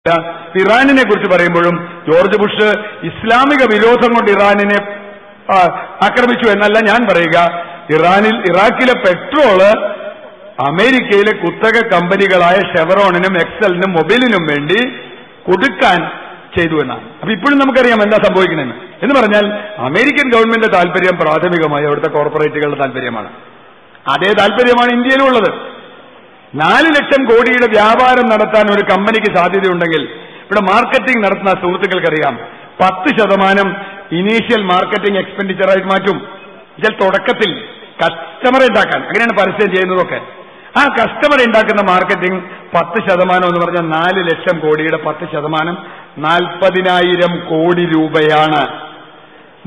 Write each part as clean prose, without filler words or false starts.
ഇറാനിനെ കുറിച്ച് പറയുമ്പോഴും George Bush ഇസ്ലാമിക വിരോധം കൊണ്ട് ഇറാനിനെ ആക്രമിച്ചു എന്നല്ല ഞാൻ പറയുക. ഇറാഖിലെ പെട്രോള് അമേരിക്കയിലെ കുത്തക കമ്പനികളായ ഷെവറോണിനും എക്സലിനും മൊബൈലിനും വേണ്ടി കൊടുക്കാൻ ചെയ്തു എന്നാണ്. അപ്പൊ ഇപ്പോഴും നമുക്കറിയാം എന്താ സംഭവിക്കണമെന്ന്. എന്ന് പറഞ്ഞാൽ അമേരിക്കൻ ഗവൺമെന്റിന്റെ താല്പര്യം പ്രാഥമികമായി അവിടുത്തെ കോർപ്പറേറ്റുകളുടെ താല്പര്യമാണ്. അതേ താല്പര്യമാണ് ഇന്ത്യയിലും ഉള്ളത്. 4 ലക്ഷം കോടിയുടെ വ്യാപാരം നടത്താൻ ഒരു കമ്പനിക്ക് സാധ്യതയുണ്ടെങ്കിൽ ഇവിടെ മാർക്കറ്റിംഗ് നടത്തുന്ന സുഹൃത്തുക്കൾക്കറിയാം 10% ഇനീഷ്യൽ മാർക്കറ്റിംഗ് എക്സ്പെൻഡിച്ചറായിട്ട് മാറ്റും. ഇതിൽ തുടക്കത്തിൽ കസ്റ്റമറെ ഉണ്ടാക്കാൻ, അങ്ങനെയാണ് പരസ്യം ചെയ്യുന്നതൊക്കെ. ആ കസ്റ്റമർ ഉണ്ടാക്കുന്ന മാർക്കറ്റിംഗ് 10% എന്ന് പറഞ്ഞാൽ 4 ലക്ഷം കോടിയുടെ 10% 40,000 കോടി രൂപയാണ്.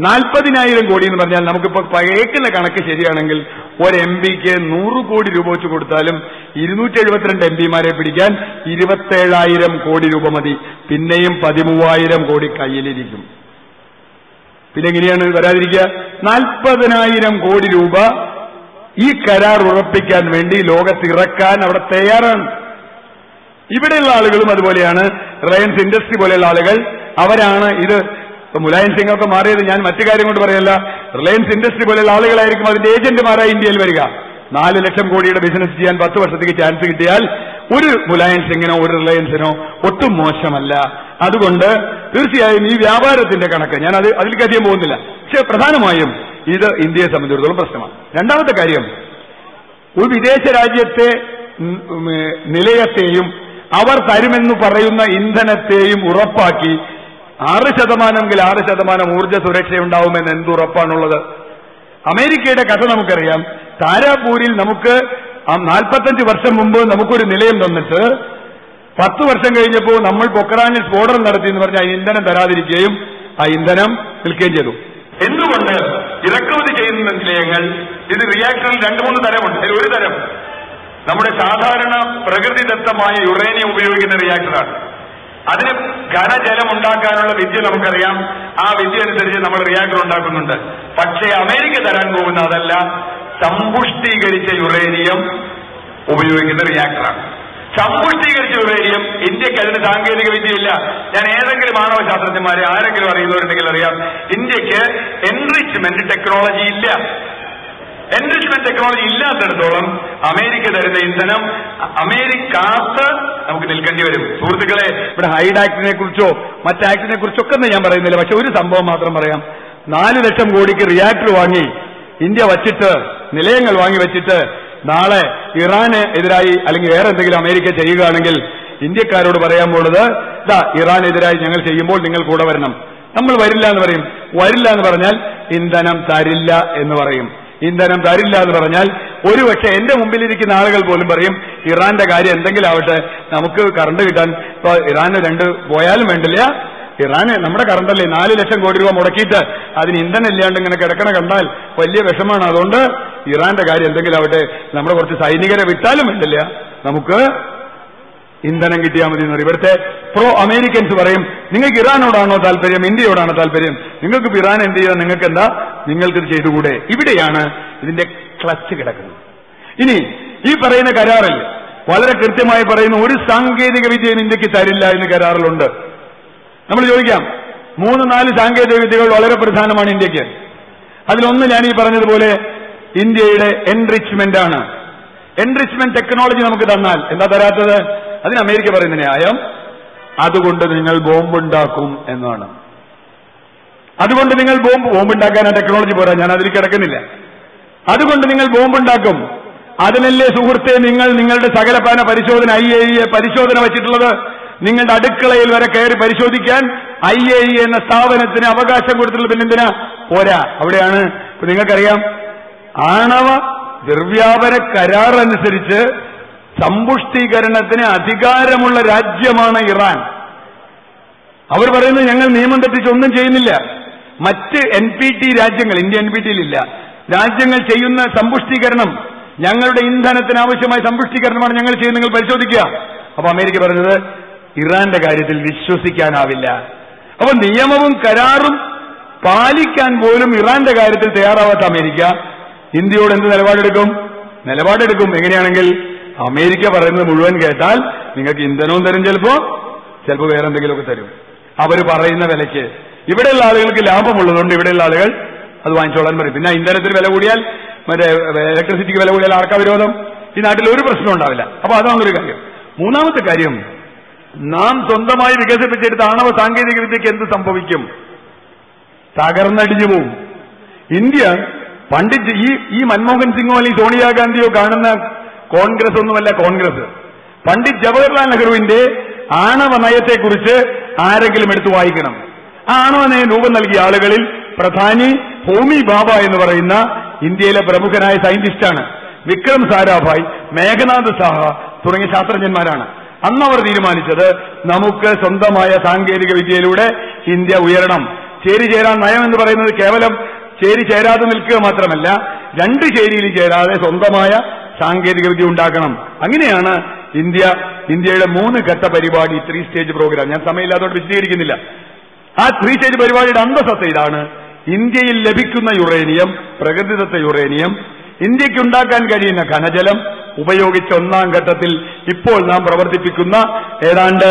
40,000 കോടി എന്ന് പറഞ്ഞാൽ നമുക്കിപ്പോ കേൾക്കുന്ന കണക്ക് ശരിയാണെങ്കിൽ ഒരു MPക്ക് 100 കോടി രൂപ വെച്ച് കൊടുത്താലും 272 MPമാരെ പിടിക്കാൻ 27,000 കോടി രൂപ മതി. പിന്നെയും 13,000 കോടി കയ്യിലിരിക്കും. പിന്നെ എങ്ങനെയാണ് വരാതിരിക്കുക? 40,000 കോടി രൂപ ഈ കരാർ ഉറപ്പിക്കാൻ വേണ്ടി ലോകത്തിറക്കാൻ അവിടെ തയ്യാറാണ്. ഇവിടെയുള്ള ആളുകളും അതുപോലെയാണ്. റിലയൻസ് ഇൻഡസ്ട്രി പോലെയുള്ള ആളുകൾ അവരാണ് ഇത്. മുലായം സിംഗ് ഒക്കെ മാറിയത് ഞാൻ മറ്റു കാര്യം കൊണ്ട് പറയല്ല. റിലയൻസ് ഇൻഡസ്ട്രി പോലെയുള്ള ആളുകളായിരിക്കും അതിന്റെ ഏജന്റുമാരായി ഇന്ത്യയിൽ വരിക. 4 ലക്ഷം കോടിയുടെ ബിസിനസ് ചെയ്യാൻ 10 വർഷത്തേക്ക് ചാൻസ് കിട്ടിയാൽ ഒരു മുലായം സിംഗിനോ ഒരു റിലയൻസിനോ ഒട്ടും മോശമല്ല. അതുകൊണ്ട് തീർച്ചയായും ഈ വ്യാപാരത്തിന്റെ കണക്ക് ഞാൻ അതിലേക്ക് അധികം പോകുന്നില്ല. പക്ഷെ പ്രധാനമായും ഇത് ഇന്ത്യയെ സംബന്ധിച്ചിടത്തോളം പ്രശ്നമാണ്. രണ്ടാമത്തെ കാര്യം, ഒരു വിദേശ രാജ്യത്തെ നിലയത്തെയും അവർ തരുമെന്ന് പറയുന്ന ഇന്ധനത്തെയും ഉറപ്പാക്കി 6%എങ്കിൽ 6% ഊർജ്ജ സുരക്ഷയുണ്ടാവുമെന്ന് എന്തുറപ്പാണുള്ളത്? അമേരിക്കയുടെ കഥ നമുക്കറിയാം. താരാപൂരിൽ നമുക്ക് 45 വർഷം മുമ്പ് നമുക്കൊരു നിലയം തന്നിട്ട് 10 വർഷം കഴിഞ്ഞപ്പോൾ നമ്മൾ പൊക്രാനിൽ സ്ഫോടനം നടത്തി എന്ന് പറഞ്ഞാൽ ഇന്ധനം തരാതിരിക്കുകയും ആ ഇന്ധനം നിൽക്കുകയും ചെയ്തു. എന്തുകൊണ്ട്? ഇറക്കുമതി ചെയ്യുന്ന നിലയങ്ങൾ ഇത് റിയാക്ടറിൽ 2-3 തരമുണ്ട്. അതിൽ ഒരു തരം നമ്മുടെ സാധാരണ പ്രകൃതിദത്തമായ യുറേനിയം ഉപയോഗിക്കുന്ന റിയാക്ടറാണ്. അതിന് ഘനജലം ഉണ്ടാക്കാനുള്ള വിദ്യ നമുക്കറിയാം. ആ വിദ്യ അനുസരിച്ച് നമ്മൾ റിയാക്ടർ ഉണ്ടാക്കുന്നുണ്ട്. പക്ഷേ അമേരിക്ക തരാൻ പോകുന്ന അതല്ല, സമ്പുഷ്ടീകരിച്ച യുറേനിയം ഉപയോഗിക്കുന്ന റിയാക്ടറാണ്. സമ്പുഷ്ടീകരിച്ച യുറേനിയം ഇന്ത്യക്ക് അതിന് സാങ്കേതിക വിദ്യയില്ല. ഞാൻ ഏതെങ്കിലും മാനവ ശാസ്ത്രജ്ഞന്മാരെ ആരെങ്കിലും അറിയുന്നവരുണ്ടെങ്കിൽ അറിയാം, ഇന്ത്യക്ക് എൻറിച്ച്മെന്റ് ടെക്നോളജി ഇല്ല. എൻറിച്ച്മെന്റ് ടെക്നോളജി ഇല്ലാത്തിടത്തോളം അമേരിക്ക തരുന്ന ഇന്ധനം അമേരിക്കാത്ത് നമുക്ക് നിൽക്കേണ്ടി വരും. സുഹൃത്തുക്കളെ, ഇവിടെ ഹൈഡ് ആക്ടിനെ കുറിച്ചോ മറ്റാക്ടിനെ കുറിച്ചൊക്കെ ഞാൻ പറയുന്നില്ല. പക്ഷെ ഒരു സംഭവം മാത്രം പറയാം. 4 ലക്ഷം കോടിക്ക് റിയാക്ടർ വാങ്ങി ഇന്ത്യ വച്ചിട്ട്, നിലയങ്ങൾ വാങ്ങി വെച്ചിട്ട് നാളെ ഇറാന് എതിരായി അല്ലെങ്കിൽ വേറെ എന്തെങ്കിലും അമേരിക്ക ചെയ്യുകയാണെങ്കിൽ ഇന്ത്യക്കാരോട് പറയാൻ പോണത് ഇറാനെതിരായി ഞങ്ങൾ ചെയ്യുമ്പോൾ നിങ്ങൾ കൂടെ വരണം. നമ്മൾ വരില്ല എന്ന് പറയും. വരില്ല എന്ന് പറഞ്ഞാൽ ഇന്ധനം തരില്ല എന്ന് പറയും. ഇന്ധനം തരില്ല എന്ന് പറഞ്ഞാൽ ഒരുപക്ഷെ എന്റെ മുമ്പിലിരിക്കുന്ന ആളുകൾ പോലും പറയും ഇറാന്റെ കാര്യം എന്തെങ്കിലും ആവട്ടെ, നമുക്ക് കറണ്ട് കിട്ടാൻ ഇപ്പൊ ഇറാന് 2 പോയാലും വേണ്ടില്ല, ഇറാന് നമ്മുടെ കറണ്ടല്ലേ 4 ലക്ഷം കോടി രൂപ മുടക്കിയിട്ട് അതിന് ഇന്ധനം ഇല്ലാണ്ട് ഇങ്ങനെ കിടക്കണ കണ്ടാൽ വലിയ വിഷമാണ്. അതുകൊണ്ട് ഇറാന്റെ കാര്യം എന്തെങ്കിലും ആവട്ടെ, നമ്മുടെ കുറച്ച് സൈനികരെ വിട്ടാലും വേണ്ടില്ല, നമുക്ക് ഇന്ധനം കിട്ടിയാൽ മതി എന്ന് പറയും. ഇവിടുത്തെ പ്രോ അമേരിക്കൻസ് പറയും നിങ്ങൾക്ക് ഇറാനോടാണോ താല്പര്യം, ഇന്ത്യയോടാണോ താല്പര്യം? നിങ്ങൾക്ക് ഇറാൻ എന്ത് ചെയ്താൽ നിങ്ങൾക്ക് എന്താ, നിങ്ങൾക്കിത് ചെയ്തുകൂടെ? ഇവിടെയാണ് ഇതിന്റെ ക്ലച്ച് കിടക്കുന്നത്. ഇനി ഈ പറയുന്ന കരാറിൽ വളരെ കൃത്യമായി പറയുന്ന ഒരു സാങ്കേതിക വിദ്യയും ഇന്ത്യക്ക് തരില്ല എന്ന് കരാറിലുണ്ട്. നമ്മൾ ചോദിക്കാം, 3-4 സാങ്കേതിക വിദ്യകൾ വളരെ പ്രധാനമാണ് ഇന്ത്യക്ക്. അതിലൊന്ന് ഞാൻ ഈ പറഞ്ഞതുപോലെ ഇന്ത്യയുടെ എൻറിച്ച്മെന്റ് ആണ്. എൻറിച്ച്മെന്റ് ടെക്നോളജി നമുക്ക് തന്നാൽ എന്താ തരാത്തത്? അതിന് അമേരിക്ക പറയുന്ന ന്യായം അതുകൊണ്ട് നിങ്ങൾ ബോംബുണ്ടാക്കും എന്നാണ്. അതുകൊണ്ട് നിങ്ങൾ ബോംബുണ്ടാക്കാൻ ആ ടെക്നോളജി പോരാ, ഞാൻ അതിൽ കിടക്കുന്നില്ല. അതുകൊണ്ട് നിങ്ങൾ ബോംബുണ്ടാക്കും. അതിനല്ലേ സുഹൃത്തെ നിങ്ങൾ നിങ്ങളുടെ സകലപാന പരിശോധന IAEA പരിശോധന വച്ചിട്ടുള്ളത്? നിങ്ങളുടെ അടുക്കളയിൽ വരെ കയറി പരിശോധിക്കാൻ IAEA എന്ന സ്ഥാപനത്തിന് അവകാശം കൊടുത്തിട്ടുള്ളത്. പിന്നെന്തിനാ? പോരാ. അവിടെയാണ് നിങ്ങൾക്കറിയാം, ആണവ ദുർവ്യാപന കരാർ അനുസരിച്ച് സമ്പുഷ്ടീകരണത്തിന് അധികാരമുള്ള രാജ്യമാണ് ഇറാൻ. അവർ പറയുന്നത് ഞങ്ങൾ നിയമം തെറ്റിച്ച് ഒന്നും ചെയ്യുന്നില്ല. മറ്റ് NPT രാജ്യങ്ങൾ, ഇന്ത്യ NPTയിലില്ല, രാജ്യങ്ങൾ ചെയ്യുന്ന സമ്പുഷ്ടീകരണം ഞങ്ങളുടെ ഇന്ധനത്തിന് ആവശ്യമായ സമ്പുഷ്ടീകരണമാണ് ഞങ്ങൾ ചെയ്യുന്നത്, നിങ്ങൾ പരിശോധിക്കുക. അപ്പൊ അമേരിക്ക പറഞ്ഞത് ഇറാന്റെ കാര്യത്തിൽ വിശ്വസിക്കാനാവില്ല. അപ്പൊ നിയമവും കരാറും പാലിക്കാൻ പോലും ഇറാന്റെ കാര്യത്തിൽ തയ്യാറാവാത്ത അമേരിക്ക ഇന്ത്യയോട് എന്ത് നിലപാടെടുക്കും? എങ്ങനെയാണെങ്കിൽ അമേരിക്ക പറയുന്നത് മുഴുവൻ കേട്ടാൽ നിങ്ങൾക്ക് ഇന്ധനവും തരും, ചിലപ്പോ ചിലപ്പോൾ വേറെ എന്തെങ്കിലുമൊക്കെ തരും. അവർ പറയുന്ന വിലയ്ക്ക് ഇവിടെയുള്ള ആളുകൾക്ക് ലാഭമുള്ളതുകൊണ്ട് ഇവിടെയുള്ള ആളുകൾ അത് വാങ്ങിച്ചോളാൻ പറയും. പിന്നെ ഇന്ധനത്തിന് വില കൂടിയാൽ, മറ്റേ ഇലക്ട്രിസിറ്റിക്ക് വില കൂടിയാൽ ആർക്കാ വിരോധം? ഈ നാട്ടിൽ ഒരു പ്രശ്നം ഉണ്ടാവില്ല. അപ്പൊ അതാണൊരു കാര്യം. മൂന്നാമത്തെ കാര്യം, നാം സ്വന്തമായി വികസിപ്പിച്ചെടുത്ത ആണവ സാങ്കേതിക വിദ്യക്ക് എന്ത് സംഭവിക്കും? തകർന്നടിഞ്ഞു പോവും. ഇന്ത്യ പണ്ഡിറ്റ് ഈ മൻമോഹൻ സിംഗോ അല്ലെങ്കിൽ സോണിയാഗാന്ധിയോ കാണുന്ന കോൺഗ്രസ് ഒന്നുമല്ല കോൺഗ്രസ്. പണ്ഡിറ്റ് ജവഹർലാൽ നെഹ്റുവിന്റെ ആണവ നയത്തെക്കുറിച്ച് ആരെങ്കിലും എടുത്തു വായിക്കണം. ആ ആണവ നയം രൂപം നൽകിയ ആളുകളിൽ പ്രധാനി ഹോമി ബാബ എന്ന് പറയുന്ന ഇന്ത്യയിലെ പ്രമുഖനായ സയന്റിസ്റ്റാണ്. വിക്രം സാരാഭായ്, മേഘനാഥ് സാഹ തുടങ്ങിയ ശാസ്ത്രജ്ഞന്മാരാണ്. അന്നവർ തീരുമാനിച്ചത് നമുക്ക് സ്വന്തമായ സാങ്കേതിക വിദ്യയിലൂടെ ഇന്ത്യ ഉയരണം. ചേരിചേരാൻ നയം എന്ന് പറയുന്നത് കേവലം ചേരി ചേരാതെ നിൽക്കുക മാത്രമല്ല, രണ്ട് ചേരിയിൽ ചേരാതെ സ്വന്തമായ സാങ്കേതിക വിദ്യ ഉണ്ടാക്കണം. അങ്ങനെയാണ് ഇന്ത്യയുടെ 3 ഘട്ട പരിപാടി, 3 സ്റ്റേജ് പ്രോഗ്രാം. ഞാൻ സമയമില്ലാത്തതുകൊണ്ട് വിശദീകരിക്കുന്നില്ല. ആ 3 സ്റ്റേജ് പരിപാടിയുടെ അന്തസത്ത ഇതാണ്: ഇന്ത്യയിൽ ലഭിക്കുന്ന യുറേനിയം, പ്രകൃതിദത്ത യുറേനിയം, ഇന്ത്യക്കുണ്ടാക്കാൻ കഴിയുന്ന ഖനജലം ഉപയോഗിച്ച് 1ാം ഘട്ടത്തിൽ ഇപ്പോൾ നാം പ്രവർത്തിപ്പിക്കുന്ന ഏതാണ്ട്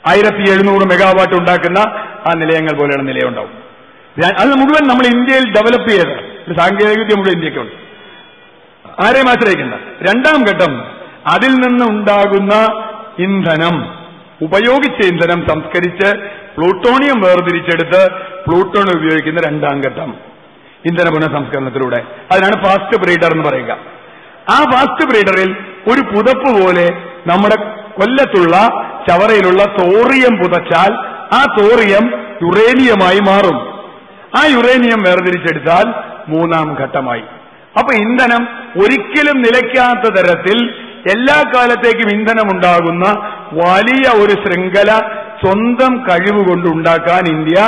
1700 മെഗാവാട്ട് ഉണ്ടാക്കുന്ന ആ നിലയങ്ങൾ പോലെയുള്ള നിലയുണ്ടാവും. അത് മുഴുവൻ നമ്മൾ ഇന്ത്യയിൽ ഡെവലപ്പ് ചെയ്ത സാങ്കേതിക വിദ്യ മുഴുവൻ ഇന്ത്യക്കുണ്ട്, ആരെയും ആശ്രയിക്കണ്ട. 2ാം ഘട്ടം, അതിൽ നിന്ന് ഉണ്ടാകുന്ന ഇന്ധനം, ഉപയോഗിച്ച ഇന്ധനം സംസ്കരിച്ച് പ്ലൂട്ടോണിയം വേർതിരിച്ചെടുത്ത് പ്ലൂട്ടോണിയം ഉപയോഗിക്കുന്ന 2ാം ഘട്ടം ഇന്ധന പുനഃസംസ്കരണത്തിലൂടെ. അതിനാണ് ഫാസ്റ്റ് ബ്രീഡർ എന്ന് പറയുക. ആ ഫാസ്റ്റ് ബ്രീഡറിൽ ഒരു പുതപ്പ് പോലെ നമ്മുടെ കൊല്ലത്തുള്ള ചവറയിലുള്ള തോറിയം പുതച്ചാൽ ആ തോറിയം യുറേനിയമായി മാറും. ആ യുറേനിയം വേർതിരിച്ചെടുത്താൽ 3ാം ഘട്ടമായി. അപ്പൊ ഇന്ധനം ഒരിക്കലും നിലയ്ക്കാത്ത തരത്തിൽ എല്ലാ കാലത്തേക്കും ഇന്ധനമുണ്ടാകുന്ന വലിയ ഒരു ശൃംഖല സ്വന്തം കഴിവുകൊണ്ട് ഉണ്ടാക്കാൻ ഇന്ത്യ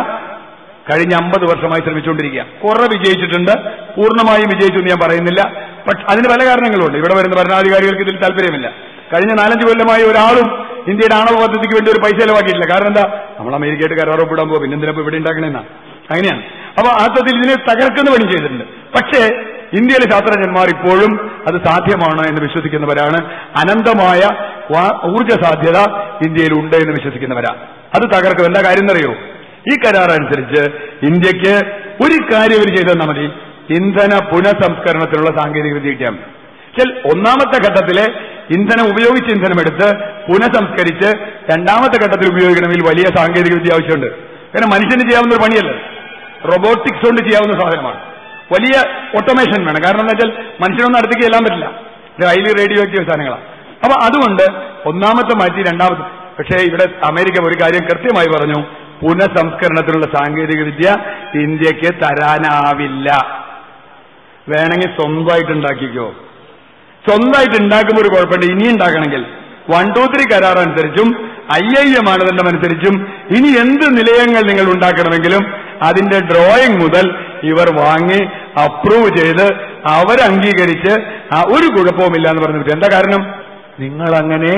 കഴിഞ്ഞ 50 വർഷമായി ശ്രമിച്ചുകൊണ്ടിരിക്കുക. കുറെ വിജയിച്ചിട്ടുണ്ട്, പൂർണ്ണമായും വിജയിച്ചു എന്ന് ഞാൻ പറയുന്നില്ല. പക്ഷെ അതിന് പല കാരണങ്ങളുണ്ട്. ഇവിടെ വരുന്ന ഭരണാധികാരികൾക്ക് ഇതിൽ താല്പര്യമില്ല. കഴിഞ്ഞ 4-5 കൊല്ലമായി ഒരാളും ഇന്ത്യയുടെ ആണവ പദ്ധതിക്ക് വേണ്ടി ഒരു പൈസ ചെലവാക്കിയിട്ടില്ല. കാരണം എന്താ? നമ്മൾ അമേരിക്കയായിട്ട് കരാറൊപ്പിടാൻ പോകും, പിന്നെ എന്തിനാ ഇവിടെ ഉണ്ടാക്കണേന്നാ. അങ്ങനെയാണ്. അപ്പൊ ആ തരത്തിൽ ഇതിനെ തകർക്കുന്ന പണി ചെയ്തിട്ടുണ്ട്. പക്ഷേ ഇന്ത്യയിലെ ശാസ്ത്രജ്ഞന്മാർ ഇപ്പോഴും അത് സാധ്യമാണ് എന്ന് വിശ്വസിക്കുന്നവരാണ്. അനന്തമായ ഊർജ്ജ സാധ്യത ഇന്ത്യയിലുണ്ട് എന്ന് വിശ്വസിക്കുന്നവരാ. അത് തകർക്കും. എന്താ കാര്യം എന്നറിയോ? ഈ കരാർ അനുസരിച്ച് ഇന്ത്യക്ക് ഒരു കാര്യം ഇവർ ചെയ്തു തന്നാൽ മതി: ഇന്ധന പുനഃസംസ്കരണത്തിനുള്ള സാങ്കേതിക വിദ്യ കിട്ടിയാൽ മതി. 1ാമത്തെ ഘട്ടത്തിലെ ഇന്ധനം ഉപയോഗിച്ച ഇന്ധനമെടുത്ത് പുനഃസംസ്കരിച്ച് 2ാമത്തെ ഘട്ടത്തിൽ ഉപയോഗിക്കണമെങ്കിൽ വലിയ സാങ്കേതിക വിദ്യ ആവശ്യമുണ്ട്. കാരണം മനുഷ്യന് ചെയ്യാവുന്ന ഒരു പണിയല്ല, റോബോട്ടിക്സ് കൊണ്ട് ചെയ്യാവുന്ന സാധനമാണ്. വലിയ ഓട്ടോമേഷൻ വേണം. കാരണം എന്താ വെച്ചാൽ മനുഷ്യനൊന്നും അടുത്തേക്ക് ചെല്ലാൻ പറ്റില്ല, ഹൈലി റേഡിയോ ആക്റ്റീവ് സാധനങ്ങളാണ്. അപ്പൊ അതുകൊണ്ട് 1ാമത്തെ മാറ്റി 2ാമത്തെ. പക്ഷേ ഇവിടെ അമേരിക്ക ഒരു കാര്യം കൃത്യമായി പറഞ്ഞു: പുനഃസംസ്കരണത്തിനുള്ള സാങ്കേതിക വിദ്യ ഇന്ത്യക്ക് തരാനാവില്ല. വേണമെങ്കിൽ സ്വന്തമായിട്ട് ഉണ്ടാക്കിക്കോ. സ്വന്തമായിട്ട് ഉണ്ടാക്കുമ്പോൾ ഒരു കുഴപ്പമുണ്ട്. ഇനി ഉണ്ടാക്കണമെങ്കിൽ 1, 2, 3 കരാർ അനുസരിച്ചും IIA മാനദണ്ഡം അനുസരിച്ചും ഇനി എന്ത് നിലയങ്ങൾ നിങ്ങൾ ഉണ്ടാക്കണമെങ്കിലും അതിന്റെ ഡ്രോയിങ് മുതൽ ഇവർ വാങ്ങി അപ്രൂവ് ചെയ്ത് അവരംഗീകരിച്ച് ഒരു കുഴപ്പവുമില്ല എന്ന് പറഞ്ഞു. എന്താ കാരണം? നിങ്ങൾ അങ്ങനെ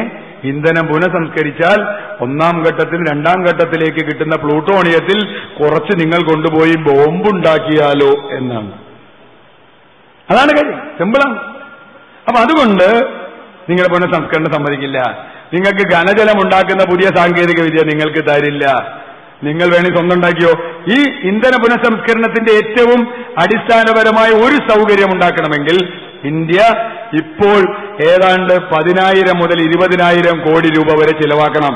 ഇന്ധനം പുനഃസംസ്കരിച്ചാൽ 1ാം ഘട്ടത്തിൽ 2ാം ഘട്ടത്തിലേക്ക് കിട്ടുന്ന പ്ലൂട്ടോണിയത്തിൽ കുറച്ച് നിങ്ങൾ കൊണ്ടുപോയി ബോംബുണ്ടാക്കിയാലോ എന്നാണ്. അതാണ് കാര്യം. സിമ്പിളാണ്. അപ്പൊ അതുകൊണ്ട് നിങ്ങളുടെ പുനഃസംസ്കരണം സമ്മതിക്കില്ല. നിങ്ങൾക്ക് ഘനജലം ഉണ്ടാക്കുന്ന പുതിയ സാങ്കേതിക വിദ്യ നിങ്ങൾക്ക് തരില്ല. നിങ്ങൾ വേണമെങ്കിൽ സ്വന്തം ഉണ്ടാക്കിയോ. ഈ ഇന്ധന പുനഃസംസ്കരണത്തിന്റെ ഏറ്റവും അടിസ്ഥാനപരമായ ഒരു സൗകര്യം ഉണ്ടാക്കണമെങ്കിൽ ഇന്ത്യ ഇപ്പോൾ ഏതാണ്ട് 10,000 മുതൽ 20,000 കോടി രൂപ വരെ ചിലവാക്കണം.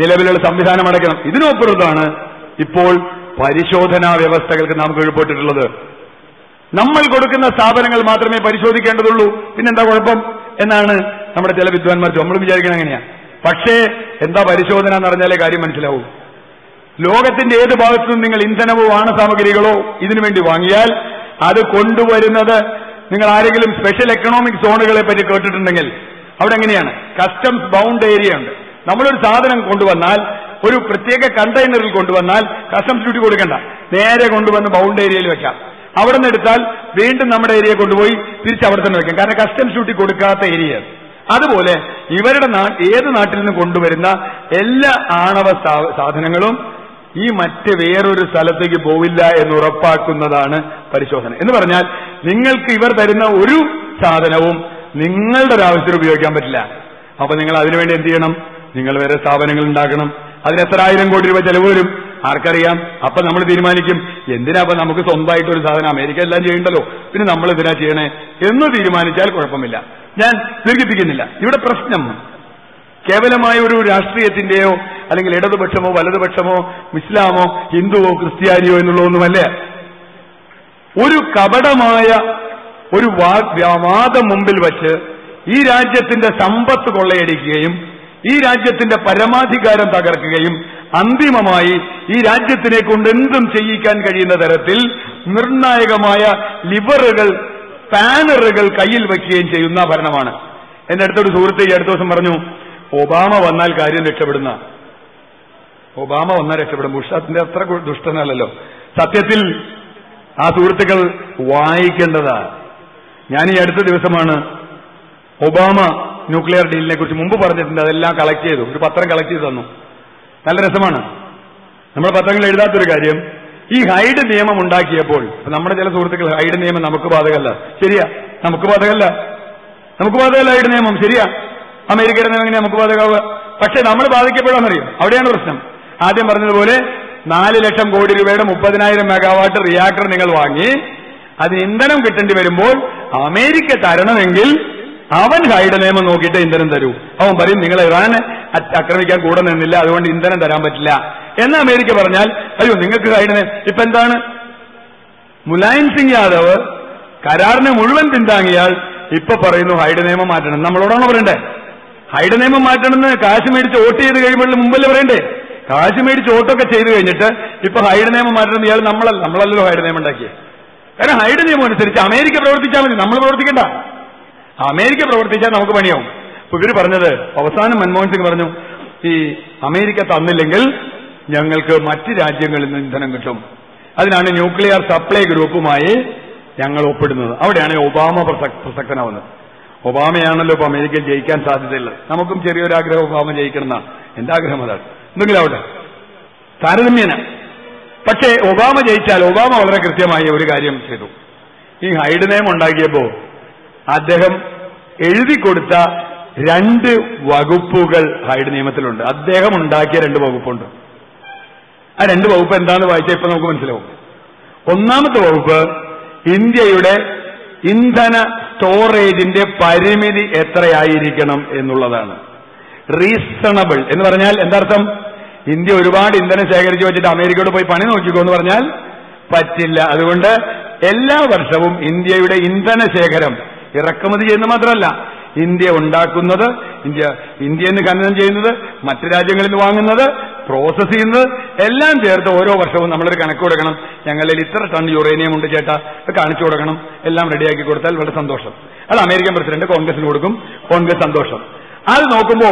നിലവിലുള്ള സംവിധാനം അടയ്ക്കണം. ഇതിനൊപ്പുറത്താണ് ഇപ്പോൾ പരിശോധനാ വ്യവസ്ഥകൾക്ക് നാം കീഴ്പ്പെട്ടിട്ടുള്ളത്. നമ്മൾ കൊടുക്കുന്ന സ്ഥാപനങ്ങൾ മാത്രമേ പരിശോധിക്കേണ്ടതുള്ളൂ, പിന്നെന്താ കുഴപ്പം എന്നാണ് നമ്മുടെ ചില വിദ്വാൻമാർ. നമ്മൾ വിചാരിക്കണം അങ്ങനെയാ. പക്ഷേ എന്താ പരിശോധന എന്ന് പറഞ്ഞാലേ കാര്യം മനസ്സിലാവൂ. ലോകത്തിന്റെ ഏത് ഭാഗത്തുനിന്നും നിങ്ങൾ ഇന്ധനമോ സാമഗ്രികളോ ഇതിനുവേണ്ടി വാങ്ങിയാൽ അത് കൊണ്ടുവരുന്നത്, നിങ്ങൾ ആരെങ്കിലും സ്പെഷ്യൽ എക്കണോമിക് സോണുകളെ പറ്റി കേട്ടിട്ടുണ്ടെങ്കിൽ അവിടെ എങ്ങനെയാണ്? കസ്റ്റംസ് ബൗണ്ട് ഏരിയ ഉണ്ട്. നമ്മളൊരു സാധനം കൊണ്ടുവന്നാൽ, ഒരു പ്രത്യേക കണ്ടെയ്നറിൽ കൊണ്ടുവന്നാൽ കസ്റ്റംസ് ഡ്യൂട്ടി കൊടുക്കണ്ട, നേരെ കൊണ്ടുവന്ന് ബൗണ്ട് ഏരിയയിൽ വെക്കാം. അവിടെ നിന്ന് എടുത്താൽ വീണ്ടും നമ്മുടെ ഏരിയ കൊണ്ടുപോയി തിരിച്ച് അവിടെ തന്നെ വെക്കാം. കാരണം കസ്റ്റംസ് ഡ്യൂട്ടി കൊടുക്കാത്ത ഏരിയ. അതുപോലെ ഇവരുടെ ഏത് നാട്ടിൽ നിന്ന് കൊണ്ടുവരുന്ന എല്ലാ ആണവ സാധനങ്ങളും ഈ മറ്റ് വേറൊരു സ്ഥലത്തേക്ക് പോവില്ല എന്ന് ഉറപ്പാക്കുന്നതാണ് പരിശോധന. എന്ന് പറഞ്ഞാൽ നിങ്ങൾക്ക് ഇവർ തരുന്ന ഒരു സാധനവും നിങ്ങളുടെ ഒരു ആവശ്യത്തിന് ഉപയോഗിക്കാൻ പറ്റില്ല. അപ്പൊ നിങ്ങൾ അതിനുവേണ്ടി എന്ത് ചെയ്യണം? നിങ്ങൾ വേറെ സ്ഥാപനങ്ങൾ ഉണ്ടാക്കണം. അതിന് എത്ര 1000 കോടി രൂപ ചെലവ് വരും ആർക്കറിയാം? അപ്പൊ നമ്മൾ തീരുമാനിക്കും, എന്തിനാ അപ്പൊ നമുക്ക് സ്വന്തമായിട്ടൊരു സാധനം, അമേരിക്ക എല്ലാം ചെയ്യണ്ടല്ലോ, പിന്നെ നമ്മൾ എന്തിനാ ചെയ്യണേ എന്ന് തീരുമാനിച്ചാൽ കുഴപ്പമില്ല. ഞാൻ ദീർഘിപ്പിക്കുന്നില്ല. ഇവിടെ പ്രശ്നം കേവലമായ ഒരു രാഷ്ട്രീയത്തിന്റെയോ അല്ലെങ്കിൽ ഇടതുപക്ഷമോ വലതുപക്ഷമോ ഇസ്ലാമോ ഹിന്ദുവോ ക്രിസ്ത്യാനിയോ എന്നുള്ളതൊന്നുമല്ല. ഒരു കപടമായ ഒരു വാദം മുമ്പിൽ വച്ച് ഈ രാജ്യത്തിന്റെ സമ്പത്ത് കൊള്ളയടിക്കുകയും ഈ രാജ്യത്തിന്റെ പരമാധികാരം തകർക്കുകയും അന്തിമമായി ഈ രാജ്യത്തിനെ കൊണ്ട് എന്തും ചെയ്യിക്കാൻ കഴിയുന്ന തരത്തിൽ നിർണായകമായ ലിവറുകൾ പാനറുകൾ കയ്യിൽ വയ്ക്കുകയും ചെയ്യുന്ന ഭരണമാണ്. എന്റെ അടുത്തൊരു സുഹൃത്ത് ഈ അടുത്ത ദിവസം പറഞ്ഞു, ഒബാമ വന്നാൽ കാര്യം രക്ഷപ്പെടുന്ന. ഒബാമ വന്നാൽ രക്ഷപ്പെടും. ബുഷത്തിന്റെ അത്ര ദുഷ്ടനല്ലല്ലോ. സത്യത്തിൽ ആ സുഹൃത്തുക്കൾ വായിക്കേണ്ടതാ. ഞാൻ ഈ അടുത്ത ദിവസമാണ് ഒബാമ ന്യൂക്ലിയർ ഡീലിനെ കുറിച്ച് മുമ്പ് പറഞ്ഞിട്ടുണ്ട്, അതെല്ലാം കളക്ട് ചെയ്തു. ഒരു പത്രം കളക്ട് ചെയ്ത് തന്നു. നല്ല രസമാണ്. നമ്മുടെ പത്രങ്ങൾ എഴുതാത്തൊരു കാര്യം, ഈ ഹൈഡ് നിയമം ഉണ്ടാക്കിയപ്പോൾ നമ്മുടെ ചില സുഹൃത്തുക്കൾ ഹൈഡ് നിയമം നമുക്ക് ബാധകമല്ല. ശരിയാ, നമുക്ക് ബാധകമല്ല ഹൈഡ് നിയമം. ശരിയാ, അമേരിക്കയുടെ നിയമം എങ്ങനെ നമുക്ക് ബാധകമാവുക? പക്ഷെ നമ്മൾ ബാധിക്കപ്പെടാമെന്നറിയും. അവിടെയാണ് പ്രശ്നം. ആദ്യം പറഞ്ഞതുപോലെ 4 ലക്ഷം കോടി രൂപയുടെ 30,000 മെഗാവാട്ട് റിയാക്ടർ നിങ്ങൾ വാങ്ങി അതിന് ഇന്ധനം കിട്ടേണ്ടി വരുമ്പോൾ അമേരിക്ക തരണമെങ്കിൽ അവൻ ഹൈഡ് നിയമം നോക്കിയിട്ട് ഇന്ധനം തരൂ. അവൻ പറയും, നിങ്ങൾ ഇറാനെ ആക്രമിക്കാൻ കൂടെ നിന്നില്ല, അതുകൊണ്ട് ഇന്ധനം തരാൻ പറ്റില്ല എന്ന് അമേരിക്ക പറഞ്ഞാൽ, അയ്യോ നിങ്ങൾക്ക് ഹൈഡ് നിയമം. ഇപ്പൊ എന്താണ്? മുലായം സിംഗ് യാദവ് കരാറിനെ മുഴുവൻ പിന്താങ്ങിയാൽ ഇപ്പൊ പറയുന്നു ഹൈഡ് നിയമം മാറ്റണം. നമ്മളോടാണോ പറയണ്ടേ? ഹൈഡ് നിയമം മാറ്റണമെന്ന് കാശ് മേടിച്ച് വോട്ട് ചെയ്ത് കഴിയുമ്പോൾ മുമ്പല്ലേ പറയണ്ടേ? കാശ് മേടിച്ച് വോട്ടൊക്കെ ചെയ്ത് കഴിഞ്ഞിട്ട് ഇപ്പൊ ഹൈഡ് നിയമം മാറ്റണം. ഇയാൾ നമ്മളല്ലല്ലോ ഹൈഡ് നിയമം ഉണ്ടാക്കിയത്. കാരണം ഹൈഡ് നിയമം അനുസരിച്ച് അമേരിക്ക പ്രവർത്തിച്ചാൽ മതി, നമ്മൾ പ്രവർത്തിക്കണ്ട. അമേരിക്ക പ്രവർത്തിച്ചാൽ നമുക്ക് പണിയാവും. അപ്പൊ ഇവര് പറഞ്ഞത്, അവസാനം മൻമോഹൻ സിംഗ് പറഞ്ഞു, ഈ അമേരിക്ക തന്നില്ലെങ്കിൽ ഞങ്ങൾക്ക് മറ്റ് രാജ്യങ്ങളിൽ നിന്ന് ഇന്ധനം കിട്ടും. അതിനാണ് ന്യൂക്ലിയർ സപ്ലൈ ഗ്രൂപ്പുമായി ഞങ്ങൾ ഒപ്പിടുന്നത്. അവിടെയാണ് ഒബാമ പ്രസക്തനാവുന്നത്. ഒബാമയാണല്ലോ ഇപ്പൊ അമേരിക്കയിൽ ജയിക്കാൻ സാധ്യതയുള്ളത്. നമുക്കും ചെറിയൊരാഗ്രഹം ഒബാമ ജയിക്കണം എന്നാണ്. എന്റെ ആഗ്രഹം അതാണ്. എന്തെങ്കിലും അവിടെ താരതമ്യേന. പക്ഷേ ഒബാമ ജയിച്ചാൽ ഒബാമ വളരെ കൃത്യമായി ഒരു കാര്യം ചെയ്തു. ഈ ഹൈഡ് നിയമം ഉണ്ടാക്കിയപ്പോ അദ്ദേഹം എഴുതി കൊടുത്ത 2 വകുപ്പുകൾ ഹൈഡ് നിയമത്തിലുണ്ട്. അദ്ദേഹം ഉണ്ടാക്കിയ 2 വകുപ്പുണ്ട്. ആ 2 വകുപ്പ് എന്താണെന്ന് വായിച്ചാൽ ഇപ്പൊ നമുക്ക് മനസ്സിലാവും. ഒന്നാമത്തെ വകുപ്പ് ഇന്ത്യയുടെ ഇന്ധന സ്റ്റോറേജിന്റെ പരിമിതി എത്രയായിരിക്കണം എന്നുള്ളതാണ്. റീസണബിൾ എന്ന് പറഞ്ഞാൽ എന്താർത്ഥം? ഇന്ത്യ ഒരുപാട് ഇന്ധനം ശേഖരിച്ചു വെച്ചിട്ട് അമേരിക്കയോട് പോയി പണി നോക്കിക്കോ എന്ന് പറഞ്ഞാൽ പറ്റില്ല. അതുകൊണ്ട് എല്ലാ വർഷവും ഇന്ത്യയുടെ ഇന്ധന ശേഖരം ഇറക്കുമതി ചെയ്യുന്നത് മാത്രമല്ല, ഇന്ത്യ ഉണ്ടാക്കുന്നത്, ഇന്ത്യയിൽ നിന്ന് ഖനനം ചെയ്യുന്നത്, മറ്റു രാജ്യങ്ങളിൽ നിന്ന് വാങ്ങുന്നത്, പ്രോസസ് ചെയ്യുന്നത് എല്ലാം ചേർത്ത് ഓരോ വർഷവും നമ്മളൊരു കണക്ക് കൊടുക്കണം. ഞങ്ങളിൽ ഇത്ര ടൺ യുറേനിയം ഉണ്ട് ചേട്ടാ, കാണിച്ചു കൊടുക്കണം. എല്ലാം റെഡിയാക്കി കൊടുത്താൽ വളരെ സന്തോഷം. അത് അമേരിക്കൻ പ്രസിഡന്റ് കോൺഗ്രസിന് കൊടുക്കും, കോൺഗ്രസ് സന്തോഷം. അത് നോക്കുമ്പോ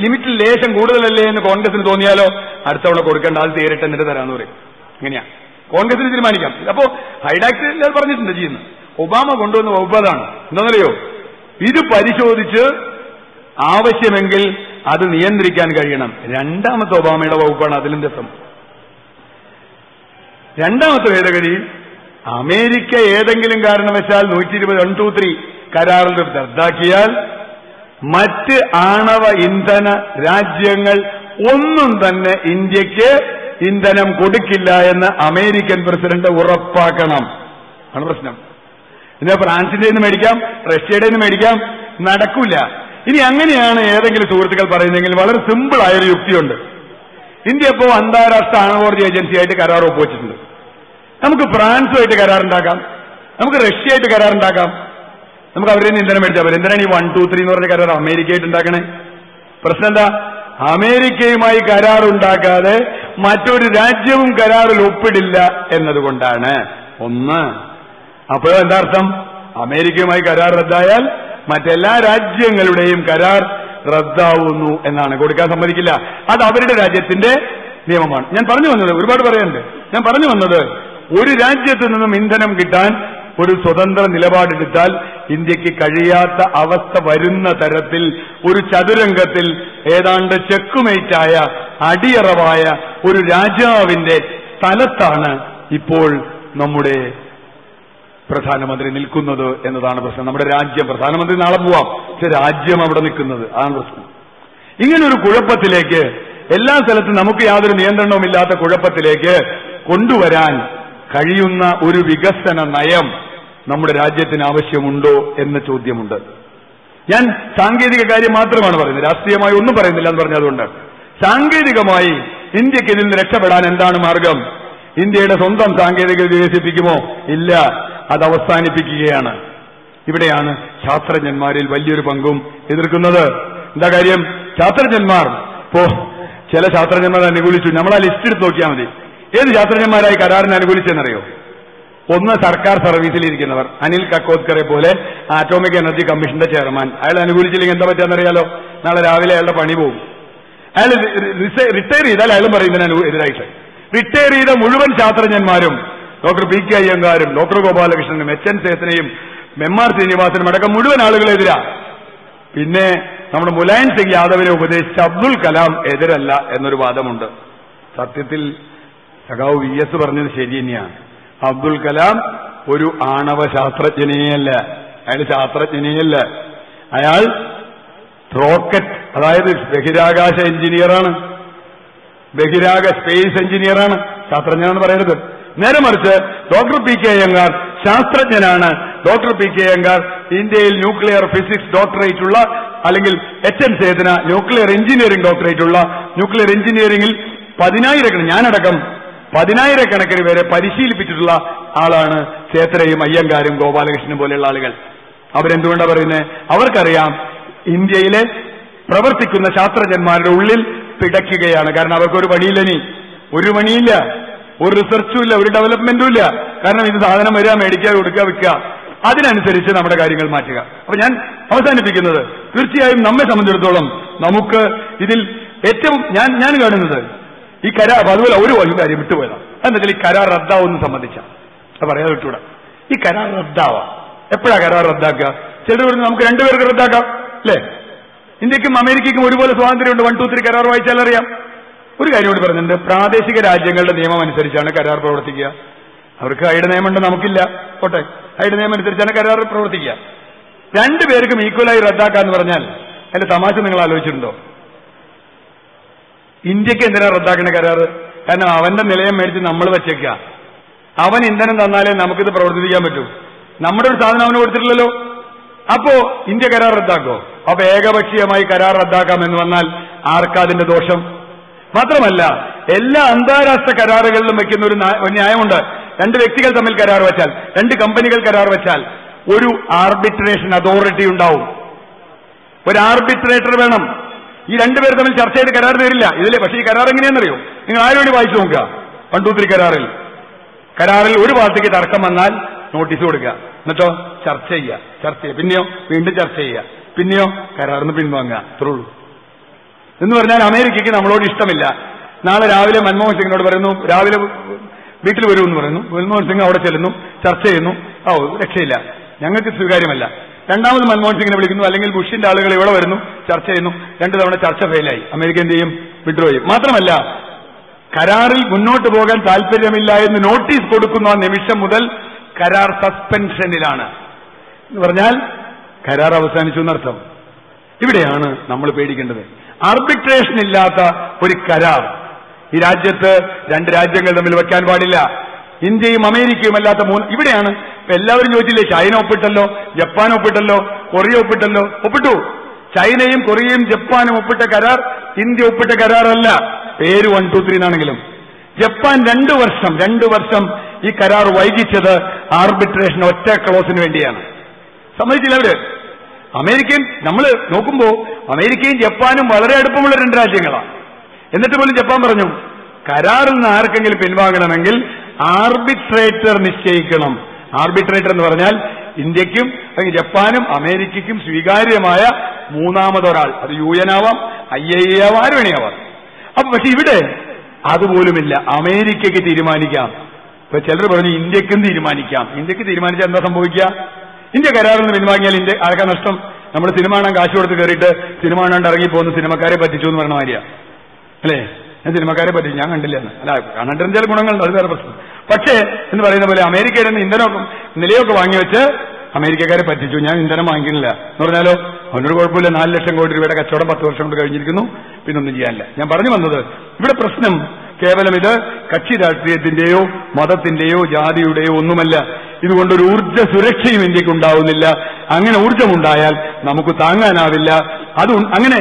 ലിമിറ്റിൽ ലേശം കൂടുതലല്ലേ എന്ന് കോൺഗ്രസിന് തോന്നിയാലോ അടുത്തവണ കൊടുക്കേണ്ട, അത് തീരട്ടെ എന്നിട്ട് തരാന്ന് പറയും. ഇങ്ങനെയാ കോൺഗ്രസിന് തീരുമാനിക്കാം. അപ്പോ ഹൈഡാക്സിൽ അത് പറഞ്ഞിട്ടുണ്ട് ചെയ്യുന്നു. ഒബാമ കൊണ്ടുവന്ന വകുപ്പ് അതാണ്. എന്താണെന്നറിയോ? ഇത് പരിശോധിച്ച് ആവശ്യമെങ്കിൽ അത് നിയന്ത്രിക്കാൻ കഴിയണം. രണ്ടാമത്തെ ഒബാമയുടെ വകുപ്പാണ് അതിലും രസം. രണ്ടാമത്തെ ഭേദഗതി, അമേരിക്ക ഏതെങ്കിലും കാരണവശാൽ 123 കരാറിൽ റദ്ദാക്കിയാൽ മറ്റ് ആണവ ഇന്ധന രാജ്യങ്ങൾ ഒന്നും തന്നെ ഇന്ത്യക്ക് ഇന്ധനം കൊടുക്കില്ല എന്ന് അമേരിക്കൻ പ്രസിഡന്റ് ഉറപ്പാക്കണം. ആണ് പ്രശ്നം. ഇന്ന് ഫ്രാൻസിന്റെ നിന്ന് മേടിക്കാം, റഷ്യയുടെ നിന്ന് മേടിക്കാം, നടക്കൂല. ഇനി അങ്ങനെയാണ് ഏതെങ്കിലും സുഹൃത്തുക്കൾ പറയുന്നതെങ്കിൽ വളരെ സിമ്പിൾ ആയൊരു യുക്തിയുണ്ട്. ഇന്ത്യ ഇപ്പോൾ അന്താരാഷ്ട്ര ആണവോർജ്ജ ഏജൻസിയായിട്ട് കരാർ ഒപ്പുവെച്ചിട്ടുണ്ട്. നമുക്ക് ഫ്രാൻസുമായിട്ട് കരാറുണ്ടാക്കാം, നമുക്ക് റഷ്യയായിട്ട് കരാറുണ്ടാക്കാം, നമുക്ക് അവരിൽ നിന്ന് ഇന്ധനം മേടിച്ചാൽ പോലെ. എന്തിനാണ് ഈ 1, 2, 3 എന്ന് പറഞ്ഞ കരാർ അമേരിക്കയായിട്ട് ഉണ്ടാക്കണേ? പ്രശ്നം എന്താ? അമേരിക്കയുമായി കരാറുണ്ടാക്കാതെ മറ്റൊരു രാജ്യവും കരാറിൽ ഒപ്പിടില്ല എന്നതുകൊണ്ടാണ്. ഒന്ന്, അപ്പോഴോ എന്താർത്ഥം? അമേരിക്കയുമായി കരാർ റദ്ദായാൽ മറ്റെല്ലാ രാജ്യങ്ങളുടെയും കരാർ റദ്ദാവുന്നു എന്നാണ്. കൊടുക്കാൻ സമ്മതിക്കില്ല. അത് അവരുടെ രാജ്യത്തിന്റെ നിയമമാണ്. ഞാൻ പറഞ്ഞു വന്നത്, ഒരുപാട് പറയാനുണ്ട്. ഞാൻ പറഞ്ഞു വന്നത്, ഒരു രാജ്യത്ത് നിന്നും ഇന്ധനം കിട്ടാൻ ഒരു സ്വതന്ത്ര നിലപാടെടുത്താൽ ഇന്ത്യക്ക് കഴിയാത്ത അവസ്ഥ വരുന്ന തരത്തിൽ ഒരു ചതുരംഗത്തിൽ ഏതാണ്ട് ചെക്കുമേറ്റായ അടിയറവായ ഒരു രാജാവിന്റെ സ്ഥലത്താണ് ഇപ്പോൾ നമ്മുടെ പ്രധാനമന്ത്രി നിൽക്കുന്നത് എന്നതാണ് പ്രശ്നം. നമ്മുടെ രാജ്യം, പ്രധാനമന്ത്രി നാളെ പോവാം, പക്ഷെ രാജ്യം അവിടെ നിൽക്കുന്നത്, അതാണ് പ്രശ്നം. ഇങ്ങനൊരു കുഴപ്പത്തിലേക്ക്, എല്ലാ സ്ഥലത്തും നമുക്ക് യാതൊരു നിയന്ത്രണവുമില്ലാത്ത കുഴപ്പത്തിലേക്ക് കൊണ്ടുവരാൻ കഴിയുന്ന ഒരു വികസന നയം നമ്മുടെ രാജ്യത്തിന് ആവശ്യമുണ്ടോ എന്ന ചോദ്യമുണ്ട്. ഞാൻ സാങ്കേതിക കാര്യം മാത്രമാണ് പറയുന്നത്, രാഷ്ട്രീയമായി ഒന്നും പറയുന്നില്ല എന്ന് പറഞ്ഞതുകൊണ്ട്. സാങ്കേതികമായി ഇന്ത്യക്ക് ഇതിൽ നിന്ന് രക്ഷപ്പെടാൻ എന്താണ് മാർഗം? ഇന്ത്യയുടെ സ്വന്തം സാങ്കേതികത വികസിപ്പിക്കുമോ? ഇല്ല, അത് അവസാനിപ്പിക്കുകയാണ്. ഇവിടെയാണ് ശാസ്ത്രജ്ഞന്മാരിൽ വലിയൊരു പങ്കും എതിർക്കുന്നത്. എന്താ കാര്യം? ശാസ്ത്രജ്ഞന്മാർ ചില ശാസ്ത്രജ്ഞന്മാരെ അനുകൂലിച്ചു. നമ്മളാ ലിസ്റ്റ് എടുത്ത് നോക്കിയാൽ മതി. ഏത് ശാസ്ത്രജ്ഞന്മാരായി കരാറിനെ അനുകൂലിച്ചെന്നറിയോ? ഒന്ന്, സർക്കാർ സർവീസിലിരിക്കുന്നവർ. അനിൽ കക്കോത്കറെ പോലെ ആറ്റോമിക് എനർജി കമ്മീഷന്റെ ചെയർമാൻ. അയാൾ അനുകൂലിച്ചില്ലെങ്കിൽ എന്താ പറ്റാന്നറിയാലോ? നാളെ രാവിലെ അയാളുടെ പണി പോകും. അയാൾ റിട്ടയർ ചെയ്താൽ അയാളും പറയുന്നതിന് എതിരായിട്ട്. റിട്ടയർ ചെയ്ത മുഴുവൻ ശാസ്ത്രജ്ഞന്മാരും, ഡോക്ടർ പി കെ അയ്യങ്കാരും ഡോക്ടർ ഗോപാലകൃഷ്ണനും എച്ച്.എൻ. സേത്തനെയും എം.ആർ. ശ്രീനിവാസനും അടക്കം മുഴുവൻ ആളുകളെതിരാ. പിന്നെ നമ്മുടെ മുലായം സിംഗ് യാദവിനെ ഉപദേശിച്ച അബ്ദുൽ കലാം എതിരല്ല എന്നൊരു വാദമുണ്ട്. സത്യത്തിൽ സഖാവ് വി.എസ്. പറഞ്ഞത് ശരി തന്നെയാണ്. അബ്ദുൽ കലാം ഒരു ആണവ ശാസ്ത്രജ്ഞനെയല്ല, അയാൾ ശാസ്ത്രജ്ഞനെയല്ല, അയാൾ റോക്കറ്റ്, അതായത് ബഹിരാകാശ എഞ്ചിനീയറാണ്, ബഹിരാകാശ സ്പേസ് എഞ്ചിനീയറാണ്, ശാസ്ത്രജ്ഞനാണെന്ന് പറയരുത്. നേരെ മറിച്ച് ഡോക്ടർ പി കെ അയ്യങ്കാർ ശാസ്ത്രജ്ഞനാണ്. ഡോക്ടർ പി കെ അയ്യങ്കാർ ഇന്ത്യയിൽ ന്യൂക്ലിയർ ഫിസിക്സ് ഡോക്ടറേറ്റ് ഉള്ള, അല്ലെങ്കിൽ എച്ച്.എൻ. സേതന ന്യൂക്ലിയർ എഞ്ചിനീയറിംഗ് ഡോക്ടറേറ്റ് ഉള്ള, ന്യൂക്ലിയർ എഞ്ചിനീയറിംഗിൽ ഞാനടക്കം 10,000-കണക്കിന് പേരെ പരിശീലിപ്പിച്ചിട്ടുള്ള ആളാണ് സേത്രയും അയ്യങ്കാരും ഗോപാലകൃഷ്ണനും പോലെയുള്ള ആളുകൾ. അവരെന്തുകൊണ്ടാണ് പറയുന്നത്? അവർക്കറിയാം ഇന്ത്യയിലെ പ്രവർത്തിക്കുന്ന ശാസ്ത്രജ്ഞന്മാരുടെ ഉള്ളിൽ പിടയ്ക്കുകയാണ്. കാരണം അവർക്കൊരു പണിയില്ലനി, ഒരു പണിയില്ല, ഒരു റിസർച്ചും ഇല്ല, ഒരു ഡെവലപ്മെന്റും ഇല്ല. കാരണം ഇത് സാധനം വരിക, മേടിക്കുക, കൊടുക്കുക, വിൽക്കുക, അതിനനുസരിച്ച് നമ്മുടെ കാര്യങ്ങൾ മാറ്റുക. അപ്പൊ ഞാൻ അവസാനിപ്പിക്കുന്നത്, തീർച്ചയായും നമ്മെ സംബന്ധിച്ചിടത്തോളം നമുക്ക് ഇതിൽ ഏറ്റവും ഞാൻ കാണുന്നത് ഈ കരാർ, അതുപോലെ ഒരു കാര്യം വിട്ടുപോയതാണ്. എന്നുവെച്ചാൽ ഈ കരാർ റദ്ദാവുന്ന സംബന്ധിച്ച അത് പറയാതെ വിട്ടുകൂടാ. ഈ കരാർ റദ്ദാവാം. എപ്പോഴാ കരാർ റദ്ദാക്കുക? ചിലർ പറഞ്ഞു നമുക്ക് രണ്ടുപേർക്ക് റദ്ദാക്കാം, അല്ലേ? ഇന്ത്യക്കും അമേരിക്കയ്ക്കും ഒരുപോലെ സ്വാതന്ത്ര്യമുണ്ട്. 1, 2, 3 കരാർ വായിച്ചാൽ അറിയാം. ഒരു കാര്യം കൂടി പറഞ്ഞിട്ടുണ്ട്, പ്രാദേശിക രാജ്യങ്ങളുടെ നിയമം അനുസരിച്ചാണ് കരാർ പ്രവർത്തിക്കുക. അവർക്ക് ഹൈഡ് നിയമമുണ്ട്, നമുക്കില്ല, പോട്ടെ. ഹൈഡ് നിയമം അനുസരിച്ചാണ് കരാർ പ്രവർത്തിക്കുക. രണ്ടുപേർക്കും ഈക്വലായി റദ്ദാക്കാന്ന് പറഞ്ഞാൽ അതിന്റെ തമാശ നിങ്ങൾ ആലോചിച്ചിട്ടുണ്ടോ? ഇന്ത്യക്ക് എന്തിനാ റദ്ദാക്കുന്ന കരാറ്? കാരണം അവന്റെ നിലയം മേടിച്ച് നമ്മൾ വെച്ചേക്കുക. അവൻ ഇന്ധനം തന്നാലേ നമുക്കിത് പ്രവർത്തിപ്പിക്കാൻ പറ്റൂ. നമ്മുടെ ഒരു സാധനം അവന് കൊടുത്തിട്ടില്ലല്ലോ. അപ്പോ ഇന്ത്യ കരാർ റദ്ദാക്കോ? അപ്പൊ ഏകപക്ഷീയമായി കരാർ റദ്ദാക്കാമെന്ന് വന്നാൽ ആർക്കാ അതിന്റെ ദോഷം? മാത്രമല്ല, എല്ലാ അന്താരാഷ്ട്ര കരാറുകളിലും വയ്ക്കുന്ന ഒരു ന്യായമുണ്ട്. 2 വ്യക്തികൾ തമ്മിൽ കരാർ വെച്ചാൽ, 2 കമ്പനികൾ കരാർ വെച്ചാൽ ഒരു ആർബിട്രേഷൻ അതോറിറ്റി ഉണ്ടാവും, ഒരു ആർബിട്രേറ്റർ വേണം. ഈ 2 പേർ തമ്മിൽ ചർച്ച ചെയ്ത് കരാർ തരില്ല ഇതിലെ. പക്ഷേ ഈ കരാർ എങ്ങനെയാണെന്നറിയോ? നിങ്ങൾ ആരോട് വായിച്ചു നോക്കുക. 1, 2, 3 കരാറിൽ ഒരു പാർട്ടിക്ക് തർക്കം വന്നാൽ നോട്ടീസ് കൊടുക്കുക, എന്നിട്ടോ ചർച്ച ചെയ്യുക, പിന്നെയോ വീണ്ടും ചർച്ച ചെയ്യുക, പിന്നെയോ കരാറിന്ന് പിൻവാങ്ങുക. അത്രയുള്ളൂ. എന്ന് പറഞ്ഞാൽ അമേരിക്കയ്ക്ക് നമ്മളോട് ഇഷ്ടമില്ല. നാളെ രാവിലെ മൻമോഹൻ സിംഗിനോട് പറയുന്നു, രാവിലെ വീട്ടിൽ വരുമെന്ന് പറയുന്നു. മൻമോഹൻ സിംഗ് അവിടെ ചെല്ലുന്നു, ചർച്ച ചെയ്യുന്നു. രക്ഷയില്ല, ഞങ്ങൾക്ക് സ്വീകാര്യമല്ല. രണ്ടാമത് മൻമോഹൻ സിംഗിനെ വിളിക്കുന്നു, അല്ലെങ്കിൽ ബുഷിന്റെ ആളുകൾ ഇവിടെ വരുന്നു, ചർച്ച ചെയ്യുന്നു. 2 തവണ ചർച്ച ഫെയിലായി. അമേരിക്ക എന്ത് ചെയ്യും? വിഡ്രോ ചെയ്യും. മാത്രമല്ല, കരാറിൽ മുന്നോട്ട് പോകാൻ താല്പര്യമില്ല എന്ന് നോട്ടീസ് കൊടുക്കുന്ന ആ നിമിഷം മുതൽ കരാർ സസ്പെൻഷനിലാണ്. എന്ന് പറഞ്ഞാൽ കരാർ അവസാനിച്ചു എന്നർത്ഥം. ഇവിടെയാണ് നമ്മൾ പേടിക്കേണ്ടത്. ആർബിട്രേഷൻ ഇല്ലാത്ത ഒരു കരാർ ഈ രാജ്യത്ത് 2 രാജ്യങ്ങൾ തമ്മിൽ വെക്കാൻ പാടില്ല. ഇന്ത്യയും അമേരിക്കയും അല്ലാത്ത 3. ഇവിടെയാണ് എല്ലാവരും ചോദിച്ചില്ലേ, ചൈന ഒപ്പിട്ടല്ലോ, ജപ്പാൻ ഒപ്പിട്ടല്ലോ, കൊറിയ ഒപ്പിട്ടല്ലോ. ഒപ്പിട്ടു. ചൈനയും കൊറിയയും ജപ്പാനും ഒപ്പിട്ട കരാർ ഇന്ത്യ ഒപ്പിട്ട കരാറല്ല. പേര് 1, 2, 3 എന്നാണെങ്കിലും. ജപ്പാൻ 2 വർഷം ഈ കരാർ വൈകിച്ചത് ആർബിട്രേഷൻ ഒറ്റ ക്ലോസിന് വേണ്ടിയാണ്. സമ്മതിച്ചില്ല അവര്. അമേരിക്കയും നമ്മൾ നോക്കുമ്പോ അമേരിക്കയും ജപ്പാനും വളരെ അടുപ്പമുള്ള 2 രാജ്യങ്ങളാണ്. എന്നിട്ട് പോലും ജപ്പാൻ പറഞ്ഞു, കരാറിൽ നിന്ന് ആർക്കെങ്കിലും പിൻവാങ്ങണമെങ്കിൽ ആർബിട്രേറ്റർ നിശ്ചയിക്കണം. ആർബിട്രേറ്റർ എന്ന് പറഞ്ഞാൽ ഇന്ത്യക്കും അല്ലെങ്കിൽ ജപ്പാനും അമേരിക്കയ്ക്കും സ്വീകാര്യമായ മൂന്നാമതൊരാൾ. അത് UN ആവാം, IAEA ആവാം, ആര് വേണിയാവാം. അപ്പൊ പക്ഷെ ഇവിടെ അതുപോലുമില്ല. അമേരിക്കയ്ക്ക് തീരുമാനിക്കാം. ഇപ്പൊ ചിലർ പറഞ്ഞു ഇന്ത്യക്കും തീരുമാനിക്കാം. ഇന്ത്യക്ക് തീരുമാനിച്ചാൽ എന്താ സംഭവിക്കുക? ഇന്ത്യ കരാറിൽ നിന്ന് പിൻവാങ്ങിയാൽ ഇന്ത്യ ആർക്കാ നഷ്ടം? നമ്മൾ സിനിമ കാണാൻ കാശ് കൊടുത്ത് കയറിയിട്ട് സിനിമ കാണാണ്ട് ഇറങ്ങിപ്പോകുന്ന സിനിമക്കാരെ പറ്റിച്ചു എന്ന് പറഞ്ഞ മാതിരിയാ, അല്ലേ? ഞാൻ സിനിമക്കാരെ പറ്റിച്ചു, ഞാൻ കണ്ടില്ല എന്ന്. അല്ല, കണ്ടിട്ട് ചില ഗുണങ്ങളുണ്ട്, അത് വേറെ പ്രശ്നം. പക്ഷേ എന്ന് പറയുന്ന പോലെ അമേരിക്കയുടെ ഇന്ധനമൊക്കെ നിലയൊക്കെ വാങ്ങിവെച്ച് അമേരിക്കക്കാരെ പറ്റിച്ചു, ഞാൻ ഇന്ധനം വാങ്ങിക്കുന്നില്ല എന്ന് പറഞ്ഞാലോ അവനൊരു കുഴപ്പമില്ല, 4 ലക്ഷം കോടി രൂപയുടെ കച്ചവടം 10 വർഷം കൊണ്ട് കഴിഞ്ഞിരിക്കുന്നു, പിന്നൊന്നും ചെയ്യാനില്ല. ഞാൻ പറഞ്ഞു വന്നത് ഇവിടെ പ്രശ്നം കേവലം ഇത് കക്ഷി രാഷ്ട്രീയത്തിന്റെയോ മതത്തിന്റെയോ ജാതിയുടെയോ ഒന്നുമല്ല. ഇതുകൊണ്ടൊരു ഊർജ്ജ സുരക്ഷയും ഇന്ത്യക്ക് ഉണ്ടാവുന്നില്ല. അങ്ങനെ ഊർജ്ജമുണ്ടായാൽ നമുക്ക് താങ്ങാനാവില്ല. അത് അങ്ങനെ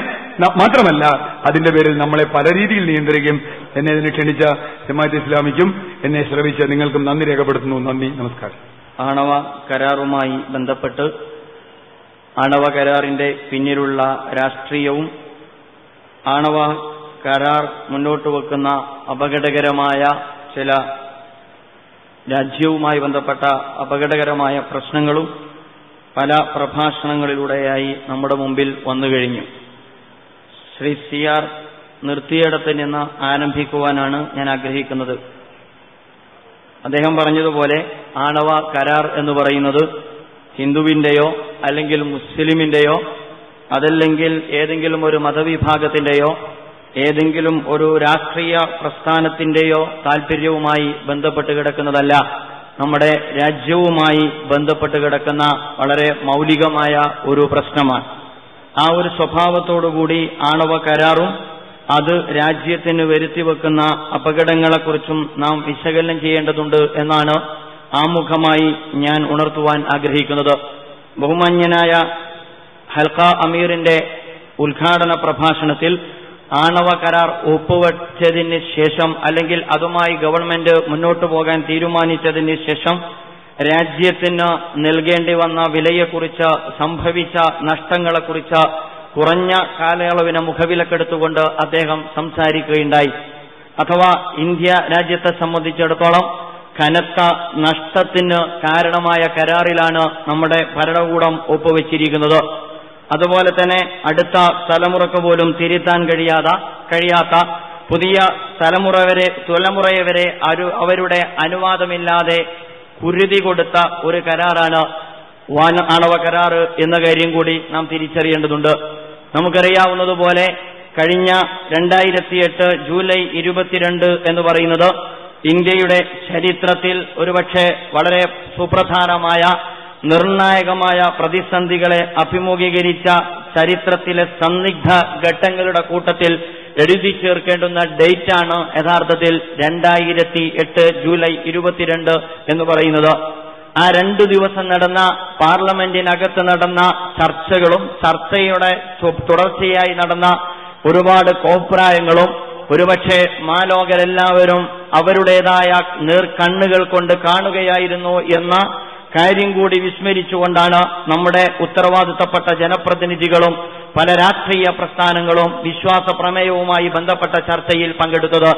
മാത്രമല്ല, അതിന്റെ പേരിൽ നമ്മളെ പല രീതിയിൽ നിയന്ത്രിക്കും. എന്നെ ഇതിന് ക്ഷണിച്ച ജമാഅത്തെ ഇസ്ലാമിക്കും എന്നെ ശ്രമിച്ച നിങ്ങൾക്കും നന്ദി രേഖപ്പെടുത്തുന്നു. നന്ദി, നമസ്കാരം. ആണവ കരാറുമായി ബന്ധപ്പെട്ട് ആണവ കരാറിന്റെ പിന്നിലുള്ള രാഷ്ട്രീയവും ആണവ കരാർ മുന്നോട്ട് വെക്കുന്ന അപകടകരമായ ചില രാജ്യവുമായി ബന്ധപ്പെട്ട അപകടകരമായ പ്രശ്നങ്ങളും പല പ്രഭാഷണങ്ങളിലൂടെയായി നമ്മുടെ മുമ്പിൽ വന്നുകഴിഞ്ഞു. ശ്രീ CR നിർത്തിയിടത്ത് നിന്ന് ആരംഭിക്കുവാനാണ് ഞാൻ ആഗ്രഹിക്കുന്നത്. അദ്ദേഹം പറഞ്ഞതുപോലെ ആണവ കരാർ എന്ന് പറയുന്നത് ഹിന്ദുവിന്റെയോ അല്ലെങ്കിൽ മുസ്ലിമിന്റെയോ അതല്ലെങ്കിൽ ഏതെങ്കിലും ഒരു മതവിഭാഗത്തിന്റെയോ ഏതെങ്കിലും ഒരു രാഷ്ട്രീയ പ്രസ്ഥാനത്തിന്റെയോ താൽപര്യവുമായി ബന്ധപ്പെട്ട് കിടക്കുന്നതല്ല. നമ്മുടെ രാജ്യവുമായി ബന്ധപ്പെട്ട് കിടക്കുന്ന വളരെ മൗലികമായ ഒരു പ്രശ്നമാണ്. ആ ഒരു സ്വഭാവത്തോടുകൂടി ആണവ കരാറും അത് രാജ്യത്തിന് വരുത്തിവെക്കുന്ന അപകടങ്ങളെക്കുറിച്ചും നാം വിശകലനം ചെയ്യേണ്ടതുണ്ട് എന്നാണ് ആമുഖമായി ഞാൻ ഉണർത്തുവാൻ ആഗ്രഹിക്കുന്നത്. ബഹുമാന്യനായ ഹൽക്ക അമീറിന്റെ ഉദ്ഘാടന പ്രഭാഷണത്തിൽ ആണവ കരാർ ഒപ്പുവെച്ചതിന് ശേഷം അല്ലെങ്കിൽ അതുമായി ഗവൺമെന്റ് മുന്നോട്ടു പോകാൻ തീരുമാനിച്ചതിന് ശേഷം രാജ്യത്തിന് നൽകേണ്ടി വന്ന വിലയെക്കുറിച്ച്, സംഭവിച്ച നഷ്ടങ്ങളെക്കുറിച്ച് കുറഞ്ഞ കാലയളവിനെ മുഖവിലക്കെടുത്തുകൊണ്ട് അദ്ദേഹം സംസാരിക്കുകയുണ്ടായി. അഥവാ ഇന്ത്യ രാജ്യത്തെ സംബന്ധിച്ചിടത്തോളം കനത്ത നഷ്ടത്തിന് കാരണമായ കരാറിലാണ് നമ്മുടെ ഭരണകൂടം ഒപ്പുവെച്ചിരിക്കുന്നത്. അതുപോലെ തന്നെ അടുത്ത തലമുറക്ക് പോലും തിരുത്താൻ കഴിയാത്ത പുതിയ തലമുറയെ വരെ അവരുടെ അനുവാദമില്ലാതെ കുരുതി കൊടുത്ത ഒരു കരാറാണ് ആണവ കരാർ എന്ന കാര്യം കൂടി നാം തിരിച്ചറിയേണ്ടതുണ്ട്. നമുക്കറിയാവുന്നതുപോലെ കഴിഞ്ഞ 2008 ജൂലൈ 22 എന്ന് പറയുന്നത് ഇന്ത്യയുടെ ചരിത്രത്തിൽ ഒരുപക്ഷെ വളരെ സുപ്രധാനമായ നിർണായകമായ പ്രതിസന്ധികളെ അഭിമുഖീകരിച്ച ചരിത്രത്തിലെ സന്നിഗ്ധ ഘട്ടങ്ങളുടെ കൂട്ടത്തിൽ എഴുതി ചേർക്കേണ്ടുന്ന ഡേറ്റാണ് യഥാർത്ഥത്തിൽ 2008 ജൂലൈ 22 എന്ന് പറയുന്നത്. ആ 2 ദിവസം നടന്ന പാർലമെന്റിനകത്ത് നടന്ന ചർച്ചകളും ചർച്ചയുടെ തുടർച്ചയായി നടന്ന ഒരുപാട് കോപ്രായങ്ങളും ഒരുപക്ഷെ മാലോകരെല്ലാവരും അവരുടേതായ നേർക്കണ്ണുകൾ കൊണ്ട് കാണുകയായിരുന്നു എന്ന കാര്യം കൂടി വിസ്മരിച്ചുകൊണ്ടാണ് നമ്മുടെ ഉത്തരവാദിത്തപ്പെട്ട ജനപ്രതിനിധികളും പല രാഷ്ട്രീയ പ്രസ്ഥാനങ്ങളും വിശ്വാസ പ്രമേയവുമായി ബന്ധപ്പെട്ട ചർച്ചയിൽ പങ്കെടുത്തത്.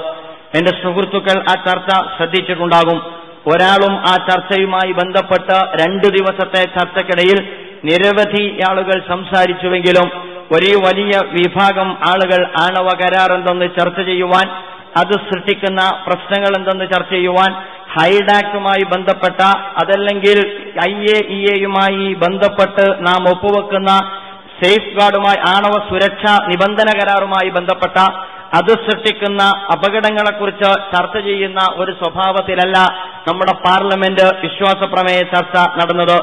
എന്റെ സുഹൃത്തുക്കൾ ആ ചർച്ച ശ്രദ്ധിച്ചിട്ടുണ്ടാകും. ഒരാളും ആ ചർച്ചയുമായി ബന്ധപ്പെട്ട് 2 ദിവസത്തെ ചർച്ചയ്ക്കിടയിൽ നിരവധി ആളുകൾ സംസാരിച്ചുവെങ്കിലും ഒരു വലിയ വിഭാഗം ആളുകൾ ആണവ കരാർ എന്തെന്ന് ചർച്ച ചെയ്യുവാൻ, അത് സൃഷ്ടിക്കുന്ന പ്രശ്നങ്ങൾ എന്തെന്ന് ചർച്ച ചെയ്യുവാൻ, ഹൈഡാക്ടുമായി ബന്ധപ്പെട്ട അതല്ലെങ്കിൽ IAEAയുമായി ബന്ധപ്പെട്ട് നാം ഒപ്പുവെക്കുന്ന സേഫ് ഗാർഡുമായി ആണവ സുരക്ഷാ നിബന്ധന കരാറുമായി ബന്ധപ്പെട്ട അത് സൃഷ്ടിക്കുന്ന അപകടങ്ങളെക്കുറിച്ച് ചർച്ച ചെയ്യുന്ന ഒരു സ്വഭാവത്തിലല്ല നമ്മുടെ പാർലമെന്റ് വിശ്വാസപ്രമേയ ചർച്ച നടന്നത്.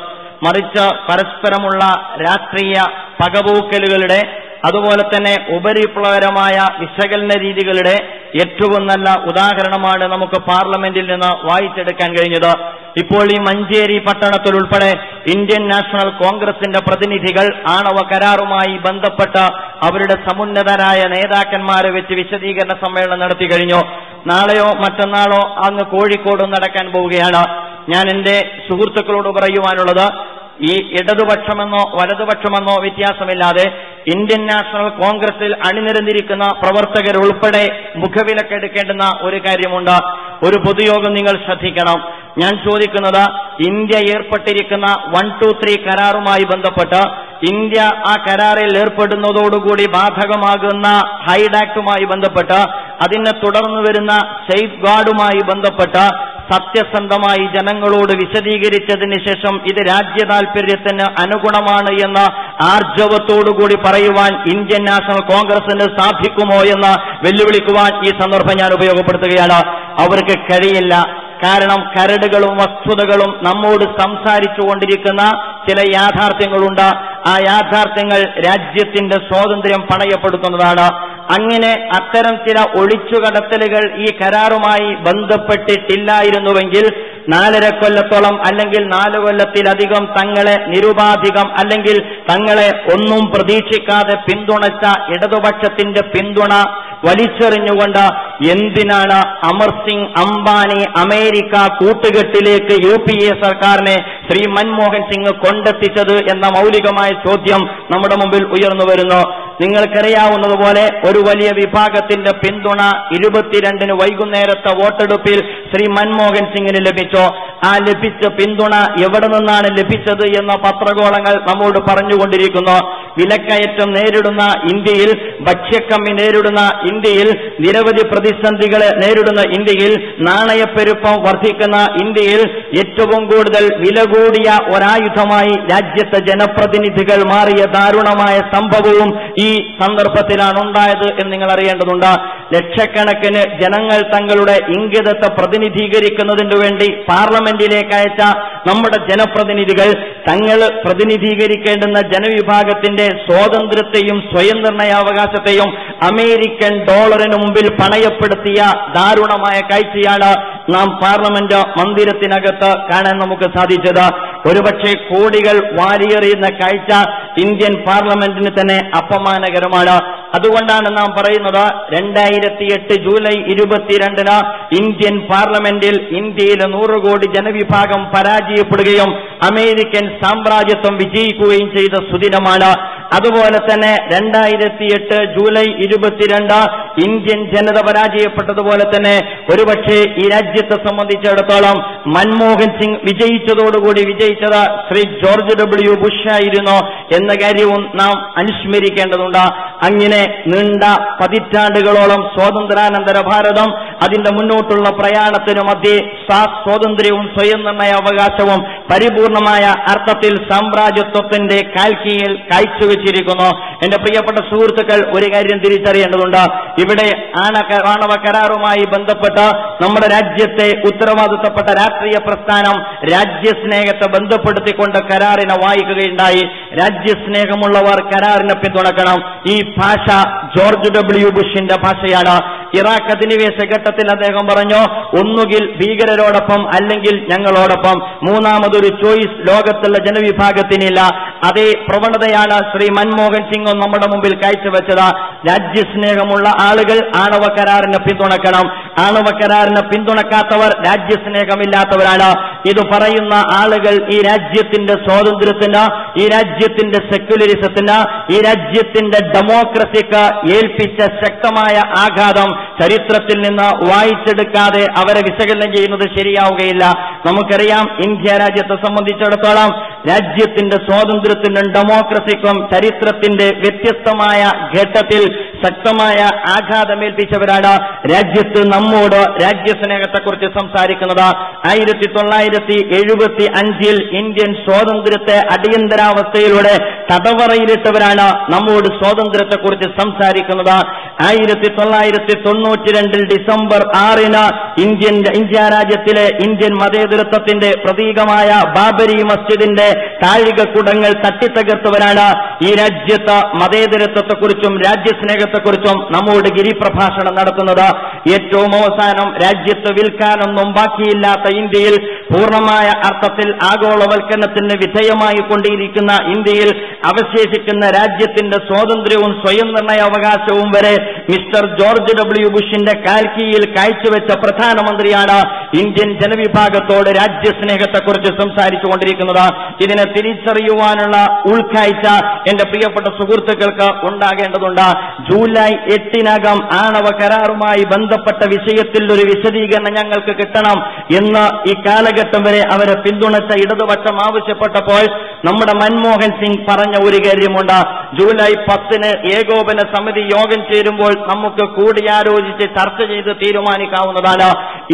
മറിച്ച് പരസ്പരമുള്ള രാഷ്ട്രീയ പകപോക്കലുകളുടെ അതുപോലെ തന്നെ ഉപരിപ്ലവകരമായ വിശകലന രീതികളുടെ ഏറ്റവും നല്ല ഉദാഹരണമാണ് നമുക്ക് പാർലമെന്റിൽ നിന്ന് വായിച്ചെടുക്കാൻ കഴിഞ്ഞത്. ഇപ്പോൾ ഈ മഞ്ചേരി പട്ടണത്തിലുൾപ്പെടെ ഇന്ത്യൻ നാഷണൽ കോൺഗ്രസിന്റെ പ്രതിനിധികൾ ആണവ കരാറുമായി ബന്ധപ്പെട്ട് അവരുടെ സമുന്നതരായ നേതാക്കന്മാരെ വെച്ച് വിശദീകരണ സമ്മേളനം നടത്തി കഴിഞ്ഞു. നാളെയോ മറ്റന്നാളോ അങ്ങ് കോഴിക്കോട് നടക്കാൻ പോവുകയാണ്. ഞാൻ എന്റെ സുഹൃത്തുക്കളോട് പറയുവാനുള്ളത്, ഈ ഇടതുപക്ഷമെന്നോ വലതുപക്ഷമെന്നോ വ്യത്യാസമില്ലാതെ ഇന്ത്യൻ നാഷണൽ കോൺഗ്രസിൽ അണിനിരന്നിരിക്കുന്ന പ്രവർത്തകരുൾപ്പെടെ മുഖവിലക്കെടുക്കേണ്ടുന്ന ഒരു കാര്യമുണ്ട്. ഒരു പൊതുയോഗം നിങ്ങൾ ശ്രദ്ധിക്കണം. ഞാൻ ചോദിക്കുന്നത്, ഇന്ത്യ ഏർപ്പെട്ടിരിക്കുന്ന 123 കരാറുമായി ബന്ധപ്പെട്ട് ഇന്ത്യ ആ കരാറിൽ ഏർപ്പെടുന്നതോടുകൂടി ബാധകമാകുന്ന ഹൈഡാക്ടുമായി ബന്ധപ്പെട്ട് അതിനെ തുടർന്നു വരുന്ന സേഫ് ഗാർഡുമായി ബന്ധപ്പെട്ട് സത്യസന്ധമായി ജനങ്ങളോട് വിശദീകരിച്ചതിന് ശേഷം ഇത് രാജ്യ താൽപര്യത്തിന് അനുഗുണമാണ് എന്ന് ആർജവത്തോടുകൂടി പറയുവാൻ ഇന്ത്യൻ നാഷണൽ കോൺഗ്രസിന് സാധിക്കുമോ എന്ന് വെല്ലുവിളിക്കുവാൻ ഈ സന്ദർഭം ഞാൻ ഉപയോഗപ്പെടുത്തുകയാണ്. അവർക്ക് കഴിയില്ല. കാരണം കരടുകളും വസ്തുതകളും നമ്മോട് സംസാരിച്ചു കൊണ്ടിരിക്കുന്ന ചില യാഥാർത്ഥ്യങ്ങളുണ്ട്. ആ യാഥാർത്ഥ്യങ്ങൾ രാജ്യത്തിന്റെ സ്വാതന്ത്ര്യം പണയപ്പെടുത്തുന്നതാണ്. അങ്ങനെ അത്തരം ചില ഒളിച്ചുകടത്തലുകൾ ഈ കരാറുമായി ബന്ധപ്പെട്ടിട്ടില്ലായിരുന്നുവെങ്കിൽ 4.5 കൊല്ലത്തോളം അല്ലെങ്കിൽ 4 കൊല്ലത്തിലധികം തങ്ങളെ നിരുപാധികം അല്ലെങ്കിൽ തങ്ങളെ ഒന്നും പ്രതീക്ഷിക്കാതെ പിന്തുണച്ച ഇടതുപക്ഷത്തിന്റെ പിന്തുണ വലിച്ചെറിഞ്ഞുകൊണ്ട് എന്തിനാണ് അമർ സിംഗ് അംബാനി അമേരിക്ക കൂട്ടുകെട്ടിലേക്ക് UPA സർക്കാരിനെ ശ്രീ മൻമോഹൻ സിംഗ് കൊണ്ടെത്തിച്ചത് എന്ന മൗലികമായ ചോദ്യം നമ്മുടെ മുമ്പിൽ ഉയർന്നു വരുന്നു. നിങ്ങൾക്കറിയാവുന്നതുപോലെ ഒരു വലിയ വിഭാഗത്തിന്റെ പിന്തുണ 22-ന് വൈകുന്നേരത്തെ വോട്ടെടുപ്പിൽ ശ്രീ മൻമോഹൻ സിംഗിന് ലഭിച്ചു. ആ ലഭിച്ച പിന്തുണ എവിടെ നിന്നാണ് ലഭിച്ചത് എന്ന പത്രഗോളങ്ങൾ നമ്മോട് പറഞ്ഞുകൊണ്ടിരിക്കുന്നു. വിലക്കയറ്റം നേരിടുന്ന ഇന്ത്യയിൽ, ഭക്ഷ്യക്കമ്മി നേരിടുന്ന ഇന്ത്യയിൽ, നിരവധി പ്രതിസന്ധികളെ നേരിടുന്ന ഇന്ത്യയിൽ, നാണയപ്പെരുപ്പം വർദ്ധിക്കുന്ന ഇന്ത്യയിൽ ഏറ്റവും കൂടുതൽ വില കൂടിയ ഒരായുധമായി രാജ്യത്തെ ജനപ്രതിനിധികൾ മാറിയ ദാരുണമായ സംഭവവും ഈ സന്ദർഭത്തിലാണ് ഉണ്ടായത് എന്ന് നിങ്ങൾ അറിയേണ്ടതുണ്ട്. ലക്ഷക്കണക്കിന് ജനങ്ങൾ തങ്ങളുടെ ഇംഗിതത്തെ പ്രതിനിധീകരിക്കുന്നതിനു വേണ്ടി പാർലമെന്റിലേക്ക് അയച്ച നമ്മുടെ ജനപ്രതിനിധികൾ തങ്ങൾ പ്രതിനിധീകരിക്കേണ്ടുന്ന ജനവിഭാഗത്തിന്റെ സ്വാതന്ത്ര്യത്തെയും സ്വയം നിർണയാവകാശത്തെയും അമേരിക്കൻ ഡോളറിന് മുമ്പിൽ പണയപ്പെടുത്തിയ ദാരുണമായ കാഴ്ചയാണ് നാം പാർലമെന്റ് മന്ദിരത്തിനകത്ത് കാണാൻ നമുക്ക് സാധിച്ചത്. ഒരുപക്ഷെ കോടികൾ വാരിയെറിയുന്ന കാഴ്ച ഇന്ത്യൻ പാർലമെന്റിന് തന്നെ അപമാനകരമാണ്. അതുകൊണ്ടാണ് നാം പറയുന്നത് 2008 ജൂലൈ 22-ന് ഇന്ത്യൻ പാർലമെന്റിൽ ഇന്ത്യയിലെ 100 കോടി ജനവിഭാഗം പരാജയപ്പെടുകയും അമേരിക്കൻ സാമ്രാജ്യത്വം വിജയിക്കുകയും ചെയ്ത സുദിനമാണ്. അതുപോലെ തന്നെ 2008 ജൂലൈ 22 ഇന്ത്യൻ ജനത പരാജയപ്പെട്ടതുപോലെ തന്നെ ഒരുപക്ഷെ ഈ രാജ്യത്തെ സംബന്ധിച്ചിടത്തോളം മൻമോഹൻ സിംഗ് വിജയിച്ചതോടുകൂടി വിജയിച്ചത് ശ്രീ ജോർജ് W. ബുഷ് ആയിരുന്നു എന്ന കാര്യവും നാം അനുസ്മരിക്കേണ്ടതുണ്ട്. അങ്ങനെ നീണ്ട പതിറ്റാണ്ടുകളോളം സ്വാതന്ത്ര്യാനന്തര ഭാരതം അതിന്റെ മുന്നോട്ടുള്ള പ്രയാണത്തിനു മധ്യേ സ്വാതന്ത്ര്യവും സ്വയം നിർണയ അവകാശവും പരിപൂർണമായ അർത്ഥത്തിൽ സാമ്രാജ്യത്വത്തിന്റെ കാൽക്കീയിൽ കാഴ്ചവെച്ചിരിക്കുന്നു. എന്റെ പ്രിയപ്പെട്ട സുഹൃത്തുക്കൾ, ഒരു കാര്യം തിരിച്ചറിയേണ്ടതുണ്ട്. ഇവിടെ ആണവ കരാറുമായി ബന്ധപ്പെട്ട് നമ്മുടെ രാജ്യത്തെ ഉത്തരവാദിത്തപ്പെട്ട രാഷ്ട്രീയ പ്രസ്ഥാനം രാജ്യസ്നേഹത്തെ ബന്ധപ്പെടുത്തിക്കൊണ്ട് കരാറിനെ വായിക്കുകയുണ്ടായി. രാജ്യസ്നേഹമുള്ളവർ കരാറിനെ പിന്തുണക്കണം. ഈ ഭാഷ ജോർജ് W. ബുഷിന്റെ ഭാഷയാണ്. ഇറാഖ് അധിനിവേശ ഘട്ടത്തിൽ അദ്ദേഹം പറഞ്ഞു, ഒന്നുകിൽ ഭീകരരോടൊപ്പം അല്ലെങ്കിൽ ഞങ്ങളോടൊപ്പം, മൂന്നാമതൊരു ചോയ്സ് ലോകത്തുള്ള ജനവിഭാഗത്തിനില്ല. അതേ പ്രവണതയാണ് ശ്രീ മൻമോഹൻ സിംഗും നമ്മുടെ മുമ്പിൽ കാഴ്ചവെച്ചത്. രാജ്യസ്നേഹമുള്ള ആളുകൾ ആണവ കരാറിനെ പിന്തുണക്കണം. ആണവ കരാറിനെ പിന്തുണക്കാത്തവർ രാജ്യസ്നേഹമില്ലാത്തവരാണ്. ഇത് പറയുന്ന ആളുകൾ ഈ രാജ്യത്തിന്റെ സ്വാതന്ത്ര്യത്തിന്, ഈ രാജ്യത്തിന്റെ സെക്യുലറിസത്തിന്, ഈ രാജ്യത്തിന്റെ ഡെമോക്രസിക്ക് ഏൽപ്പിച്ച ശക്തമായ ആഘാതം ചരിത്രത്തിൽ നിന്ന് വായിച്ചെടുക്കാതെ അവരെ വിശകലനം ചെയ്യുന്നത് ശരിയാവുകയില്ല. നമുക്കറിയാം, ഇന്ത്യ രാജ്യത്തെ സംബന്ധിച്ചിടത്തോളം രാജ്യത്തിന്റെ സ്വാതന്ത്ര്യത്തിനും ഡെമോക്രസിക്കും ചരിത്രത്തിന്റെ വ്യത്യസ്തമായ ഘട്ടത്തിൽ ശക്തമായ ആഘാതമേൽപ്പിച്ചവരാണ് രാജ്യത്ത് നമ്മോട് രാജ്യസ്നേഹത്തെക്കുറിച്ച് സംസാരിക്കുന്നത്. 1975 ഇന്ത്യൻ സ്വാതന്ത്ര്യത്തെ അടിയന്തരാവസ്ഥയിലൂടെ തടവറയിലിട്ടവരാണ് നമ്മോട് സ്വാതന്ത്ര്യത്തെക്കുറിച്ച് സംസാരിക്കുന്നത്. 1992 ഡിസംബർ 6-ന് ഇന്ത്യ രാജ്യത്തിലെ ഇന്ത്യൻ മതേതരത്വത്തിന്റെ പ്രതീകമായ ബാബരി മസ്ജിദിന്റെ താഴികക്കുടങ്ങൾ തട്ടിത്തകർത്തവരാണ് ഈ രാജ്യത്ത് മതേതരത്വത്തെക്കുറിച്ചും രാജ്യസ്നേഹത്തെക്കുറിച്ചും നമ്മോട് ഗിരിപ്രഭാഷണം നടത്തുന്നത്. ഏറ്റവും അവസാനം രാജ്യത്ത് വിൽക്കാനൊന്നും ബാക്കിയില്ലാത്ത ഇന്ത്യയിൽ, പൂർണ്ണമായ അർത്ഥത്തിൽ ആഗോളവൽക്കരണത്തിന് വിധേയമായി കൊണ്ടിരിക്കുന്ന ഇന്ത്യയിൽ അവശേഷിക്കുന്ന രാജ്യത്തിന്റെ സ്വാതന്ത്ര്യവും സ്വയം നിർണയ അവകാശവും വരെ മിസ്റ്റർ ജോർജ് W. ബുഷിന്റെ കാൽക്കീയിൽ കാഴ്ചവെച്ച പ്രധാനമന്ത്രിയാണ് ഇന്ത്യൻ ജനവിഭാഗത്തോട് രാജ്യസ്നേഹത്തെക്കുറിച്ച് സംസാരിച്ചുകൊണ്ടിരിക്കുന്നത്. ഇതിനെ തിരിച്ചറിയുവാനുള്ള ഉൾക്കാഴ്ച എന്റെ പ്രിയപ്പെട്ട സുഹൃത്തുക്കൾക്ക് ഉണ്ടാകേണ്ടതുണ്ട്. ജൂലൈ 8-നകം ആണവ കരാറുമായി ബന്ധപ്പെട്ട വിഷയത്തിൽ ഒരു വിശദീകരണം ഞങ്ങൾക്ക് കിട്ടണം എന്ന് ഈ കാലഘട്ടം വരെ അവരെ പിന്തുണച്ച ഇടതുപക്ഷം ആവശ്യപ്പെട്ടപ്പോൾ നമ്മുടെ മൻമോഹൻ സിംഗ് പറഞ്ഞ ഒരു കാര്യമുണ്ട്. ജൂലൈ 10-ന് ഏകോപന സമിതി യോഗം ചേരുമ്പോൾ നമുക്ക് കൂടിയാലോചിച്ച് ചർച്ച ചെയ്ത് തീരുമാനിക്കാവുന്നതാണ്.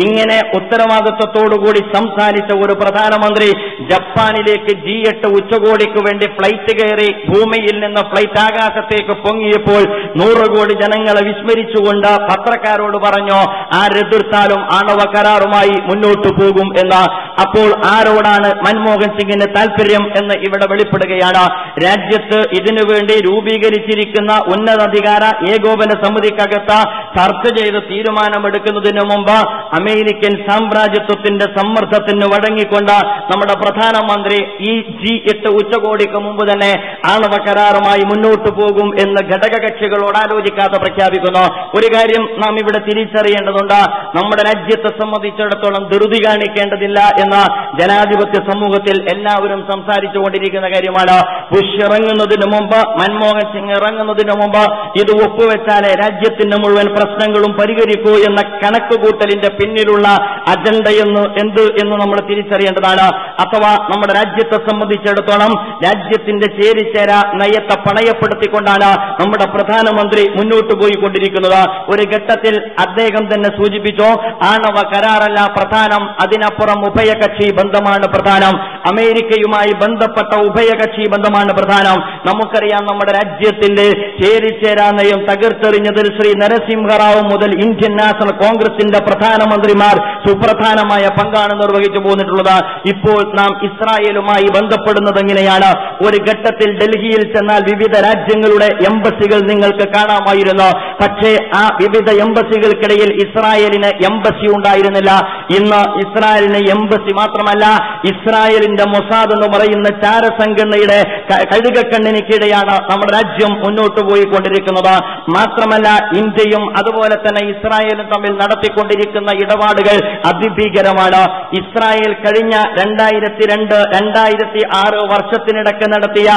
ഇങ്ങനെ ഉത്തരവാദിത്വത്തോടുകൂടി സംസാരിച്ച ഒരു പ്രധാനമന്ത്രി ജപ്പാനിലേക്ക് G8 ഉച്ചകോടിക്ക് വേണ്ടി ഫ്ലൈറ്റ് കയറി ഭൂമിയിൽ നിന്ന് ഫ്ലൈറ്റ് ആകാശത്തേക്ക് പൊങ്ങിയപ്പോൾ 100 കോടി ജനങ്ങളെ വിസ്മരിച്ചുകൊണ്ട് പത്രക്കാരോട് പറഞ്ഞു, ആരെതിർത്താലും ആണവ കരാറുമായി മുന്നോട്ടു പോകും എന്ന്. അപ്പോൾ ആരോടാണ് മൻമോഹൻ സിംഗിന് താൽപര്യം എന്ന് ഇവിടെ വെളിപ്പെടുകയാണ്. രാജ്യത്ത് ഇതിനുവേണ്ടി രൂപീകരിച്ചിരിക്കുന്ന ഉന്നതാധികാര ഏകോപന സമിതിക്കകത്ത് ചർച്ച ചെയ്ത് തീരുമാനമെടുക്കുന്നതിന് മുമ്പ് അമേരിക്കൻ സാമ്രാജ്യത്വത്തിന്റെ സമ്മർദ്ദത്തിന് വഴങ്ങിക്കൊണ്ട് നമ്മുടെ പ്രധാനമന്ത്രി ഈ G8 ഉച്ചകോടിക്ക് മുമ്പ് തന്നെ ആണവ കരാറുമായി മുന്നോട്ടു പോകും എന്ന് ഘടകകക്ഷികളോട് ആലോചിക്കാതെ പ്രഖ്യാപിക്കുന്നു. ഒരു കാര്യം നാം ഇവിടെ തിരിച്ചറിയേണ്ടതുണ്ട്. നമ്മുടെ രാജ്യത്തെ സംബന്ധിച്ചിടത്തോളം ധൃതി കാണിക്കേണ്ടതില്ല എന്ന് ജനാധിപത്യ സമൂഹത്തിൽ എല്ലാവരും സംസാരിച്ചുകൊണ്ടിരിക്കുന്ന കാര്യമാണ്. ബുഷ് ഇറങ്ങുന്നതിന് മുമ്പ്, മൻമോഹൻ സിംഗ് ഇറങ്ങുന്നതിന് മുമ്പ് ഇത് ഒപ്പുവെച്ചാലേ രാജ്യത്തിന്റെ മുഴുവൻ പ്രശ്നങ്ങളും പരിഹരിക്കൂ എന്ന കണക്കുകൂട്ടലിന്റെ പിന്നിലുള്ള അജണ്ട എന്ത് എന്ന് നമ്മൾ തിരിച്ചറിയേണ്ടതാണ്. അഥവാ നമ്മുടെ രാജ്യത്തെ സംബന്ധിച്ചിടത്തോളം രാജ്യത്തിന്റെ ചേരിചേര നയത്തെ പണയപ്പെടുത്തിക്കൊണ്ടാണ് നമ്മുടെ പ്രധാനമന്ത്രി മുന്നോട്ട് പോയിക്കൊണ്ടിരിക്കുന്നത്. ഒരു ഘട്ടത്തിൽ അദ്ദേഹം തന്നെ സൂചിപ്പിച്ചു, ആണവ കരാറല്ല പ്രധാനം, അതിനപ്പുറം ഉഭയകക്ഷി ബന്ധമാണ് പ്രധാനം, അമേരിക്കയുമായി ബന്ധപ്പെട്ട ഉഭയകക്ഷി ബന്ധമാണ് പ്രധാനം. നമുക്കറിയാം, നമ്മുടെ രാജ്യത്തിന്റെ ചേരിചേരാ നയം തകർത്തെറിഞ്ഞതിൽ ശ്രീ നരസിംഹറാവു മുതൽ ഇന്ത്യൻ നാഷണൽ കോൺഗ്രസിന്റെ പ്രധാനമന്ത്രിമാർ സുപ്രധാനമായ പങ്കാണ് നിർവഹിച്ചു പോന്നിട്ടുള്ളത്. ഇപ്പോൾ നാം ഇസ്രായേലുമായി ബന്ധപ്പെടുന്നത് എങ്ങനെയാണ്? ഒരു ഘട്ടത്തിൽ ഡൽഹിയിൽ ചെന്നാൽ വിവിധ രാജ്യങ്ങളുടെ എംബസികൾ നിങ്ങൾക്ക് കാണാമായിരുന്നു. പക്ഷേ ആ വിവിധ എംബസികൾക്കിടയിൽ ഇസ്രായേലിന് എംബസി ഉണ്ടായിരുന്നില്ല. ഇന്ന് ഇസ്രായേലിന് എംബസി മാത്രമല്ല, ഇസ്രായേലിന്റെ മൊസാദ് എന്ന് പറയുന്ന ചാരസംഘടനയുടെ കഴുകക്കണ്ണിനിക്കിടെയാണ് നമ്മുടെ രാജ്യം മുന്നോട്ട് പോയിക്കൊണ്ടിരിക്കുന്നത്. മാത്രമല്ല, ഇന്ത്യയും അതുപോലെ തന്നെ ഇസ്രായേലും തമ്മിൽ നടത്തിക്കൊണ്ടിരിക്കുന്ന ഇടപാടുകൾ അതിഭീകരമാണ്. ഇസ്രായേൽ കഴിഞ്ഞ 2002-2006 വർഷത്തിനിടയ്ക്ക് നടത്തിയ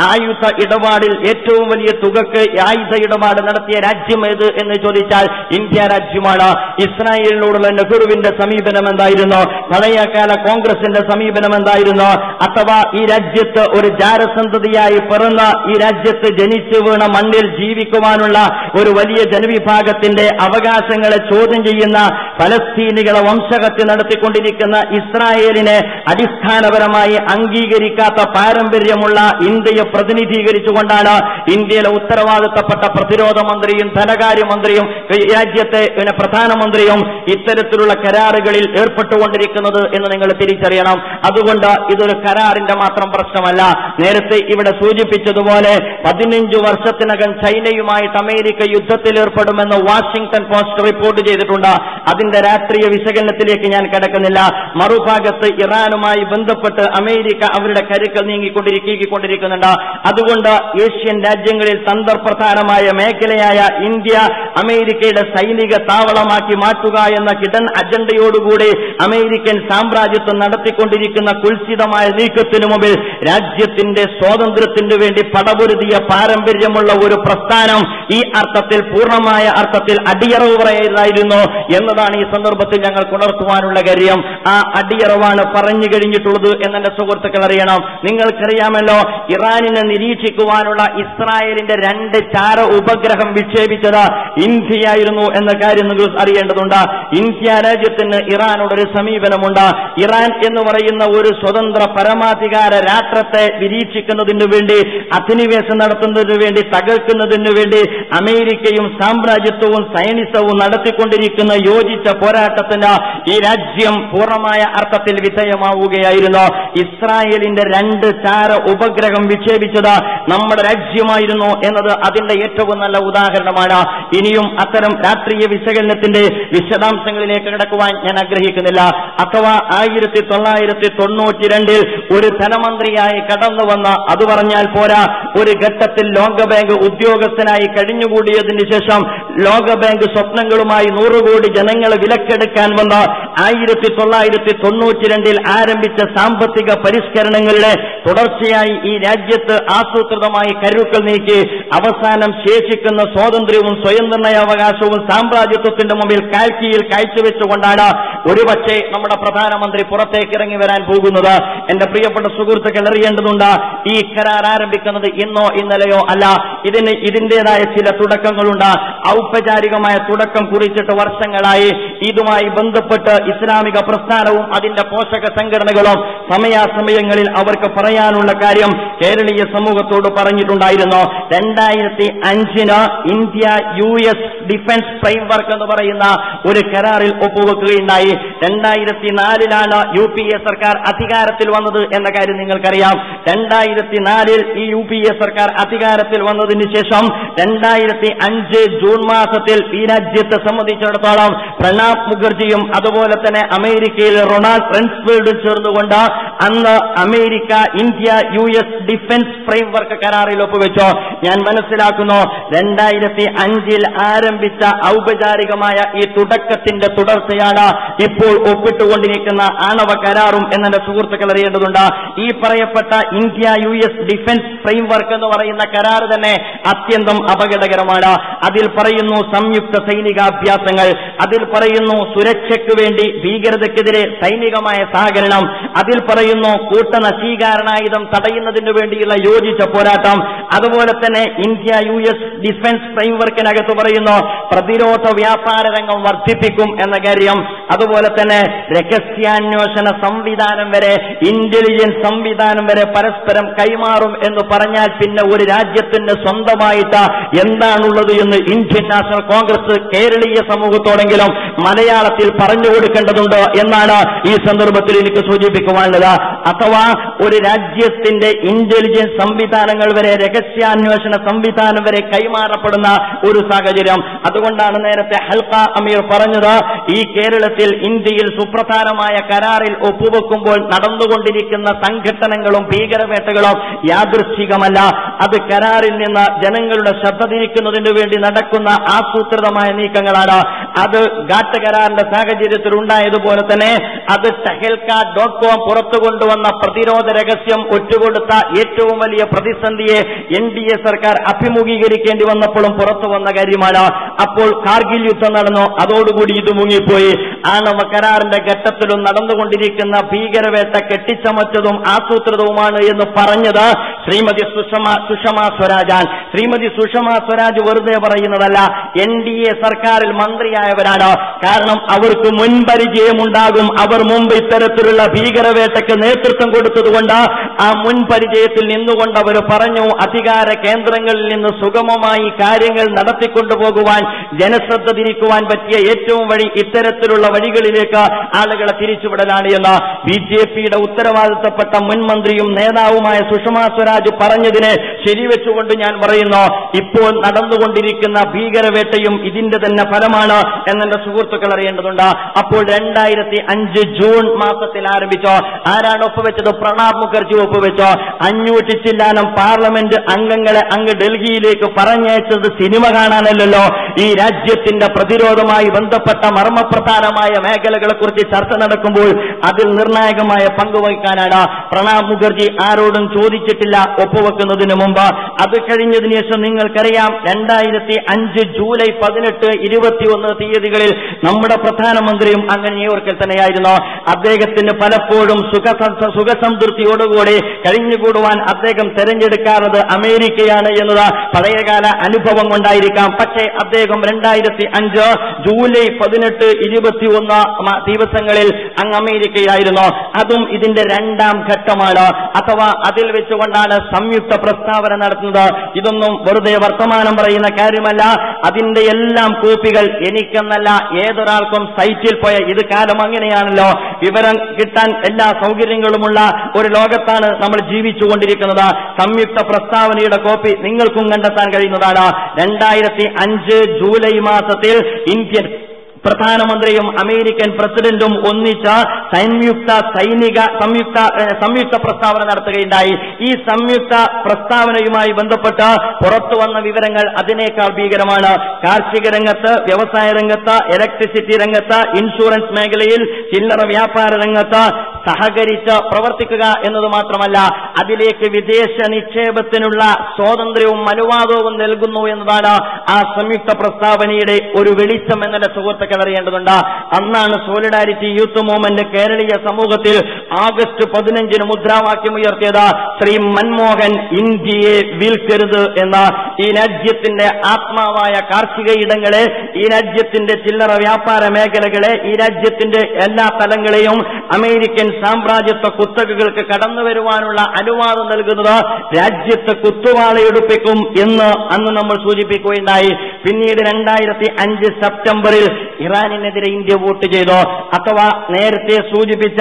ആയുധ ഇടപാടിൽ ഏറ്റവും വലിയ തുകക്ക് ആയുധ ഇടപാട് നടത്തിയ രാജ്യം ഏത് എന്ന് ചോദിച്ചാൽ ഇന്ത്യ രാജ്യമാണ്. ഇസ്രായേലിനോടുള്ള നെഹ്റുവിന്റെ സമീപനം എന്തായിരുന്നു? പഴയകാല കോൺഗ്രസിന്റെ സമീപനം എന്തായിരുന്നു? അഥവാ ഈ രാജ്യത്ത് ഒരു ജാരസന്തതിയായി പിറന്ന ഈ രാജ്യത്ത് ജനിച്ചു വീണ മണ്ണിൽ ജീവിക്കുവാനുള്ള ഒരു വലിയ ജനവിഭാഗത്തിന്റെ അവകാശങ്ങളെ ചോദ്യം ചെയ്യുന്ന ഫലസ്തീനികളെ വംശഹത്യ നടത്തിക്കൊണ്ടിരിക്കുന്ന ഇസ്രായേലിനെ അടിസ്ഥാനപരമായി അംഗീകരിക്കാത്ത പാരമ്പര്യമുള്ള ഇന്ത്യയെ പ്രതിനിധീകരിച്ചുകൊണ്ടാണ് ഇന്ത്യയിലെ ഉത്തരവാദിത്തപ്പെട്ട പ്രതിരോധ മന്ത്രിയും ധനകാര്യമന്ത്രിയും രാജ്യത്തെ പ്രധാനമന്ത്രിയും ഇത്തരത്തിലുള്ള കരാറുകളിൽ ഏർപ്പെട്ടുകൊണ്ടിരിക്കുന്നത് എന്ന് നിങ്ങൾ തിരിച്ചറിയണം. അതുകൊണ്ട് ഇതൊരു കരാറിന്റെ മാത്രം പ്രശ്നമല്ല. നേരത്തെ ഇവിടെ സൂചിപ്പിച്ചതുപോലെ 15 വർഷത്തിനകം ചൈനയുമായിട്ട് അമേരിക്ക യുദ്ധത്തിൽ ഏർപ്പെടുമെന്ന് വാഷിംഗ്ടൺ പോസ്റ്റ് റിപ്പോർട്ട് ചെയ്തിട്ടുണ്ട്. അതിന്റെ രാഷ്ട്രീയ വിശകലനത്തിലേക്ക് ഞാൻ കടക്കുന്നില്ല. മറുഭാഗത്ത് ഇറാനുമായി ബന്ധപ്പെട്ട് അമേരിക്ക അവരുടെ കരുക്കൾ നീങ്ങിക്കൊണ്ടിരിക്കുന്നുണ്ട്. അതുകൊണ്ട് ഏഷ്യൻ രാജ്യങ്ങളിൽ തന്ത്രപ്രധാനമായ മേഖലയായ ഇന്ത്യ അമേരിക്കയുടെ സൈനിക താവളമാക്കി മാറ്റുക എന്ന ഹിഡൻ അജണ്ടയോടുകൂടി അമേരിക്കൻ സാമ്രാജ്യത്വം നടത്തിക്കൊണ്ടിരിക്കുന്ന കുൽസിതമായ നീക്കത്തിനു മുമ്പിൽ രാജ്യത്തിന്റെ സ്വാതന്ത്ര്യത്തിന് വേണ്ടി പടപൊരുതിയ പാരമ്പര്യമുള്ള ഒരു പ്രസ്ഥാനം ഈ അർത്ഥത്തിൽ, പൂർണ്ണമായ അർത്ഥത്തിൽ അടിയറവ് പറയുന്നതായിരുന്നു എന്നതാണ് ഈ സന്ദർഭത്തിൽ ഞങ്ങൾക്ക് ഉണർത്തുവാനുള്ള കാര്യം. ആ അടിയറവാണ് പറഞ്ഞു കഴിഞ്ഞിട്ടുള്ളത് എന്നെ സുഹൃത്തുക്കൾ അറിയണം. നിങ്ങൾക്കറിയാമല്ലോ, ഇറാനിനെ നിരീക്ഷിക്കുവാനുള്ള ഇസ്രായേലിന്റെ 2 ചാര ഉപഗ്രഹം വിക്ഷേപിച്ചത് ഇന്ത്യയായിരുന്നു എന്ന കാര്യം നിങ്ങൾ അറിയേണ്ടതുണ്ട്. ഇന്ത്യ രാജ്യത്തിന് ഇറാനോടൊരു സമീപനമുണ്ട്. ഇറാൻ എന്ന് പറയുന്ന ഒരു സ്വതന്ത്ര പരമാധികാര രാഷ്ട്രത്തെ നിരീക്ഷിക്കുന്നതിനു വേണ്ടി, അധിനിവേശം നടത്തുന്നതിനു വേണ്ടി, തകർക്കുന്നതിനു വേണ്ടി അമേരിക്കയും സാമ്രാജ്യത്വവും സൈനിസവും നടത്തിക്കൊണ്ടിരിക്കുന്ന യോജിച്ച പോരാട്ടത്തിന് ഈ രാജ്യം പൂർണ്ണമായ അർത്ഥത്തിൽ വിധേയമാവുകയായിരുന്നു. ഇസ്രായേലിന്റെ 2 ചാര ഉപഗ്രഹം വിക്ഷേപിച്ചത് നമ്മുടെ രാജ്യമായിരുന്നു എന്നത് അതിന്റെ ഏറ്റവും നല്ല ഉദാഹരണമാണ്. ഇനിയും അത്തരം രാഷ്ട്രീയ വിശകലനത്തിന്റെ വിശദാംശങ്ങളിലേക്ക് കടക്കുവാൻ ഞാൻ ആഗ്രഹിക്കുന്നില്ല. അഥവാ 1992 ഒരു ധനമന്ത്രിയായി കടന്നു വന്ന, അത് പറഞ്ഞാൽ പോരാ, ഒരു ഘട്ടത്തിൽ ലോകബാങ്ക് ഉദ്യോഗസ്ഥനായി കഴിഞ്ഞുകൂടിയതിനു ശേഷം ലോകബാങ്ക് സ്വപ്നങ്ങളുമായി 100 കോടി ജനങ്ങളെ വിലക്കെടുക്കാൻ വന്ന 1992 ആരംഭിച്ച സാമ്പത്തിക പരിഷ്കരണങ്ങളുടെ തുടർച്ചയായി ഈ രാജ്യത്ത് ആസൂത്രിതമായി കരുക്കൾ നീക്കി അവസാനം ശേഷിക്കുന്ന സ്വാതന്ത്ര്യവും സ്വയം നിർണയാവകാശവും സാമ്രാജ്യത്വത്തിന്റെ മുമ്പിൽ കാൽക്കിയിൽ കാഴ്ചവെച്ചുകൊണ്ടാണ് ഒരുപക്ഷെ നമ്മുടെ പ്രധാനമന്ത്രി പുറത്തേക്ക് ഇറങ്ങി വരാൻ പോകുന്നത്. എന്റെ പ്രിയപ്പെട്ട സുഹൃത്തുക്കൾ അറിയേണ്ടതുണ്ട്, ഈ കരാർ ആരംഭിക്കുന്നത് ഇന്നോ ഇന്നലെയോ അല്ല. ഇതിന്റേതായ ചില തുടക്കങ്ങളുണ്ട്. ഔപചാരികമായ തുടക്കം കുറിച്ചിട്ട് വർഷങ്ങളായി. ഇതുമായി ബന്ധപ്പെട്ട് ഇസ്ലാമിക പ്രസ്ഥാനവും അതിന്റെ പോഷക സംഘടനകളും സമയാസമയങ്ങളിൽ അവർക്ക് പറയാനുള്ള കാര്യം കേരളീയ സമൂഹത്തോട് പറഞ്ഞിട്ടുണ്ടായിരുന്നു. 2005 ഇന്ത്യ US ഡിഫൻസ് ഫ്രെയിംവർക്ക് എന്ന് പറയുന്ന ഒരു കരാറിൽ ഒപ്പുവെക്കുകയുണ്ടായി. 2004 UPA സർക്കാർ അധികാരത്തിൽ വന്നത് എന്ന കാര്യം നിങ്ങൾക്കറിയാം. 2004 ഈ UPA സർക്കാർ അധികാരത്തിൽ വന്നതിന് ശേഷം 2005 ജൂൺ മാസത്തിൽ ഈ രാജ്യത്തെ സംബന്ധിച്ചിടത്തോളം പ്രണാബ് മുഖർജിയും അതുപോലെ തന്നെ അമേരിക്കയിൽ റൊണാൾഡ് റംസ്ഫെൽഡും ചേർന്നുകൊണ്ട് അന്ന് America India US defence framework കരാറിൽ ഒപ്പുവെച്ചു. ഞാൻ മനസ്സിലാക്കുന്നു 2005 ആരംഭിച്ച ഔപചാരികമായ ഈ തുടക്കത്തിന്റെ തുടർച്ചയാണ് ഇപ്പോൾ ഒപ്പിട്ടുകൊണ്ടിരിക്കുന്ന ആണവ കരാറും എന്നെ സുഹൃത്തുക്കൾ അറിയേണ്ടതുണ്ട്. ഈ പറയപ്പെട്ട ഇന്ത്യ US ഡിഫൻസ് ഫ്രെയിംവർക്ക് എന്ന് പറയുന്ന കരാർ തന്നെ അത്യന്തം അപകടകരമാണ്. അതിൽ പറയുന്നു സംയുക്ത സൈനികാഭ്യാസങ്ങൾ, അതിൽ പറയുന്നു സുരക്ഷയ്ക്ക് വേണ്ടി ഭീകരതയ്ക്കെതിരെ സൈനികമായ സഹകരണം, അതിൽ പറയുന്നു കൂട്ടനശീകരണായുധം തടയുന്നതിന് വേണ്ടിയുള്ള യോജിച്ച പോരാട്ടം, അതുപോലെ തന്നെ ഇന്ത്യ US ഡിഫൻസ് ഫ്രെയിംവർക്കിനകത്ത് പറയുന്നു പ്രതിരോധ വ്യാപാര രംഗം വർദ്ധിപ്പിക്കും എന്ന കാര്യം, അതുപോലെ തന്നെ രഹസ്യാന്വേഷണ സംവിധാനം വരെ ഇന്റലിജൻസ് സംവിധാനം വരെ പരസ്പരം കൈമാറും എന്ന് പറഞ്ഞാൽ പിന്നെ ഒരു രാജ്യത്തിന് സ്വന്തമായിട്ട് എന്താണുള്ളത് എന്ന് ഇന്ത്യൻ നാഷണൽ കോൺഗ്രസ് കേരളീയ സമൂഹത്തോടെങ്കിലും മലയാളത്തിൽ പറഞ്ഞു കൊടുക്കേണ്ടതുണ്ട് എന്നാണ് ഈ സന്ദർഭത്തിൽ എനിക്ക് സൂചിപ്പിക്കുവാനുള്ളത്. അഥവാ ഒരു രാജ്യത്തിന്റെ ഇന്റലിജൻസ് സംവിധാനങ്ങൾ വരെ രഹസ്യാന്വേഷണ സംവിധാനം വരെ കൈമാറപ്പെടുന്ന ഒരു സാഹചര്യം. അതുകൊണ്ടാണ് നേരത്തെ ഹൽക്ക അമീർ പറഞ്ഞത്, ഈ കേരളത്തിൽ ഇന്ത്യയിൽ സുപ്രധാനമായ കരാറിൽ ഒപ്പുവെക്കുമ്പോൾ നടന്നുകൊണ്ടിരിക്കുന്ന സംഘട്ടനങ്ങളും ഭീകരവേട്ടകളും യാദൃശ്ചികമല്ല. അത് കരാറിൽ നിന്ന് ജനങ്ങളുടെ ശ്രദ്ധ തിരിക്കുന്നതിന് വേണ്ടി നടക്കുന്ന ആസൂത്രിതമായ നീക്കങ്ങളാണ്. അത് ഘാട്ട് കരാറിന്റെ സാഹചര്യത്തിൽ ഉണ്ടായതുപോലെ തന്നെ അത് tehelka.com പുറത്തു കൊണ്ടുവന്ന പ്രതിരോധ രഹസ്യം ഒറ്റുകൊടുത്ത ഏറ്റവും വലിയ പ്രതിസന്ധിയെ NDA സർക്കാർ അഭിമുഖീകരിക്കേണ്ടി വന്നപ്പോഴും പുറത്തു വന്ന കാര്യമാണ്. അപ്പോൾ കാർഗിൽ യുദ്ധം നടന്നു, അതോടുകൂടി ഇത് മുങ്ങിപ്പോയി. ആണവ കരാറിന്റെ ഘട്ടത്തിലും നടന്നുകൊണ്ടിരിക്കുന്ന ഭീകരവേട്ട കെട്ടിച്ചമച്ചതും ആസൂത്രിതവുമാണ് എന്ന് പറഞ്ഞത് ശ്രീമതി സുഷമ സ്വരാജാണ്. ശ്രീമതി സുഷമ സ്വരാജ് വെറുതെ പറയുന്നതല്ല, NDA സർക്കാരിൽ മന്ത്രിയായവരാണ്. കാരണം അവർക്ക് മുൻപരിചയമുണ്ടാകും. അവർ മുമ്പ് ഇത്തരത്തിലുള്ള ഭീകരവേട്ടയ്ക്ക് നേതൃത്വം കൊടുത്തതുകൊണ്ട് ആ മുൻപരിചയത്തിൽ നിന്നുകൊണ്ട് അവർ പറഞ്ഞു, അധികാര കേന്ദ്രങ്ങളിൽ നിന്ന് സുഗമമായി കാര്യങ്ങൾ നടത്തിക്കൊണ്ടുപോകുവാൻ ജനശ്രദ്ധ തിരിക്കുവാൻ പറ്റിയ ഏറ്റവും വഴി ഇത്തരത്തിലുള്ള വഴികളിലേക്ക് ആളുകളെ തിരിച്ചുവിടലാണ് എന്ന് BJPയുടെ ഉത്തരവാദിത്തപ്പെട്ട മുൻമന്ത്രിയും നേതാവുമായ സുഷമ സ്വരാജ് പറഞ്ഞതിനെ ശരിവെച്ചുകൊണ്ട് ഞാൻ പറയുന്നു, ഇപ്പോൾ നടന്നുകൊണ്ടിരിക്കുന്ന ഭീകരവേട്ടയും ഇതിന്റെ തന്നെ ഫലമാണ് എന്നെ സുഹൃത്തുക്കൾ അറിയേണ്ടതുണ്ട്. അപ്പോൾ 2005 ജൂൺ മാസത്തിൽ ആരംഭിച്ചോ. ആരാണ് ഒപ്പുവെച്ചത്? പ്രണാബ് മുഖർജി ഒപ്പുവെച്ചോ. 500 ചില്ലാനം പാർലമെന്റ് അംഗങ്ങളെ അങ്ങ് ഡൽഹിയിലേക്ക് പറഞ്ഞയച്ചത് സിനിമ കാണാനല്ലോ. ഈ രാജ്യത്തിന്റെ പ്രതിരോധവുമായി ബന്ധപ്പെട്ട മർമ്മപ്രധാനമായ മേഖലകളെ കുറിച്ച് ചർച്ച നടക്കുമ്പോൾ അതിൽ നിർണായകമായ പങ്കുവഹിക്കാനാണ്. പ്രണാബ് മുഖർജി ആരോടും ചോദിച്ചിട്ടില്ല ഒപ്പുവെക്കുന്നതിന് മുമ്പ്. അത് കഴിഞ്ഞതിന് ശേഷം നിങ്ങൾക്കറിയാം 2005 ജൂലൈ 18, 21 തീയതികളിൽ നമ്മുടെ പ്രധാനമന്ത്രിയും അങ്ങ് ന്യൂയോർക്കിൽ തന്നെയായിരുന്നു. അദ്ദേഹത്തിന് പലപ്പോഴും സുഖസംതൃപ്തിയോടുകൂടി കഴിഞ്ഞുകൂടുവാൻ അദ്ദേഹം തെരഞ്ഞെടുക്കാറുള്ളത് അമേരിക്കയാണ് എന്നത് പഴയകാല അനുഭവം കൊണ്ടായിരിക്കാം. പക്ഷേ അദ്ദേഹം 2005 ജൂലൈ 18, 21 ദിവസങ്ങളിൽ അങ്ങ് അമേരിക്കയിലായിരുന്നു. അതും ഇതിന്റെ രണ്ടാം ഘട്ടമാണ്. അഥവാ അതിൽ വെച്ചുകൊണ്ടാണ് സംയുക്ത പ്രസ്താവന നടത്തുന്നത്. ഇതൊന്നും വെറുതെ വർത്തമാനം പറയുന്ന കാര്യമല്ല. അതിന്റെ എല്ലാം കോപ്പികൾ എനിക്കെന്നല്ല ഏതൊരാൾക്കും സൈറ്റിൽ പോയ, ഇത് കാലം അങ്ങനെയാണല്ലോ, വിവരം കിട്ടാൻ എല്ലാ സൗകര്യങ്ങളുമുള്ള ഒരു ലോകത്താണ് നമ്മൾ ജീവിച്ചുകൊണ്ടിരിക്കുന്നത്. സംയുക്ത പ്രസ്താവനയുടെ കോപ്പി നിങ്ങൾക്കും കണ്ടെത്താൻ കഴിയുന്നതാണ്. 2005 ജൂലൈ മാസത്തിൽ ഇന്ത്യൻ പ്രധാനമന്ത്രിയും അമേരിക്കൻ പ്രസിഡന്റും ഒന്നിച്ച് സംയുക്ത പ്രസ്താവന നടത്തുകയുണ്ടായി. ഈ സംയുക്ത പ്രസ്താവനയുമായി ബന്ധപ്പെട്ട് പുറത്തു വന്ന വിവരങ്ങൾ അതിനേക്കാൾ ഭീകരമാണ്. കാർഷിക രംഗത്ത്, വ്യവസായ രംഗത്ത്, ഇലക്ട്രിസിറ്റി രംഗത്ത്, ഇൻഷുറൻസ് മേഖലയിൽ, ചില്ലറ വ്യാപാര രംഗത്ത്, സഹകരിച്ച് പ്രവർത്തിക്കുക എന്നത് മാത്രമല്ല, അതിലേക്ക് വിദേശ നിക്ഷേപത്തിനുള്ള സ്വാതന്ത്ര്യവും അനുവാദവും നൽകുന്നു എന്നതാണ് ആ സംയുക്ത പ്രസ്താവനയുടെ ഒരു വെളിച്ചം എന്നെ സുഹൃത്തുക്കൾ അറിയേണ്ടതുണ്ട്. അന്നാണ് സോളിഡാരിറ്റി യൂത്ത് മൂവ്മെന്റ് കേരളീയ സമൂഹത്തിൽ ആഗസ്റ്റ് 15 മുദ്രാവാക്യം ഉയർത്തിയത്. ശ്രീ മൻമോഹൻ ഇന്ത്യയെ വിൽക്കരുത് എന്ന ഈ രാജ്യത്തിന്റെ ആത്മാവായ കാർഷിക ഇടങ്ങളെ, ഈ രാജ്യത്തിന്റെ ചില്ലറ വ്യാപാര മേഖലകളെ, ഈ രാജ്യത്തിന്റെ എല്ലാ തലങ്ങളെയും അമേരിക്കൻ സാമ്രാജ്യത്വ കുത്തകകൾക്ക് കടന്നു വരുവാനുള്ള അനുവാദം നൽകുന്നത് രാജ്യത്ത് കുത്തുവാളയെടുപ്പിക്കും എന്ന് അന്ന് നമ്മൾ സൂചിപ്പിക്കുകയുണ്ടായി. പിന്നീട് 2005 സെപ്റ്റംബറിൽ ഇറാനിനെതിരെ ഇന്ത്യ വോട്ട് ചെയ്തു. അഥവാ നേരത്തെ സൂചിപ്പിച്ച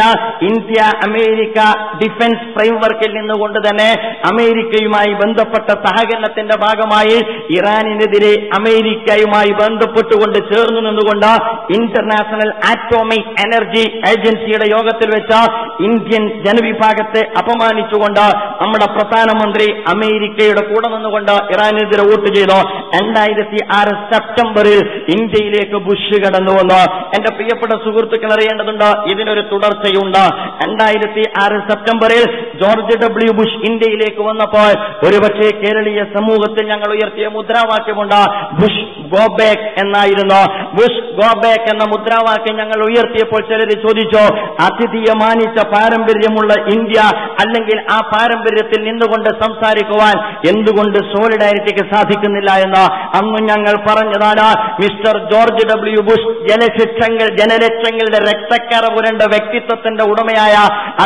ഇന്ത്യ അമേരിക്ക ഡിഫൻസ് ഫ്രെയിംവർക്കിൽ നിന്നുകൊണ്ട് തന്നെ അമേരിക്കയുമായി ബന്ധപ്പെട്ട സഹകരണത്തിന്റെ ഭാഗമായി ഇറാനിനെതിരെ അമേരിക്കയുമായി ബന്ധപ്പെട്ടുകൊണ്ട് ചേർന്നു നിന്നുകൊണ്ട് ഇന്റർനാഷണൽ ആറ്റോമിക് എനർജി ഏജൻസിയുടെ യോഗത്തിൽ വെച്ച് ഇന്ത്യൻ ജനവിഭാഗത്തെ അപമാനിച്ചുകൊണ്ട് നമ്മുടെ പ്രധാനമന്ത്രി അമേരിക്കയുടെ കൂടെ നിന്നുകൊണ്ട് ഇറാനെതിരെ വോട്ട് ചെയ്തു. 2006 സെപ്റ്റംബറിൽ ഇന്ത്യയിലേക്ക് ബുഷ് കടന്നു വന്നു. എന്റെ പ്രിയപ്പെട്ട സുഹൃത്തുക്കൾ അറിയേണ്ടതുണ്ട്, ഇതിനൊരു തുടർച്ചയുണ്ട്. 2006 സെപ്റ്റംബറിൽ ജോർജ് ഡബ്ല്യു ബുഷ് ഇന്ത്യയിലേക്ക് വന്നപ്പോൾ ഒരുപക്ഷെ കേരളീയ സമൂഹത്തിൽ ഞങ്ങൾ ഉയർത്തിയ മുദ്രാവാക്യമുണ്ട്, ബുഷ് ഗോ ബാക്ക് എന്നായിരുന്നു. ബുഷ് ഗോ ബാക്ക് എന്ന മുദ്രാവാക്യം ഞങ്ങൾ ഉയർത്തിയപ്പോൾ ചിലർ ചോദിച്ചു, അതിഥിയെ മാനിച്ച പാരമ്പര്യമുള്ള ഇന്ത്യ അല്ലെങ്കിൽ ആ പാരമ്പര്യത്തിൽ നിന്നുകൊണ്ട് സംസാരിക്കുവാൻ എന്തുകൊണ്ട് സോളിഡാരിറ്റിക്ക് സാധിക്കുന്നില്ല എന്ന്. അന്ന് ഞങ്ങൾ പറഞ്ഞതാണ്, മിസ്റ്റർ ജോർജ് ഡബ്ല്യു ബുഷ് ജനലക്ഷങ്ങളുടെ രക്തക്കറ പുരണ്ട വ്യക്തിത്വത്തിന്റെ ഉടമയായ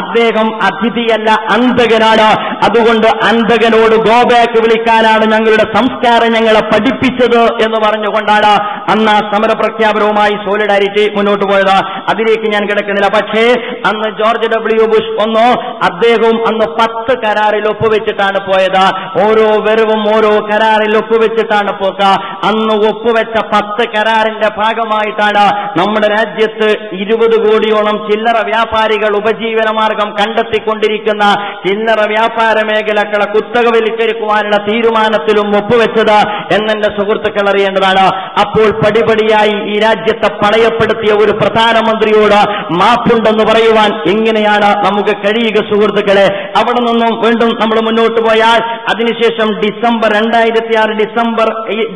അദ്ദേഹം അതിഥിയല്ല, അന്തകനാണ്. അതുകൊണ്ട് അന്തകനോട് ഗോ ബാക്ക് വിളിക്കാനാണ് ഞങ്ങളുടെ സംസ്കാരം ഞങ്ങളെ പഠിപ്പിച്ചത് എന്ന് പറഞ്ഞുകൊണ്ടാണ് അന്ന് ആ സമരപ്രഖ്യാപനവുമായി സോളിഡാരിറ്റി മുന്നോട്ട് പോയത്. അതിലേക്ക് ഞാൻ കിടക്കുന്നില്ല. പക്ഷേ അന്ന് ജോർജ് ഡബ്ല്യു ബുഷ് വന്നു. അദ്ദേഹവും അന്ന് 10 കരാറിൽ ഒപ്പുവെച്ചിട്ടാണ് പോയത്. ഓരോ വരവും ഓരോ കരാറിൽ ഒപ്പുവെച്ചിട്ടാണ് പോക്ക. അന്ന് ഒപ്പുവെച്ച 10 കരാറിന്റെ ഭാഗമായിട്ടാണ് നമ്മുടെ രാജ്യത്ത് 20 കോടിയോളം ചില്ലറ വ്യാപാരികൾ ഉപജീവന മാർഗം കണ്ടെത്തിക്കൊണ്ടിരിക്കുന്ന ചില്ലറ വ്യാപാര മേഖലകളെ കുത്തകവൽക്കരിക്കുവാനുള്ള തീരുമാനത്തിലും ഒപ്പുവെച്ചത് എന്നെന്റെ സുഹൃത്തുക്കൾ അറിയേണ്ടതാണ്. അപ്പോൾ പടിപടിയായി ഈ രാജ്യത്തെ പണയപ്പെടുത്തിയ ഒരു പ്രധാനമന്ത്രിയോട് മാപ്പുണ്ടെന്ന് പറയുവാൻ എങ്ങനെയാണ് നമുക്ക് കഴിയുക സുഹൃത്തുക്കളെ? അവിടെ നിന്നും വീണ്ടും നമ്മൾ മുന്നോട്ട് പോയാൽ അതിനുശേഷം 2006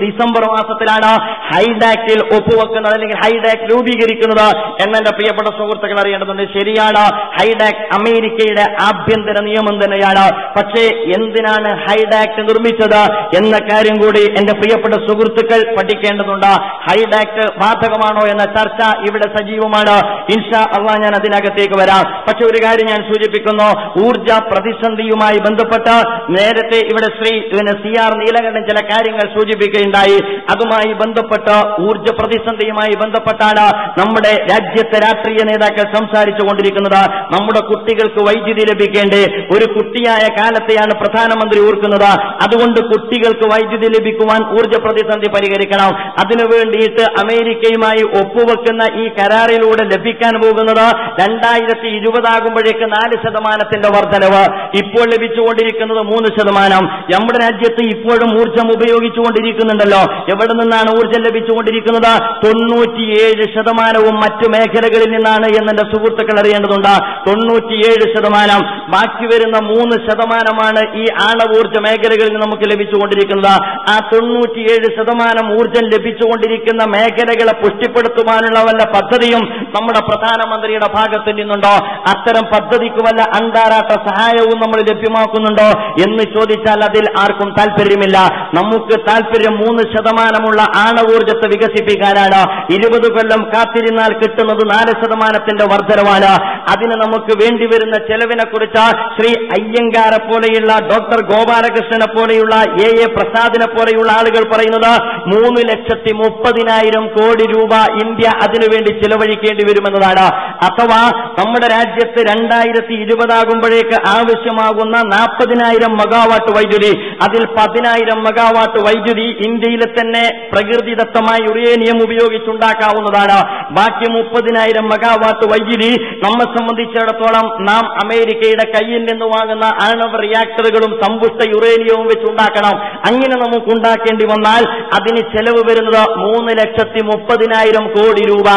ഡിസംബർ മാസത്തിലാണ് ഹൈഡാക്റ്റിൽ ഒപ്പുവെക്കുന്നത് അല്ലെങ്കിൽ ഹൈഡാക്ട് രൂപീകരിക്കുന്നത് എന്നെന്റെ പ്രിയപ്പെട്ട സുഹൃത്തുക്കൾ അറിയേണ്ടതുണ്ട്. ശരിയാണ്, ഹൈഡാക്ട് അമേരിക്കയുടെ ആഭ്യന്തര നിയമം തന്നെയാണ്. പക്ഷേ എന്തിനാണ് ഹൈഡാക്ട് നിർമ്മിച്ചത് എന്ന കാര്യം കൂടി എന്റെ പ്രിയപ്പെട്ട സുഹൃത്തുക്കൾ പഠിക്കേണ്ടതുണ്ട്. ഹൈഡാക്ട് ബാധകമാണോ എന്ന ചർച്ച ഇവിടെ സജീവമാണ്. ഇൻഷാ അള്ളാഹ് ഞാൻ അതിനകത്തേക്ക് വരാം. പക്ഷെ ഒരു കാര്യം ഞാൻ സൂചിപ്പിക്കുന്നു, ഊർജ പ്രതിസന്ധിയുമായി ബന്ധപ്പെട്ട് നേരത്തെ ഇവിടെ CR നീലകണ്ഠൻ ചില കാര്യങ്ങൾ സൂചിപ്പിക്കുകയുണ്ടായി. അതുമായി ബന്ധപ്പെട്ട് ഊർജ പ്രതിസന്ധിയുമായി ബന്ധപ്പെട്ടാണ് നമ്മുടെ രാജ്യത്തെ രാഷ്ട്രീയ നേതാക്കൾ സംസാരിച്ചു കൊണ്ടിരിക്കുന്നത്. നമ്മുടെ കുട്ടികൾക്ക് വൈദ്യുതി ലഭിക്കേണ്ടേ? ഒരു കുട്ടിയായ കാലത്തെയാണ് പ്രധാനമന്ത്രി ഓർക്കുന്നത്. അതുകൊണ്ട് കുട്ടികൾക്ക് വൈദ്യുതി ലഭിക്കുവാൻ ഊർജ പ്രതിസന്ധി പരിഹരിക്കണം. അതിനു വേണ്ടിയിട്ട് അമേരിക്കയുമായി ഒപ്പുവെക്കുന്ന ഈ കരാറിലൂടെ ലഭിക്കാൻ പോകുന്നത് 2020 ആകുമ്പോഴേക്ക് 4% വർധനവ്. ഇപ്പോൾ ലഭിച്ചുകൊണ്ടിരിക്കുന്നത് 3%. നമ്മുടെ രാജ്യത്ത് ഇപ്പോഴും ഊർജം ഉപയോഗിച്ചുകൊണ്ടിരിക്കുന്നുണ്ടല്ലോ. എവിടെ നിന്നാണ് ഊർജം ലഭിച്ചുകൊണ്ടിരിക്കുന്നത്? 97% മറ്റു മേഖലകളിൽ നിന്നാണ് എന്നെ സുഹൃത്തുക്കൾ അറിയേണ്ടതുണ്ട്. 97%. ബാക്കി വരുന്ന 3% ഈ ആണവൂർജ മേഖലകളിൽ നിന്ന് നമുക്ക് ലഭിച്ചുകൊണ്ടിരിക്കുന്നത്. ആ 97% ഊർജം ലഭിച്ചുകൊണ്ടിരിക്കുന്ന മേഖലകളെ പുഷ്ടിപ്പെടുത്തുവാനുള്ള വല്ല പദ്ധതിയും നമ്മുടെ പ്രധാനമന്ത്രിയുടെ ഭാഗത്ത് നിന്നുണ്ടോ? അത്തരം പദ്ധതിക്ക് വല്ല അന്താരാഷ്ട്ര സഹായവും നമ്മൾ ലഭ്യമാക്കുന്നുണ്ടോ എന്ന് ചോദിച്ചാൽ അതിൽ ആർക്കും താല്പര്യമില്ല. നമുക്ക് താല്പര്യം 3% ആണവൂർജത്തെ വികസിപ്പിക്കാനാണ്. 20 കൊല്ലം കാത്തിരുന്നാൽ കിട്ടുന്നത് 4% വർധനവാണ്. അതിന് നമുക്ക് വേണ്ടിവരുന്ന ചെലവിനെ കുറിച്ച് ശ്രീ അയ്യങ്കാരെ പോലെയുള്ള ഡോക്ടർ ഗോപാലകൃഷ്ണനെ പോലെയുള്ള AA പ്രസാദിനെ പോലെയുള്ള ആളുകൾ പറയുന്നത് 3,30,000 കോടി രൂപ ഇന്ത്യ അതിനുവേണ്ടി ചിലവഴിക്കേണ്ടി വരുമെന്നതാണ്. അഥവാ നമ്മുടെ രാജ്യത്ത് 2020 ആകുമ്പോഴേക്ക് ആവശ്യമാകുന്ന 40,000 മെഗാവാട്ട് വൈദ്യുതി, അതിൽ 10,000 മെഗാവാട്ട് വൈദ്യുതി ഇന്ത്യയിലെ തന്നെ പ്രകൃതിദത്തമായ യുറേനിയം ഉപയോഗിച്ചുണ്ടാക്കാവുന്നതാണ്. ബാക്കി 30,000 മെഗാവാട്ട് വൈദ്യുതി നമ്മെ സംബന്ധിച്ചിടത്തോളം നാം അമേരിക്കയുടെ കയ്യിൽ നിന്ന് വാങ്ങുന്ന ആണവ റിയാക്ടറുകളും സമ്പുഷ്ട യുറേനിയവും വെച്ചുണ്ടാക്കണം. അങ്ങനെ നമുക്ക് ഉണ്ടാക്കേണ്ടി വന്നാൽ അതിന് ചെലവ് വരുന്നത് 3,30,000 കോടി രൂപ.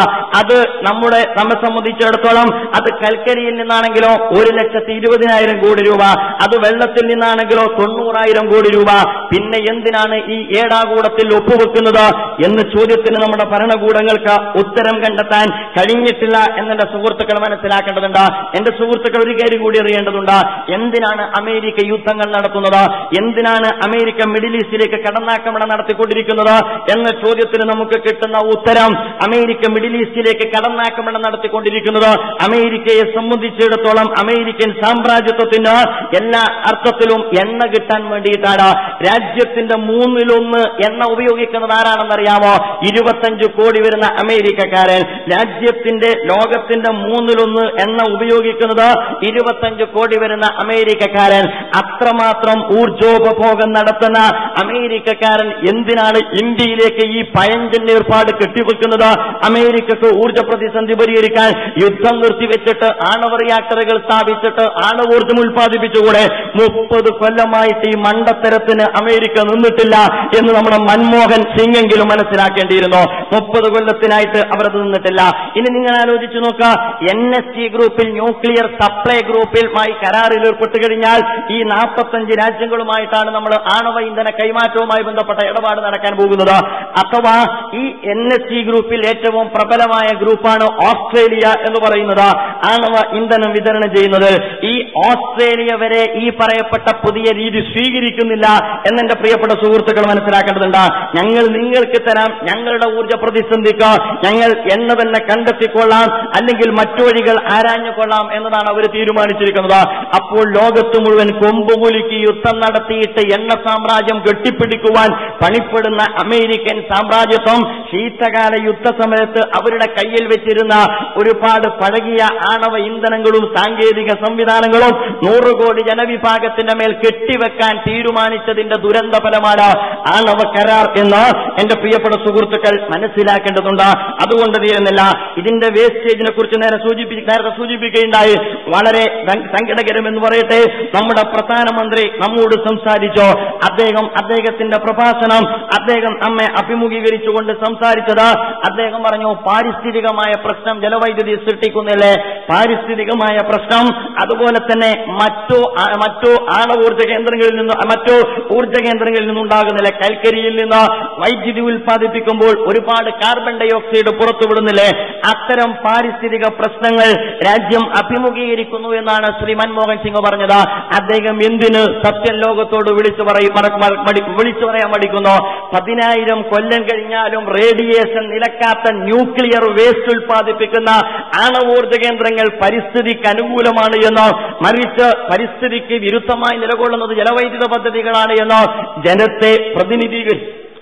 അത് നമ്മെ സംബന്ധിച്ച് സംബന്ധിച്ചിടത്തോളം അത് കൽക്കരിയിൽ നിന്നാണെങ്കിലോ 1,20,000 കോടി രൂപ, അത് വെള്ളത്തിൽ നിന്നാണെങ്കിലോ 90,000 കോടി രൂപ. പിന്നെ എന്തിനാണ് ഈ ഏടാകൂടത്തിൽ ഒപ്പുവെക്കുന്നത് എന്ന ചോദ്യത്തിന് നമ്മുടെ ഭരണകൂടങ്ങൾക്ക് ഉത്തരം കണ്ടെത്താൻ കഴിഞ്ഞിട്ടില്ല എന്നെ സുഹൃത്തുക്കൾ മനസ്സിലാക്കേണ്ടതുണ്ട്. എന്റെ സുഹൃത്തുക്കൾ ഒരു കാര്യം കൂടി അറിയേണ്ടതുണ്ട്. എന്തിനാണ് അമേരിക്ക യുദ്ധങ്ങൾ നടത്തുന്നത്? എന്തിനാണ് അമേരിക്ക മിഡിൽ ഈസ്റ്റിലേക്ക് കടന്നാക്രമണം നടത്തിക്കൊണ്ടിരിക്കുന്നത് എന്ന ചോദ്യത്തിന് നമുക്ക് കിട്ടുന്ന ഉത്തരം, അമേരിക്ക മിഡിൽ ഈസ്റ്റിലേക്ക് കടന്നാക്രമണം നടത്തിക്കൊണ്ടിരിക്കുന്നത് അമേരിക്കയെ സംബന്ധിച്ചിടത്തോളം അമേരിക്കൻ സാമ്രാജ്യത്വത്തിന് എല്ലാ അർത്ഥത്തിലും എണ്ണ കിട്ടാൻ വേണ്ടിയിട്ടാണ്. രാജ്യത്തിന്റെ 1/3 എണ്ണ ഉപയോഗിക്കുന്നത് ആരാണെന്നറിയാമോ? 25 കോടി വരുന്ന അമേരിക്കക്കാരൻ. രാജ്യത്തിന്റെ ലോകത്തിന്റെ 1/3 എണ്ണ ഉപയോഗിക്കുന്നത് 25 കോടി വരുന്ന അമേരിക്കക്കാരൻ. അത്രമാത്രം ഊർജോപഭോഗം നടത്തുന്ന അമേരിക്കക്കാരൻ എന്തിനാണ് ഇന്ത്യയിലേക്ക് ഈ പഴഞ്ചൻ ഏർപ്പാട് കെട്ടിവെക്കുന്നത്? അമേരിക്കക്ക് ഊർജ്ജ പ്രതിസന്ധി പരിഹരിക്കാൻ യുദ്ധം നിർത്തിവെച്ചിട്ട് ആണവ റിയാക്ടറുകൾ സ്ഥാപിച്ചിട്ട് ആണവോർജ്ജം ഉൽപ്പാദിപ്പിച്ചുകൂടെ? 30 കൊല്ലമായിട്ട് ഈ മണ്ടത്തരത്തിന് അമേരിക്ക നിന്നിട്ടില്ല എന്ന് നമ്മുടെ മൻമോഹൻ സിംഗ് എങ്കിലും മനസ്സിലാക്കേണ്ടിയിരുന്നു. 30 കൊല്ലത്തിനായിട്ട് അവരത് നിന്നിട്ടില്ല. ഇനി നിങ്ങൾ ആലോചിച്ചു നോക്കുക, NSC ഗ്രൂപ്പിൽ ന്യൂക്ലിയർ സപ്ലൈ ഗ്രൂപ്പിലുമായി കരാറിൽ ഏർപ്പെട്ടു കഴിഞ്ഞാൽ ഈ 45 രാജ്യങ്ങളുമായിട്ടാണ് നമ്മൾ ആണവ ഇന്ധന കൈമാറ്റവുമായി ബന്ധപ്പെട്ട ഇടപാട് നടക്കാൻ പോകുന്നത്. അഥവാ ഈ NSC ഗ്രൂപ്പിൽ ഏറ്റവും പ്രബലമായ ഗ്രൂപ്പാണ് ഓസ്ട്രേലിയ എന്ന് പറയുന്നത്, ആണവ ഇന്ധനം വിതരണം ചെയ്യുന്നത്. ഈ ഓസ്ട്രേലിയ വരെ ഈ പറയപ്പെട്ട പുതിയ രീതി സ്വീകരിക്കുന്നില്ല എന്നെന്റെ പ്രിയപ്പെട്ട സുഹൃത്തുക്കൾ മനസ്സിലാക്കേണ്ടതുണ്ട്. ഞങ്ങൾ നിങ്ങൾക്ക് തരാം, ഞങ്ങളുടെ ഊർജ്ജ പ്രതിസന്ധിക്ക് ഞങ്ങൾ എണ്ണ തന്നെ കണ്ടെത്തിക്കൊള്ളാം, അല്ലെങ്കിൽ മറ്റു വഴികൾ ആരാഞ്ഞുകൊള്ളാം എന്നതാണ് അവർ തീരുമാനിച്ചിരിക്കുന്നത്. അപ്പോൾ ലോകത്ത് മുഴുവൻ കൊമ്പുകുലുക്കി യുദ്ധം നടത്തിയിട്ട് എണ്ണ സാമ്രാജ്യം കെട്ടിപ്പിടിക്കുവാൻ പണിപ്പെടുന്ന അമേരിക്കൻ സാമ്രാജ്യത്വം ശീതകാല യുദ്ധസമയത്ത് അവരുടെ കയ്യിൽ വെച്ചിരുന്ന ഒരുപാട് പഴകിയ ആണവ ഇന്ധനങ്ങളും സാങ്കേതിക സംവിധാനങ്ങളും 100 കോടി ജനവിഭാഗത്തിന്റെ മേൽ കെട്ടിവെക്കാൻ തീരുമാനിച്ചതിന്റെ ദുരന്ത ഫലമാണ് ആണവ കരാർ എന്ന് എന്റെ പ്രിയപ്പെട്ട സുഹൃത്തുക്കൾ മനസ്സിലാക്കേണ്ടതുണ്ട്. അതുകൊണ്ട് തീരുന്നില്ല. ഇതിന്റെ വേസ്റ്റേജിനെ കുറിച്ച് നേരത്തെ സൂചിപ്പിക്കുകയുണ്ടായി. വളരെ സങ്കടകരമെന്ന് പറയട്ടെ, നമ്മുടെ പ്രധാനമന്ത്രി നമ്മോട് സംസാരിച്ചോ, അദ്ദേഹത്തിന്റെ പ്രഭാഷണം അദ്ദേഹം നമ്മെ അഭിമുഖീകരിച്ചുകൊണ്ട് സംസാരിച്ചത്, അദ്ദേഹം പറഞ്ഞു പാരിസ്ഥിതികമായ പ്രശ്നം ജലവൈദ്യുതി സൃഷ്ടിക്കുന്നില്ലേ, പാരിസ്ഥിതികമായ പ്രശ്നം അതുപോലെ തന്നെ മറ്റു ആണവോർജ്ജ കേന്ദ്രങ്ങളിൽ നിന്ന് മറ്റു ഊർജ്ജ കേന്ദ്രങ്ങളിൽ നിന്നുണ്ടാകുന്നില്ലേ, കൽക്കരിയിൽ നിന്ന് വൈദ്യുതി ഉൽപ്പാദിപ്പിക്കുമ്പോൾ ഒരുപാട് കാർബൺ ഡൈ ഓക്സൈഡ് പുറത്തുവിടുന്നില്ലേ, അത്തരം പാരിസ്ഥിതിക പ്രശ്നങ്ങൾ രാജ്യം അഭിമുഖീകരിക്കുന്നു എന്നാണ് ശ്രീ മൻമോഹൻ സിംഗ് പറഞ്ഞത്. അദ്ദേഹം എന്തിന് സത്യം ലോകത്തോട് വിളിച്ചു പറയാൻ മടിക്കുന്നു? 10,000 കൊല്ലം കഴിഞ്ഞാലും റേഡിയേഷൻ നിലക്കാത്ത ന്യൂക്ലിയർ വേസ്റ്റ് ഉൽപ്പാദിപ്പിക്കുന്ന ആണവോർജ്ജ കേന്ദ്രങ്ങൾ പരിസ്ഥിതിക്ക് അനുകൂലമാണ് എന്നോ, മറിച്ച് പരിസ്ഥിതിക്ക് വിരുദ്ധമായി നിലകൊള്ളുന്നത് ജലവൈദ്യുത പദ്ധതികളാണ് എന്നോ ജനത്തെ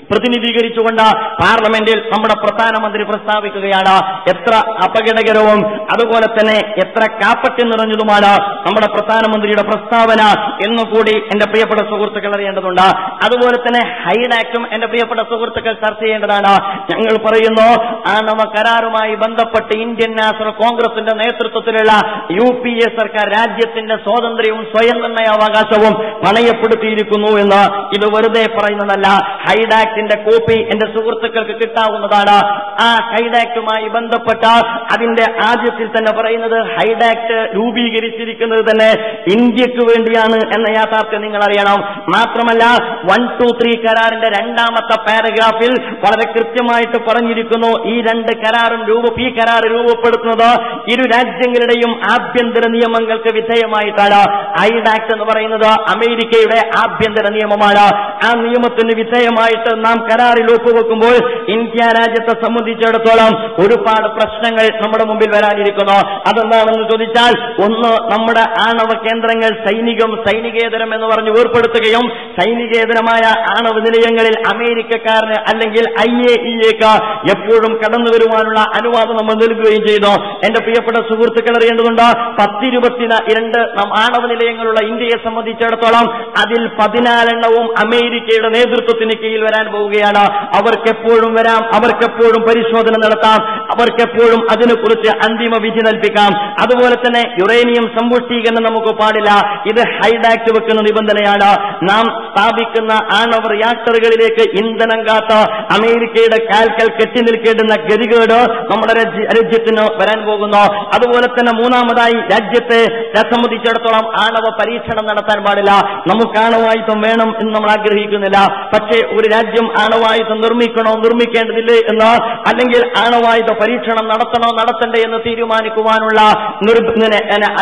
പ്രതിനിധീകരിച്ചുകൊണ്ട് പാർലമെന്റിൽ നമ്മുടെ പ്രധാനമന്ത്രി പ്രസ്താവിക്കുകയാണ്. എത്ര അപകടകരവും അതുപോലെ തന്നെ എത്ര കാപ്പറ്റ്യം നിറഞ്ഞതുമാണ് നമ്മുടെ പ്രധാനമന്ത്രിയുടെ പ്രസ്താവന എന്നുകൂടി എന്റെ പ്രിയപ്പെട്ട സുഹൃത്തുക്കൾ അറിയേണ്ടതുണ്ട്. അതുപോലെ തന്നെ ഹൈഡാക്റ്റും എന്റെ പ്രിയപ്പെട്ട സുഹൃത്തുക്കൾ ചർച്ച ചെയ്യേണ്ടതാണ്. ഞങ്ങൾ പറയുന്നു, ആണവ കരാറുമായി ബന്ധപ്പെട്ട് ഇന്ത്യൻ നാഷണൽ കോൺഗ്രസിന്റെ നേതൃത്വത്തിലുള്ള UPA സർക്കാർ രാജ്യത്തിന്റെ സ്വാതന്ത്ര്യവും സ്വയം നിർണയാവകാശവും പണയപ്പെടുത്തിയിരിക്കുന്നു എന്ന്. ഇത് വെറുതെ പറയുന്നതല്ല. ഹൈഡാക്ട് കോപ്പി എന്റെ സുഹൃത്തുക്കൾക്ക് കിട്ടാവുന്നതാണ്. ആ ഹൈഡാക്റ്റുമായി ബന്ധപ്പെട്ട അതിന്റെ ആദ്യത്തിൽ തന്നെ പറയുന്നത്, ഹൈഡാക്ട് രൂപീകരിച്ചിരിക്കുന്നത് തന്നെ ഇന്ത്യക്ക് വേണ്ടിയാണ് എന്ന യാഥാർത്ഥ്യം നിങ്ങൾ അറിയണം. മാത്രമല്ല 1, 2, 3 കരാറിന്റെ 2ാമത്തെ പാരഗ്രാഫിൽ വളരെ കൃത്യമായിട്ട് പറഞ്ഞിരിക്കുന്നു, ഈ 2 കരാറും ഈ കരാർ രൂപപ്പെടുത്തുന്നത് ഇരു രാജ്യങ്ങളുടെയും ആഭ്യന്തര നിയമങ്ങൾക്ക് വിധേയമായിട്ടാണ്. ഹൈഡാക്ട് എന്ന് പറയുന്നത് അമേരിക്കയുടെ ആഭ്യന്തര നിയമമാണ്. ആ നിയമത്തിന് വിധേയമായിട്ട് നാം കരാറിൽ ഒപ്പുവെക്കുമ്പോൾ ഇന്ത്യ രാജ്യത്തെ സംബന്ധിച്ചിടത്തോളം ഒരുപാട് പ്രശ്നങ്ങൾ നമ്മുടെ മുമ്പിൽ വരാനിരിക്കുന്നു. അതെന്താണെന്ന് ചോദിച്ചാൽ, ഒന്ന്, നമ്മുടെ ആണവ കേന്ദ്രങ്ങൾ സൈനികേതരം എന്ന് പറഞ്ഞ് വേർപ്പെടുത്തുകയും സൈനികേതരമായ ആണവ നിലയങ്ങളിൽ അമേരിക്കക്കാരന് അല്ലെങ്കിൽ IAEAക്ക് എപ്പോഴും കടന്നു വരുവാനുള്ള അനുവാദം നമ്മൾ നൽകുകയും ചെയ്തു. എന്റെ പ്രിയപ്പെട്ട സുഹൃത്തുക്കൾ അറിയേണ്ടതുണ്ട്, 10-22 ആണവ നിലയങ്ങളുള്ള ഇന്ത്യയെ സംബന്ധിച്ചിടത്തോളം അതിൽ 14 അമേരിക്കയുടെ നേതൃത്വത്തിന് കീഴിൽ വരാൻ പോവുകയാണ്. അവർക്കെപ്പോഴും വരാം, അവർക്കെപ്പോഴും പരിശോധന നടത്താം, അവർക്കെപ്പോഴും അതിനെക്കുറിച്ച് അന്തിമ വിധി നൽപ്പിക്കാം. അതുപോലെ തന്നെ യുറേനിയം സമ്പുഷ്ടീകരണം നമുക്ക് പാടില്ല. ഇത് ഹൈഡാക്ട് വെക്കുന്ന നിബന്ധനയാണ്. നാം സ്ഥാപിക്കുന്ന ആണവ റിയാക്ടറുകളിലേക്ക് ഇന്ധനം കാത്ത് അമേരിക്കയുടെ കാൽക്കൽ കെട്ടി നിൽക്കേണ്ടുന്ന ഗതികേട് നമ്മുടെ രാജ്യത്തിന് വരാൻ പോകുന്നു. അതുപോലെ തന്നെ മൂന്നാമതായി രാജ്യത്തെ സംബന്ധിച്ചിടത്തോളം ആണവ പരീക്ഷണം നടത്താൻ പാടില്ല. നമുക്ക് ആണവായുധം വേണം എന്ന് നമ്മൾ ആഗ്രഹിക്കുന്നില്ല. പക്ഷേ ഒരു രാജ്യം ആണവായുധം നിർമ്മിക്കണോ നിർമ്മിക്കേണ്ടതില്ലേ എന്ന്, അല്ലെങ്കിൽ ആണവായുധ പരീക്ഷണം നടത്തണോ നടത്തണ്ടേ എന്ന് തീരുമാനിക്കുവാനുള്ള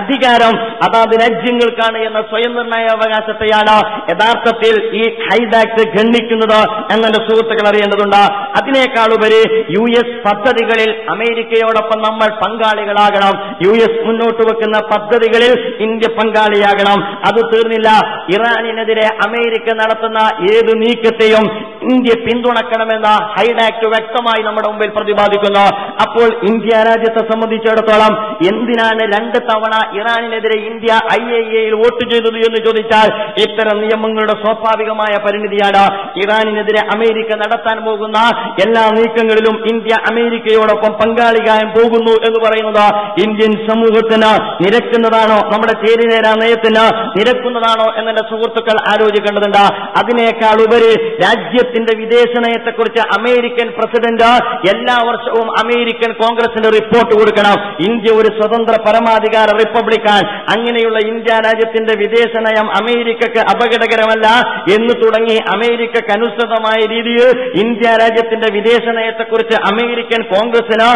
അധികാരം അതാത് രാജ്യങ്ങൾക്കാണ് എന്ന സ്വയം നിർണയാവകാശത്തെയാണ് യഥാർത്ഥത്തിൽ ഈ ഹൈഡാക്ട് ഗണ്ണിക്കുന്നത് എന്നെ സുഹൃത്തുക്കൾ അറിയേണ്ടതുണ്ട്. അതിനേക്കാളുപരി US പദ്ധതികളിൽ അമേരിക്കയോടൊപ്പം നമ്മൾ പങ്കാളികളാകണം. US മുന്നോട്ട് വെക്കുന്ന പദ്ധതികളിൽ ഇന്ത്യ പങ്കാളിയാകണം. അത് തീർന്നില്ല, ഇറാനിനെതിരെ അമേരിക്ക നടത്തുന്ന ഏത് നീക്കത്തെയും ഇന്ത്യ പിന്തുണക്കണമെന്ന ഹൈഡാക്ട് വ്യക്തമായി നമ്മുടെ മുമ്പിൽ പ്രതിപാദിക്കുന്നു. അപ്പോൾ ഇന്ത്യ രാജ്യത്തെ സംബന്ധിച്ചിടത്തോളം എന്തിനാണ് 2 തവണ ഇറാനിനെതിരെ ഇന്ത്യ IAEAയിൽ വോട്ട് ചെയ്തത് എന്ന് ചോദിച്ചാൽ ഇത്തരം നിയമങ്ങളുടെ സ്വാഭാവികമായ പരിണിതിയാണ്. ഇറാനിനെതിരെ അമേരിക്ക നടത്താൻ പോകുന്ന എല്ലാ നീക്കങ്ങളിലും ഇന്ത്യ അമേരിക്കയോടൊപ്പം പങ്കാളിയാകാൻ പോകുന്നു എന്ന് പറയുന്നത് ഇന്ത്യൻ സമൂഹത്തിന് നിരക്കുന്നതാണോ, നമ്മുടെ ചേരിചേരാ നയത്തിന് നിരക്കുന്നതാണോ എന്നെ സുഹൃത്തുക്കൾ ആലോചിക്കേണ്ടതുണ്ട്. അതിനേക്കാൾ ഉപരി രാജ്യത്തിന്റെ വിദേശ നയത്തെക്കുറിച്ച് അമേരിക്കൻ പ്രസിഡന്റ് എല്ലാ വർഷവും അമേരിക്കൻ കോൺഗ്രസിന് റിപ്പോർട്ട് കൊടുക്കണം. ഇന്ത്യ ഒരു സ്വതന്ത്ര പരമാധികാര റിപ്പബ്ലിക്കാൻ, അങ്ങനെയുള്ള ഇന്ത്യ രാജ്യത്തിന്റെ വിദേശ നയം അമേരിക്കക്ക് അപകടകരമല്ല എന്ന് തുടങ്ങി അമേരിക്കക്ക് അനുസൃതമായ രീതിയിൽ ഇന്ത്യ രാജ്യത്തിന്റെ വിദേശ നയത്തെക്കുറിച്ച് അമേരിക്കൻ കോൺഗ്രസിന്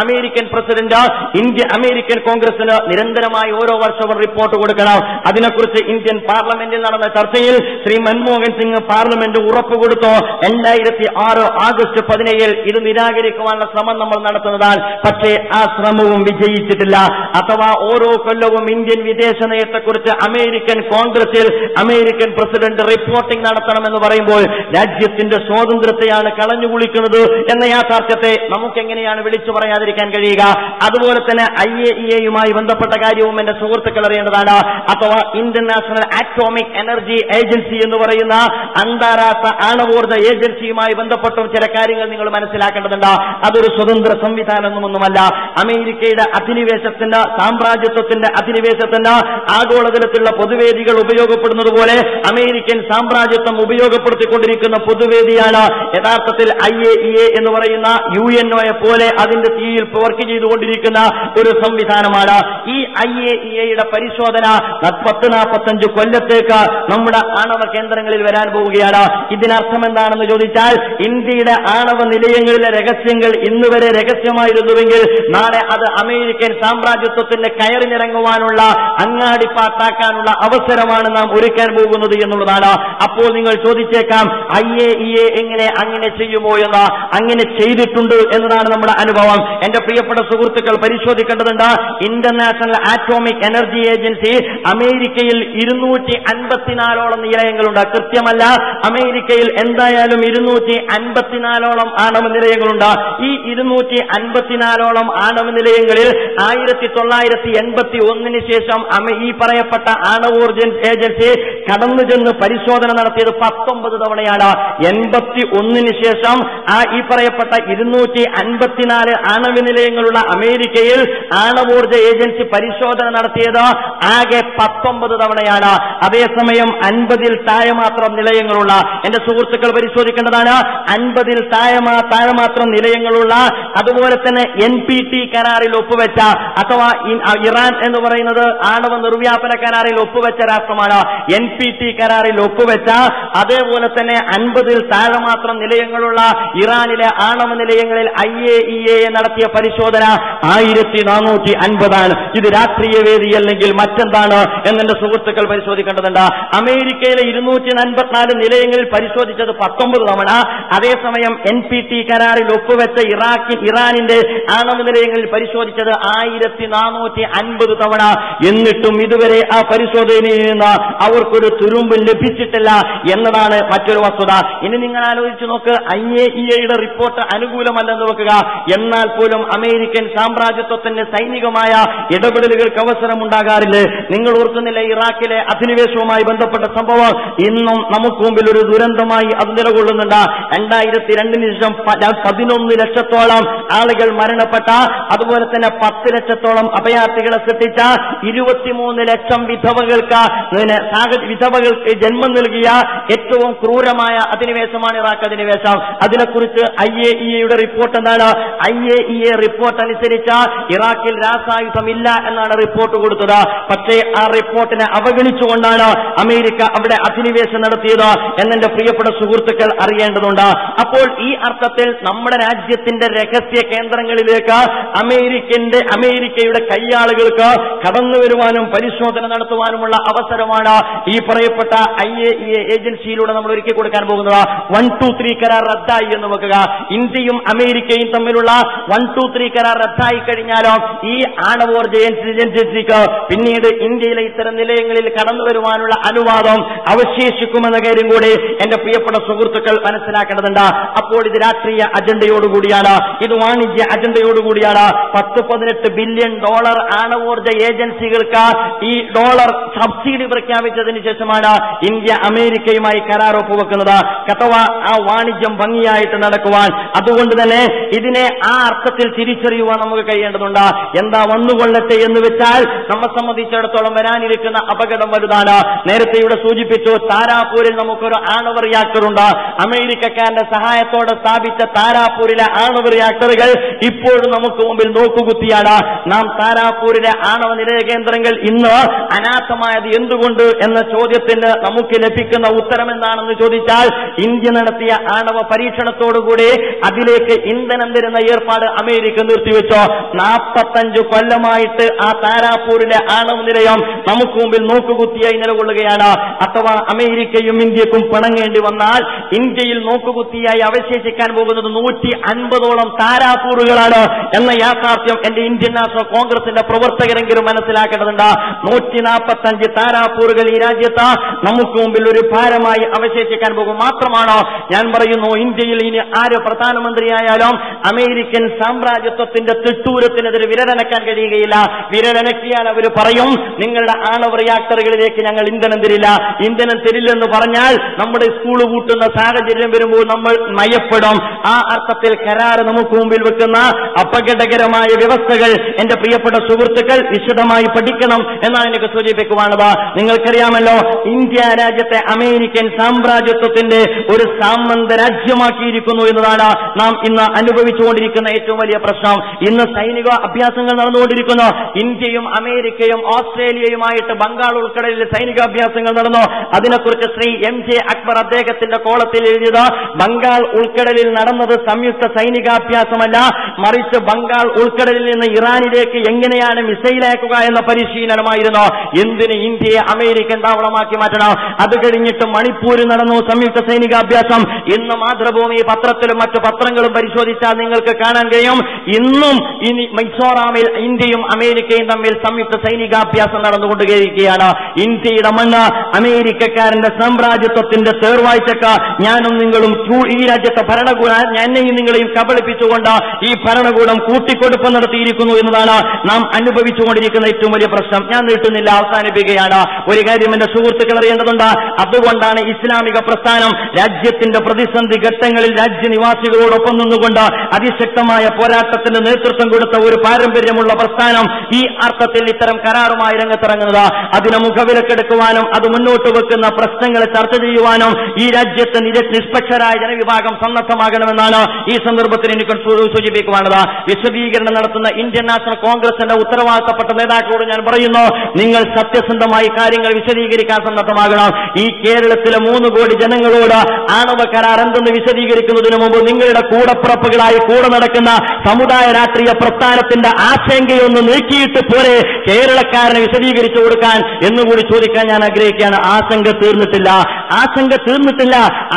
അമേരിക്കൻ പ്രസിഡന്റ് അമേരിക്കൻ കോൺഗ്രസിന് നിരന്തരമായി ഓരോ വർഷവും റിപ്പോർട്ട് കൊടുക്കണം. അതിനെക്കുറിച്ച് ഇന്ത്യൻ പാർലമെന്റിൽ നടന്ന ചർച്ചയിൽ ശ്രീ മൻമോഹൻ സിംഗ് പാർലമെന്റ് ഉറപ്പ് കൊടുത്തു. 2006 ആഗസ്റ്റ് 17 ഇത് നിരാകരിക്കുവാനുള്ള ശ്രമം നമ്മൾ നടത്തുന്നതാണ്. പക്ഷേ ആ ശ്രമവും വിജയിച്ചിട്ടില്ല. അഥവാ ഓരോ കൊല്ലവും ഇന്ത്യൻ വിദേശ നയത്തെക്കുറിച്ച് അമേരിക്കൻ കോൺഗ്രസിൽ അമേരിക്കൻ പ്രസിഡന്റ് റിപ്പോർട്ടിംഗ് നടത്തണമെന്ന് പറയുമ്പോൾ രാജ്യത്തിന്റെ സ്വാതന്ത്ര്യത്തെയാണ് കളഞ്ഞുകുളിക്കുന്നത് എന്ന യാഥാർത്ഥ്യത്തെ നമുക്കെങ്ങനെയാണ് വിളിച്ചു പറയാതിരിക്കാൻ കഴിയുക? അതുപോലെ തന്നെ IAEAയുമായി ബന്ധപ്പെട്ട കാര്യവും എന്റെ സുഹൃത്തുക്കൾ അറിയേണ്ടതാണ്. അഥവാ ഇന്റർനാഷണൽ ആറ്റോമിക് എനർജി ഏജൻസി എന്ന് പറയുന്ന അന്താരാഷ്ട്ര ആണവോർജ്ജ ഏജൻസിയുമായി ബന്ധപ്പെട്ടും ചില കാര്യങ്ങൾ നിങ്ങൾ മനസ്സിലാക്കേണ്ടതുണ്ട്. അതൊരു സ്വതന്ത്ര സംവിധാനമൊന്നുമല്ല. അമേരിക്കയുടെ അധിനിവേശത്തിന്റെ, സാമ്രാജ്യത്വത്തിന്റെ അധിനിവേശത്തിന്റെ ആഗോളതലത്തിലുള്ള പൊതുവേദികൾ ഉപയോഗപ്പെടുന്നത് പോലെ അമേരിക്കൻ സാമ്രാജ്യത്വം ഉപയോഗപ്പെടുത്തിക്കൊണ്ടിരിക്കുന്ന പൊതുവേദിയാണ് യഥാർത്ഥത്തിൽ IAEA എന്ന് പറയുന്ന UNOയെ പോലെ അതിന്റെ കീഴിൽ വർക്ക് ചെയ്തുകൊണ്ടിരിക്കുന്ന ഒരു സംവിധാനമാണ്. ഈ IAEAയുടെ പരിശോധന 10-45 കൊല്ലത്തേക്ക് നമ്മുടെ ആണവ കേന്ദ്രങ്ങളിൽ വരാൻ പോവുകയാണ്. ഇതിനർത്ഥം എന്താണെന്ന് ചോദിച്ചാൽ ഇന്ത്യയുടെ ആണവ നിലയങ്ങളിലെ രഹസ്യങ്ങൾ ഇന്നുവരെ രഹസ്യമായിരുന്നുവെങ്കിൽ നാളെ അത് അമേരിക്കൻ സാമ്രാജ്യത്വത്തിന്റെ കയറിനിറങ്ങുവാനുള്ള അങ്ങാടിപ്പാട്ടാക്കാനുള്ള അവസരമാണ് നാം ഒരുക്കാൻ പോകുന്നത് എന്നുള്ളതാണ്. അപ്പോൾ നിങ്ങൾ ചോദിച്ചേക്കാം, IAEA എങ്ങനെ അങ്ങനെ ചെയ്യുമോ എന്ന്. അങ്ങനെ ചെയ്തിട്ടുണ്ട് എന്നതാണ് നമ്മുടെ അനുഭവം. എന്റെ പ്രിയപ്പെട്ട സുഹൃത്തുക്കൾ പരിശോധിക്കേണ്ടതുണ്ട്. ഇന്റർനാഷണൽ ആറ്റോമിക് എനർജി ഏജൻസി അമേരിക്കയിൽ 254ഓളം നിലയങ്ങളുണ്ട്. കൃത്യമല്ല, അമേരിക്കയിൽ എന്തായാലും 254ഓളം ആണവ നിലയങ്ങളുണ്ട്. ഈ 254ഓളം ആണവ നിലയങ്ങളിൽ 1981 ശേഷം ഈ പറയപ്പെട്ട ആണവോർജ്ജ ഏജൻസി കടന്നു ചെന്ന് പരിശോധന നടത്തിയത് 19 തവണയാണ്. 81 ശേഷം ഈ പറയപ്പെട്ട 254 ആണവ നിലയങ്ങളുള്ള അമേരിക്കയിൽ ആണവോർജ്ജ ഏജൻസി പരിശോധന നടത്തിയത് ആകെ 19 തവണയാണ്. അതേസമയം 50-ൽ താഴെ മാത്രം നിലയങ്ങളുള്ള, എന്റെ സുഹൃത്തുക്കൾ പരിശോധിക്കേണ്ടതാണ്, 50-ൽ താഴെ മാത്രം നിലയങ്ങളുള്ള, അതുപോലെ തന്നെ NPT കരാറിൽ ഒപ്പുവെച്ച, അഥവാ ഇറാൻ എന്ന് പറയുന്നത് ആണവ നിർവ്യാപന കരാറിൽ ഒപ്പുവെച്ച രാഷ്ട്രമാണ്. NPT കരാറിൽ ഒപ്പുവെച്ച, അതേപോലെ തന്നെ 50-ൽ താഴെ മാത്രം നിലയങ്ങളുള്ള ഇറാനിലെ ആണവ നിലയങ്ങളിൽ IAEA നടത്തിയ പരിശോധന 1450 ഇത് രാഷ്ട്രീയ വേദി അല്ലെങ്കിൽ മറ്റെന്താണ് എന്നെ സുഹൃത്തുക്കൾ പരിശോധിക്കേണ്ടതുണ്ട്. അമേരിക്കയിലെ 254 നിലയങ്ങളിൽ പരിശോധിച്ചത് 19 തവണ. അതേസമയം NPT കരാറിൽ ഒപ്പുവെച്ച ഇറാനിന്റെ ആണവ നിലയങ്ങളിൽ പരിശോധിച്ചത് 1450 തവണ. എന്നിട്ടും ഇതുവരെ ആ പരിശോധനയിൽ നിന്ന് അവർക്കൊരു തുരുമ്പ് ലഭിച്ചിട്ടില്ല എന്നതാണ് മറ്റൊരു വസ്തുത. ഇനി നിങ്ങൾ ആലോചിച്ച് നോക്ക്, IAEAയുടെ റിപ്പോർട്ട് അനുകൂലമല്ലെന്ന് വെക്കുക, എന്നാൽ പോലും അമേരിക്കൻ സാമ്രാജ്യത്വത്തിന്റെ സൈനികമായ ഇടപെടലുകൾക്ക് അവസരമുണ്ടാകാറില്ലേ? നിങ്ങൾ ഓർക്കുന്നില്ല, ഇറാഖിലെ അധിനിവേശവുമായി ബന്ധപ്പെട്ട സംഭവം ഇന്നും നമുക്ക് മുമ്പിൽ ഒരു ദുരന്തമായി അത് നിലകൊള്ളുന്നുണ്ട്. 2002 ശേഷം 11 ലക്ഷത്തോളം ആളുകൾ മരണപ്പെട്ട, അതുപോലെ തന്നെ 10 ലക്ഷത്തോളം അഭയാർത്ഥികളെ സൃഷ്ടിച്ച, 23 ലക്ഷം വിധവകൾക്ക് ജന്മം നൽകിയ ഏറ്റവും ക്രൂരമായ അധിനിവേശമാണ് ഇറാഖ് അധിനിവേശം. അതിനെക്കുറിച്ച് IAEA റിപ്പോർട്ട് എന്താണ്? IAEA റിപ്പോർട്ട് അനുസരിച്ച് ഇറാഖിൽ രാസായുധമില്ല എന്നാണ് റിപ്പോർട്ട് കൊടുത്തത്. പക്ഷേ ആ റിപ്പോർട്ടിനെ അവഗണിച്ചുകൊണ്ടാണ് അമേരിക്ക അവിടെ അധിനിവേശം നടത്തിയത് എന്നെന്റെ പ്രിയപ്പെട്ട സുഹൃത്തുക്കൾ അറിയേണ്ടതുണ്ട്. അപ്പോൾ ഈ അർത്ഥത്തിൽ നമ്മുടെ രാജ്യത്തിന്റെ രഹസ്യ കേന്ദ്രങ്ങളിലേക്ക് അമേരിക്കയുടെ കയ്യാളുകൾക്ക് കടന്നു വരുവാനും പരിശോധന നടത്തുവാനുമുള്ള അവസരമാണ് ഈ പറയപ്പെട്ട IAEA ഏജൻസിയിലൂടെ നമ്മൾ ഒരുക്കി കൊടുക്കാൻ പോകുന്നത്. 1-2-3 കരാർ റദ്ദായി എന്ന് വെക്കുക. ഇന്ത്യയും അമേരിക്കയും തമ്മിലുള്ള 1-2-3 കരാർ റദ്ദായി കഴിഞ്ഞാലോ ഈ ആണവോർജ ഏജൻസിക്ക് പിന്നീട് ഇന്ത്യയിലെ ഇത്തരം നിലയങ്ങളിൽ കടന്നു വരുവാനുള്ള അനുവാദം അവശേഷിക്കുമെന്ന കാര്യം കൂടി എന്റെ പ്രിയപ്പെട്ട സുഹൃത്തുക്കൾ മനസ്സിലാക്കേണ്ടതുണ്ട്. അപ്പോൾ ഇത് രാഷ്ട്രീയ അജണ്ടയോടുകൂടിയാണ്, ഇത് വാണിജ്യ അജണ്ടയോടുകൂടിയാണ്. $10-18 ബില്യൺ ആണവോർജ ഏജൻസികൾക്ക് ഈ ഡോളർ സബ്സിഡി പ്രഖ്യാപിച്ചതിന് ശേഷമാണ് ഇന്ത്യ അമേരിക്കയുമായി കരാർ ഒപ്പുവെക്കുന്നത്. അഥവാ ആ വാണിജ്യം ഭംഗിയായിട്ട് നടക്കുവാൻ. അതുകൊണ്ട് തന്നെ ഇതിനെ ആ അർത്ഥത്തിൽ തിരിച്ചറിയുവാൻ നമുക്ക് കഴിയേണ്ടതുണ്ട്. എന്താ വന്നുകൊള്ളട്ടെ എന്ന് വെച്ചാൽ നമ്മെ സംബന്ധിച്ചിടത്തോളം വരാനിരിക്കുന്ന അപകടം വലുതാണ്. നേരത്തെ ഇവിടെ സൂചിപ്പിച്ചു, താരാപൂരിൽ നമുക്കൊരു ആണവ റിയാക്ടർ ഉണ്ട്. അമേരിക്കക്കാരന്റെ സഹായത്തോടെ സ്ഥാപിച്ച താരാപൂരിലെ ആണവ റിയാക്ടറുകൾ ഇപ്പോഴും നമുക്ക് മുമ്പിൽ നോക്കുകുത്തിയാണ്. നാം താരാപൂരിലെ ആണവ നിലയ കേന്ദ്രങ്ങൾ ഇന്ന് അനാഥമായത് എന്തുകൊണ്ട് എന്ന ചോദ്യത്തിന് നമുക്ക് ലഭിക്കുന്ന ഉത്തരം എന്താണെന്ന് ചോദിച്ചാൽ, ഇന്ത്യ നടത്തിയ ആണവ പരീക്ഷണത്തോടുകൂടി അതിലേക്ക് ഇന്ധനം തരുന്ന ഏർപ്പാട് അമേരിക്ക നിർത്തിവെച്ചോ. 45 കൊല്ലമായിട്ട് ആ താരാപൂരിലെ ആണവ നിലയം നമുക്ക് മുമ്പിൽ നോക്കുകുത്തിയായി നിലകൊള്ളുകയാണ്. അഥവാ അമേരിക്കയും ഇന്ത്യക്കും പിണങ്ങേണ്ടി വന്നാൽ ഇന്ത്യയിൽ നോക്കുകുത്തിയായി അവശേഷിക്കാൻ പോകുന്നത് 150ഓളം താരാപൂറുകളാണ് എന്ന യാഥാർത്ഥ്യം എന്റെ ഇന്ത്യൻ നാഷണൽ കോൺഗ്രസിന്റെ പ്രവർത്തകരെങ്കിലും മനസ്സിലാക്കേണ്ടതുണ്ട്. 145 താരാപൂറുകൾ ഈ രാജ്യത്ത് നമുക്ക് മുമ്പിൽ ഒരു ഭാരമായി അവശേഷിക്കാൻ പോകും. മാത്രമാണോ ഞാൻ പറയുന്നു, ഇന്ത്യയിൽ ഇനി ആര് പ്രധാനമന്ത്രിയായാലും അമേരിക്കൻ സാമ്രാജ്യത്വത്തിന്റെ തിട്ടൂരത്തിനെതിരെ വിരലനക്കാൻ കഴിയുകയില്ല. വിരലനക്കിയാൽ അവർ പറയും, നിങ്ങളുടെ ആണവ റിയാക്ടറുകളിലേക്ക് ഞങ്ങൾ ഇന്ധനം തരില്ല. ഇന്ധനം തരില്ലെന്ന് പറഞ്ഞാൽ നമ്മുടെ സ്കൂൾ പൂട്ടുന്ന സാഹചര്യം വരുമ്പോൾ നമ്മൾ മയപ്പെടും. ആ അർത്ഥത്തിൽ കരാർ നമുക്ക് മുമ്പിൽ വെക്കുന്ന അപകടകരമായ വ്യവസ്ഥകൾ എന്റെ പ്രിയപ്പെട്ട സുഹൃത്തുക്കൾ വിശദമായി പഠിക്കണം എന്നാണ് എനിക്ക് സൂചിപ്പിക്കുവാനുള്ളത്. നിങ്ങൾക്കറിയാമല്ലോ, ഇന്ത്യ രാജ്യത്തെ അമേരിക്കൻ സാമ്രാജ്യത്വത്തിന്റെ ഒരു സാമന്ത രാജ്യമാക്കിയിരിക്കുന്നു എന്നതാണ് നാം ഇന്ന് അനുഭവിച്ചുകൊണ്ടിരിക്കുന്ന ഏറ്റവും വലിയ പ്രശ്നം. ഇന്ന് സൈനിക അഭ്യാസങ്ങൾ നടന്നുകൊണ്ടിരിക്കുന്നു. ഇന്ത്യയും അമേരിക്കയും ഓസ്ട്രേലിയയുമായിട്ട് ബംഗാൾ ഉൾക്കടലിൽ സൈനിക അഭ്യാസങ്ങൾ നടന്നു. അതിനെക്കുറിച്ച് ശ്രീ MJ അക്ബർ അദ്ദേഹത്തിന്റെ കോളത്തിൽ എഴുതിയത്, ബംഗാൾ ഉൾക്കടലിൽ നടന്നത് സംയുക്ത സൈനികാഭ്യാസമല്ല, മറിച്ച് ബംഗാൾ ഉൾക്കടലിൽ നിന്ന് ഇറാനിലേക്ക് എങ്ങനെയാണ് മിസൈൽ അയക്കുക എന്ന പരിശീലനമായിരുന്നു. എന്തിന് ഇന്ത്യയെ അമേരിക്കൻ താവളമാക്കി മാറ്റണം? അത് കഴിഞ്ഞിട്ട് മണിപ്പൂരിൽ നടന്നു സംയുക്ത സൈനികാഭ്യാസം. ഇന്ന് മാതൃഭൂമി പത്രത്തിലും മറ്റു പത്രങ്ങളും പരിശോധിച്ചാൽ നിങ്ങൾക്ക് കാണാൻ കഴിയും, ഇന്നും ഇനി മിസോറാമിൽ ഇന്ത്യയും അമേരിക്കയും തമ്മിൽ സംയുക്ത സൈനികാഭ്യാസം നടന്നുകൊണ്ടിരിക്കുകയാണ്. ഇന്ത്യയുടെ മണ്ണ് അമേരിക്കക്കാരന്റെ സാമ്രാജ്യത്വത്തിന്റെ തേർവാഴ്ചക്ക് ഞാനും നിങ്ങളും ഈ രാജ്യത്തെ ഭരണകൂടം എന്നെയും നിങ്ങളെയും കബളിപ്പിച്ചുകൊണ്ട് ഈ ഭരണകൂടം കൂട്ടിക്കൊടുപ്പ് നടത്തിയിരിക്കുന്നു എന്നതാണ് നാം അനുഭവിച്ചുകൊണ്ടിരിക്കുന്ന ഏറ്റവും വലിയ പ്രശ്നം. ഞാൻ നീട്ടുന്നില്ല, അവസാനിപ്പിക്കുകയാണ്. ഒരു കാര്യം എന്റെ സുഹൃത്തുക്കൾ അറിയേണ്ടതുണ്ട്. അതുകൊണ്ടാണ് ഇസ്ലാമിക പ്രസ്ഥാനം രാജ്യത്തിന്റെ പ്രതിസന്ധി ഘട്ടങ്ങളിൽ രാജ്യനിവാസികളോടൊപ്പം നിന്നുകൊണ്ട് അതിശക്തമായ പോരാട്ടത്തിന് നേതൃത്വം കൊടുത്ത ഒരു പാരമ്പര്യമുള്ള പ്രസ്ഥാനം ഈ അർത്ഥത്തിൽ ഇത്തരം കരാറുമായി രംഗത്തിറങ്ങുന്നത്. അതിനെ മുഖവിലക്കെടുക്കുവാനും അത് മുന്നോട്ട് വെക്കുന്ന പ്രശ്നങ്ങളെ ചർച്ച ചെയ്യുവാനും ഈ രാജ്യത്തെ നിഷ്പക്ഷരായ ജനവിഭാഗം സന്നദ്ധമാകണമെന്നാണ് ഈ സന്ദർഭത്തിൽ എനിക്ക് സൂചിപ്പിക്കുവാനുള്ളത്. വിശദീകരണം നടത്തുന്ന ഇന്ത്യൻ നാഷണൽ കോൺഗ്രസിന്റെ ഉത്തരവാദിത്തപ്പെട്ട നേതാക്കളോട് ഞാൻ പറയുന്നു, നിങ്ങൾ സത്യസന്ധമായി കാര്യങ്ങൾ വിശദീകരിക്കാൻ സന്നദ്ധമാകണം. ഈ കേരളത്തിലെ 3 കോടി ജനങ്ങളോട് ആണവ കരാർ എന്തെന്ന് വിശദീകരിക്കുന്നതിന് മുമ്പ് നിങ്ങളുടെ കൂടപ്പുറപ്പുകളായി കൂടെ നടക്കുന്ന സമുദായ രാഷ്ട്രീയ പ്രസ്ഥാനത്തിന്റെ ആശങ്കയൊന്ന് നീക്കിയിട്ട് പോരെ കേരളക്കാരനെ വിശദീകരിച്ചു കൊടുക്കാൻ എന്നുകൂടി ചോദിക്കാൻ ഞാൻ ആഗ്രഹിക്കുകയാണ്. ആശങ്ക തീർന്നിട്ടില്ല.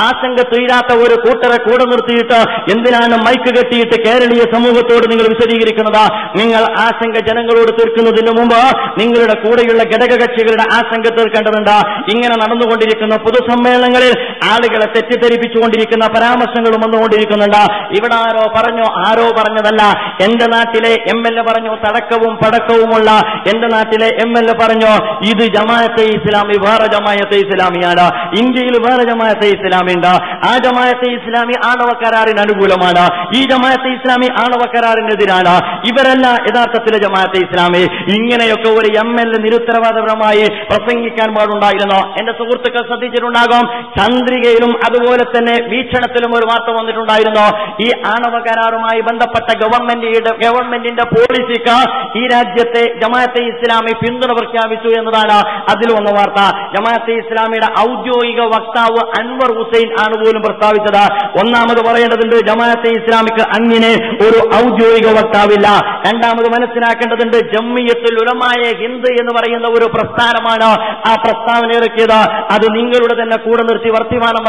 ആശങ്ക തീരാത്ത ഒരു കൂട്ടരെ കൂടെ നിർത്തിയിട്ട് എന്തിനാണ് മൈക്ക് കെട്ടിയിട്ട് കേരളീയ സമൂഹത്തോട് നിങ്ങൾ വിശദീകരിക്കുന്നത്? നിങ്ങൾ ആശങ്ക ജനങ്ങളോട് തീർക്കുന്നതിന് മുമ്പ് നിങ്ങളുടെ കൂടെയുള്ള ഘടകകക്ഷികളുടെ ആശങ്ക തീർക്കേണ്ടതുണ്ട്. ഇങ്ങനെ നടന്നുകൊണ്ടിരിക്കുന്ന പൊതുസമ്മേളനങ്ങളിൽ ആളുകളെ തെറ്റിദ്ധരിപ്പിച്ചുകൊണ്ടിരിക്കുന്ന പരാമർശങ്ങളും വന്നുകൊണ്ടിരിക്കുന്നുണ്ട്. ഇവിടെ ആരോ പറഞ്ഞതല്ല, എന്റെ നാട്ടിലെ MLA പറഞ്ഞു തടക്കവും പടക്കവുമുള്ള എന്റെ നാട്ടിലെ MLA പറഞ്ഞു ഇത് ജമാഅത്തെ ഇസ്ലാമി വേറെ ജമാഅത്തെ ഇസ്ലാമിയാണ്, ഇന്ത്യയിൽ വേറെ ജമാഅത്തെ ഇസ്ലാമി ഉണ്ട്. ആ ജമാഅത്തെ ഇസ്ലാമി ആണവ കരാറിന് അനുകൂലമാണ്, ഈ ജമാഅത്തെ ഇസ്ലാമി ആണവ കരാറിനെതിരാണ്, ഇവരല്ല യഥാർത്ഥത്തിലെ ജമാഅത്തെ ഇസ്ലാമി. ഇങ്ങനെയൊക്കെ ഒരു MLA നിരുത്തരവാദപരമായി പ്രസംഗിക്കാൻ പാടുണ്ടായിരുന്നു. എന്റെ സുഹൃത്തുക്കൾ ശ്രദ്ധിച്ചിട്ടുണ്ടാകും, ചന്ദ്രികയിലും അതുപോലെ തന്നെ വീക്ഷണത്തിലും ഒരു വാർത്ത വന്നിട്ടുണ്ടായിരുന്നു. ഈ ആണവ കരാറുമായി ബന്ധപ്പെട്ട ഗവൺമെന്റിന്റെ പോളിസിക്ക് ഈ രാജ്യത്തെ ജമാഅത്തെ ഇസ്ലാമി പിന്തുണ പ്രഖ്യാപിച്ചു എന്നതാണ് അതിൽ വന്ന വാർത്ത. ജമാഅത്തെ ഇസ്ലാമിയുടെ ഔദ്യോഗിക വക്താവ് അൻവർ ഹുസൈൻ ആണ് പോലും പ്രസ്താവിച്ചത്. ഒന്നാമത് പറയേണ്ടതുണ്ട്, ജമാഅത്തെ ഇസ്ലാമിക്ക് അങ്ങനെ ഒരു ഔദ്യോഗിക വക്താവില്ല. രണ്ടാമത് മനസ്സിലാക്കേണ്ടതുണ്ട്, ജംഇയ്യത്തുൽ ഉലമായെ ഹിന്ദ് എന്ന് പറയുന്ന ഒരു പ്രസ്ഥാനമാണ് ആ പ്രസ്താവന ഇറക്കിയത്. അത് നിങ്ങളുടെ തന്നെ കൂടെ നിർത്തി വർത്തമാനം